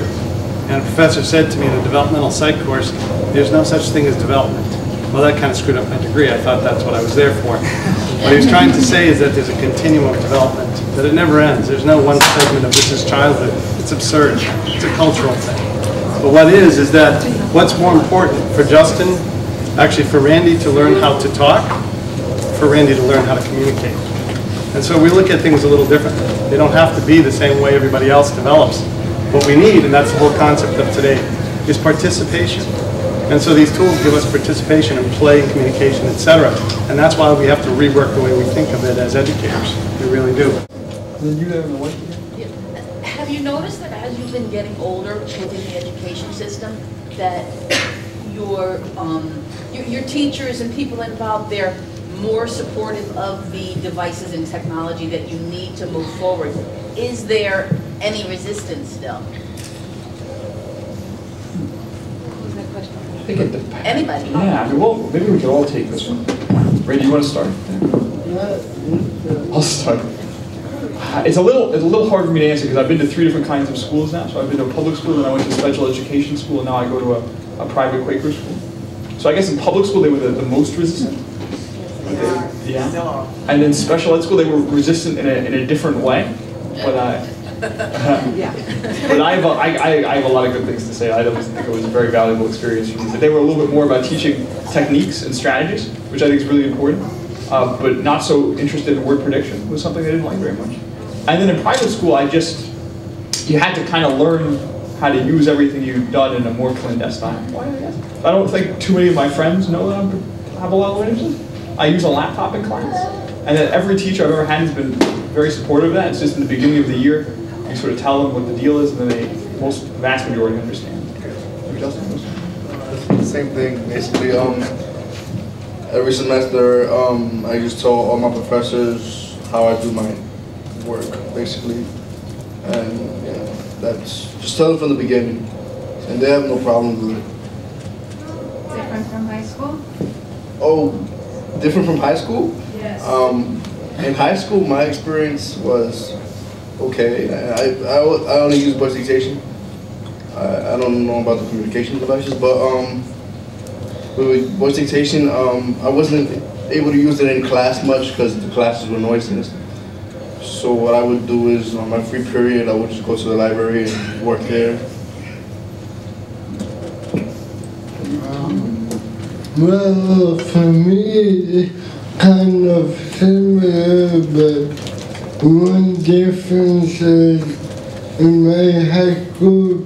and a professor said to me in a developmental psych course, there's no such thing as development. Well, that kind of screwed up my degree. I thought that's what I was there for. What he was trying to say is that there's a continuum of development, that it never ends. There's no one segment of this is childhood. It's absurd. It's a cultural thing. But what is that what's more important for Justin, actually for Randy to learn how to talk, for Randy to learn how to communicate. And so we look at things a little differently. They don't have to be the same way everybody else develops. What we need, and that's the whole concept of today, is participation. And so these tools give us participation in play, communication, etc. And that's why we have to rework the way we think of it as educators. We really do. Then you there in the white again? Have you noticed that as you've been getting older within the education system, that your teachers and people involved, they're more supportive of the devices and technology that you need to move forward? Is there any resistance still? I think it depends. Anybody? Yeah, I mean, well, maybe we could all take this one. Randy, you want to start? I'll start. It's a little hard for me to answer because I've been to 3 different kinds of schools now. So I've been to a public school, then I went to special education school, and now I go to a private Quaker school. So I guess in public school they were the most resistant. Yeah. And in special ed school they were resistant in a different way. But but I have a lot of good things to say. I always think it was a very valuable experience for me. But they were a little bit more about teaching techniques and strategies, which I think is really important. But not so interested in word prediction was something they didn't like very much. And then in private school, you had to kind of learn how to use everything you've done in a more clandestine way, I guess. I don't think too many of my friends know that I have a lot of learning. I use a laptop in class, and then every teacher I've ever had has been very supportive of that. It's just in the beginning of the year, you sort of tell them what the deal is, and then the vast majority understand. Same thing, basically. Every semester, I just tell all my professors how I do my work, basically. And yeah, that's just tell them from the beginning, and they have no problem with it. Different from high school? Oh, different from high school? Yes. In high school, my experience was okay. I only use voice dictation. I don't know about the communication devices, but with voice dictation, I wasn't able to use it in class much because the classes were noisy. So what I would do is on my free period, I would just go to the library and work there. Well, for me, it's kind of similar, but one difference is in my high school,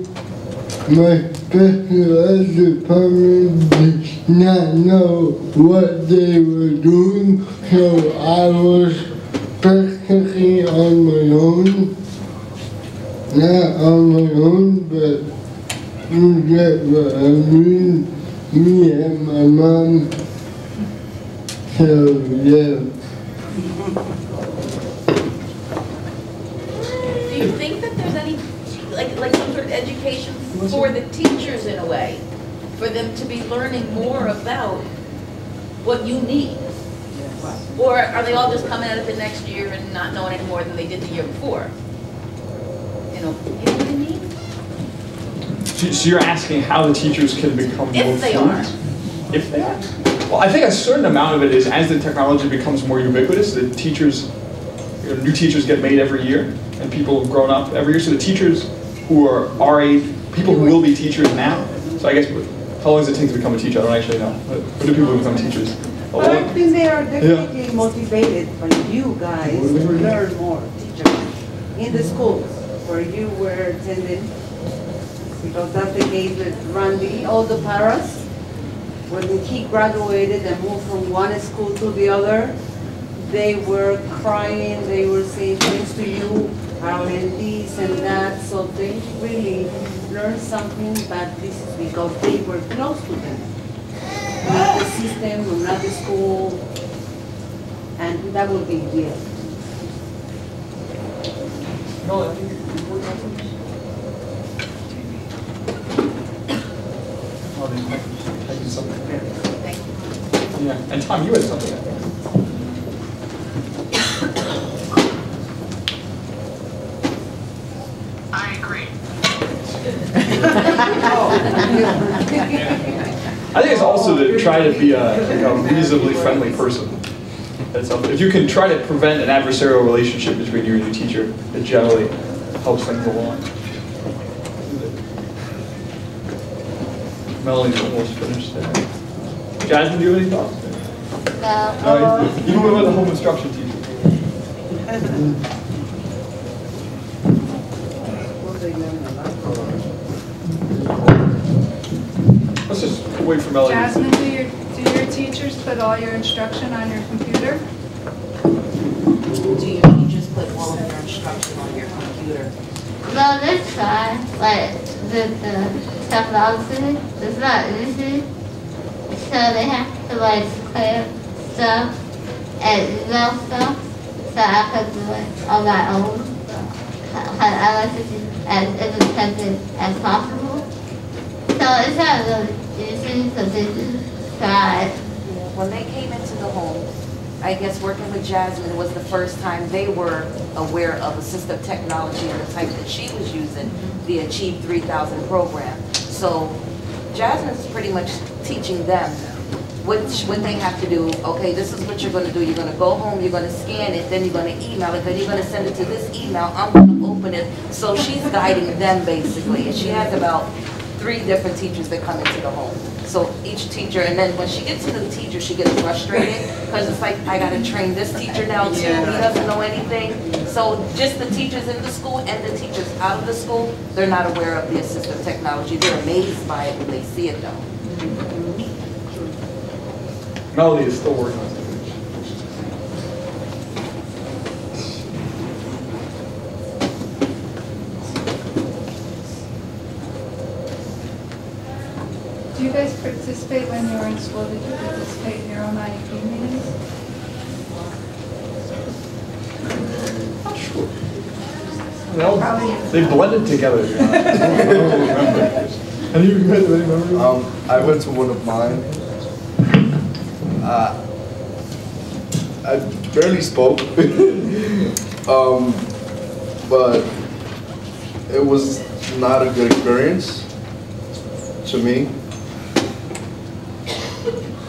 my special ed department did not know what they were doing, so I was practically on my own. Not on my own, but you get what I mean. Me and my mom. So, yeah. Do you think that there's any, like some sort of education for the teachers in a way, for them to be learning more about what you need? Or are they all just coming at it the next year and not knowing any more than they did the year before? You know what I mean? So you're asking how the teachers can become more fluent? If they are. If they are? Well, I think a certain amount of it is as the technology becomes more ubiquitous, the teachers, new teachers get made every year, and people have grown up every year. So the teachers who are our age, people who will be teachers now. So I guess, how long does it take to become a teacher? I don't actually know. When do people become teachers? But I think they are definitely motivated by you guys to learn more, teachers, in the schools where you were attending. Because that's the case with Randy, all the paras. When he graduated and moved from one school to the other, they were crying, they were saying things to you, I learned this and that, so they really learned something, but this is because they were close to them. Not the system, or not the school, and that would be weird. No, I think you worked on something. Oh, they might do something. Thank you. Yeah, and Tom, you had something, I think. I agree. I think it's also to try to be a reasonably friendly person. That's helpful. If you can try to prevent an adversarial relationship between you and your teacher, it generally helps things along. Melanie's almost finished there. Jasmine, do you have any thoughts? No. You went with the home instruction teacher. Let's just wait for Melanie. Jasmine, do your teachers put all your instruction on your computer? Do your teachers put all of your instruction on your computer? Well, this time, like the technology, it's not easy. So they have to like clear stuff and email stuff so I could do it on my own. I like to be as independent as possible. So it's not really easy, so they just try. When they came into the home, I guess working with Jasmine was the first time they were aware of assistive technology and the type that she was using, the Achieve 3000 program. So Jasmine's pretty much teaching them what they have to do. Okay, this is what you're going to do. You're going to go home, you're going to scan it, then you're going to email it, then you're going to send it to this email. I'm going to open it. So she's guiding them basically. And she has about 3 different teachers that come into the home. So each teacher, and then when she gets a new teacher, she gets frustrated because it's like, I got to train this teacher now too. He doesn't know anything. So just the teachers in the school and the teachers out of the school, they're not aware of the assistive technology. They're amazed by it when they see it though. Melody is still working on it. Do you guys participate when you were in school? Did you participate in your own IEP meetings? Not sure. They blended together. Have you guys have any memories? I went to one of mine. I barely spoke, but it was not a good experience to me.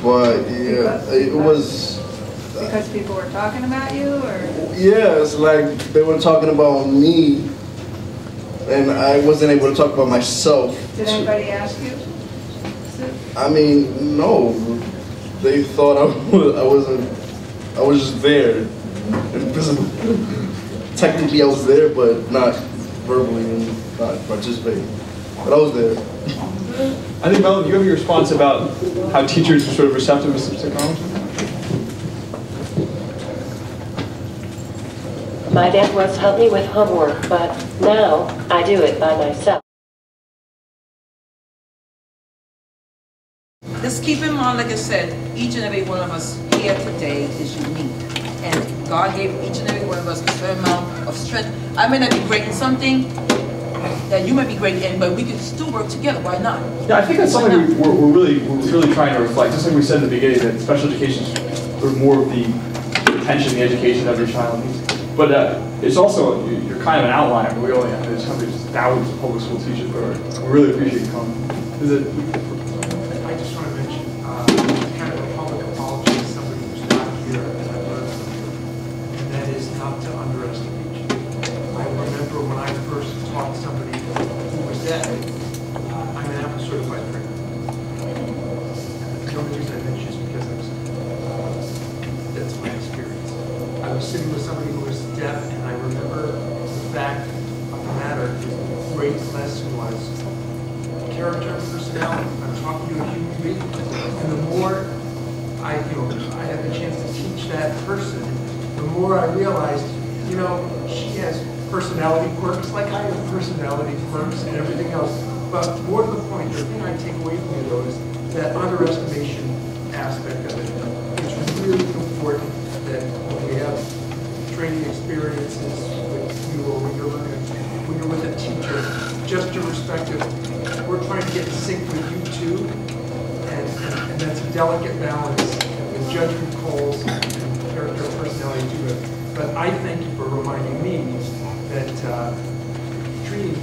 But yeah, it was. Because people were talking about you, or? Yeah, it's like they were talking about me, and I wasn't able to talk about myself. Did anybody ask you? I mean, no. They thought I wasn't. I was just there. Technically, I was there, but not verbally and not participating. But I was there. I think, Melanie, you have your response about how teachers are sort of receptive to assistive technology? My dad once helped me with homework, but now I do it by myself. Just keep in mind, like I said, each and every one of us here today is unique. And God gave each and every one of us a certain amount of strength. I may not be great in something that you might be great in, but we can still work together. Why not? Yeah, I think that's something we're really trying to reflect. Just like we said in the beginning, that special education is sort of more of the attention, the education that every child needs. But it's also, you're kind of an outlier. We only have there's thousands of public school teachers, but we really appreciate you coming. I just want to mention, kind of a public apology to somebody who's not here, as I learned from you, and that is not to underestimate you. I remember when I first taught somebody who was deaf, I'm an Apple certified trainer. The only reason I mention is because that's my experience. I was sitting with somebody who was deaf, and I remember the fact of the matter, the great lesson was character and personality. I'm talking to a human being, and the more I had the chance to teach that person, the more I realized, she has personality quirks, like I have personality quirks and everything else. But more to the point, the thing I take away from you though is that underestimation aspect of it. It's really important that when we have training experiences with you or when you're with a teacher, just irrespective. We're trying to get in sync with you too, and that's a delicate balance with judgment calls and character and personality to it. But I thank you for reminding me that treating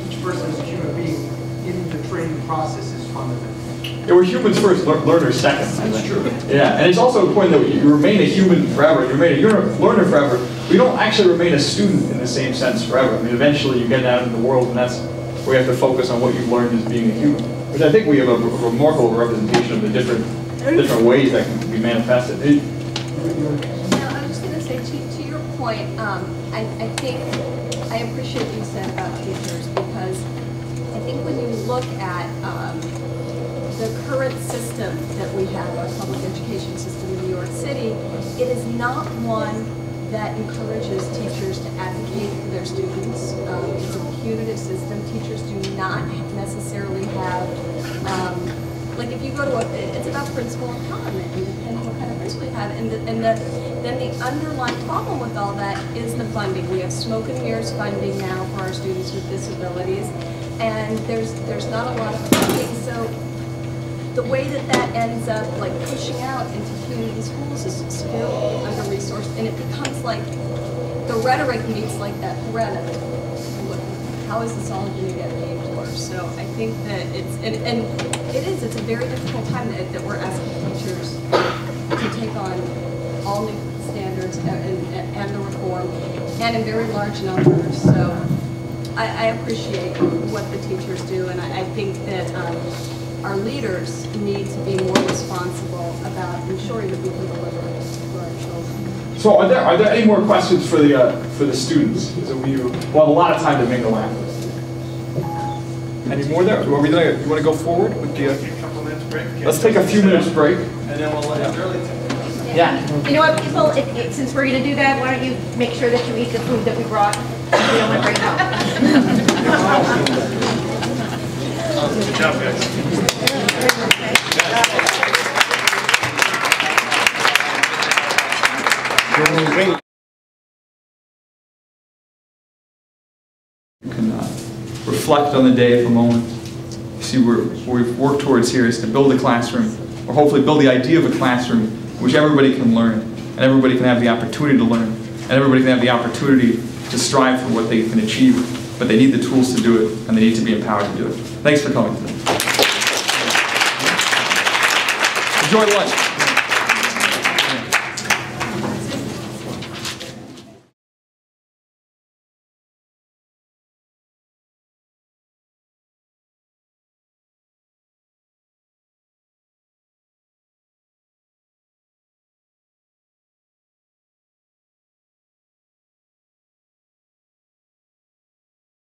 each person as a human being in the training process is fundamental. Yeah, we're humans first, learners second. That's true. Yeah, and it's also important that you remain a human forever. You remain a learner forever. We don't actually remain a student in the same sense forever. I mean, eventually you get out into the world, and that's where you have to focus on what you've learned as being a human. Which I think we have a remarkable representation of the different ways that can be manifested. Now, I was just going to say, to your point, I think I appreciate what you said about teachers, because I think when you look at the current system that we have, our public education system in New York City, it is not one that encourages teachers to advocate for their students. It's a punitive system. Teachers do not necessarily have, like if you go to it's about principal empowerment and depending what kind of principal you have. And then the underlying problem with all that is the funding. We have smoke and mirrors funding now for our students with disabilities, and there's not a lot of funding. So the way that ends up like pushing out into community schools is severely under-resourced, and it becomes like the rhetoric meets like that threat of it. How is this all going to get paid for? So I think that it's a very difficult time that we're asking teachers to take on all new standards and the reform, and in very large numbers. So I appreciate what the teachers do, and I think that our leaders need to be more responsible about ensuring that we can deliver for our children. So are there any more questions for the students? So we'll have a lot of time to mingle after. Any more there? You want to go forward with the? Let's take a few minutes break, and then we'll let Shirley take. Yeah. You know what, people? Since we're going to do that, why don't you make sure that you eat the food that we brought? We don't want to bring it home. Good job, guys. You can reflect on the day for a moment. You see, what we've worked towards here is to build a classroom, or hopefully build the idea of a classroom in which everybody can learn, and everybody can have the opportunity to learn, and everybody can have the opportunity to strive for what they can achieve, but they need the tools to do it, and they need to be empowered to do it. Thanks for coming today. Enjoy lunch.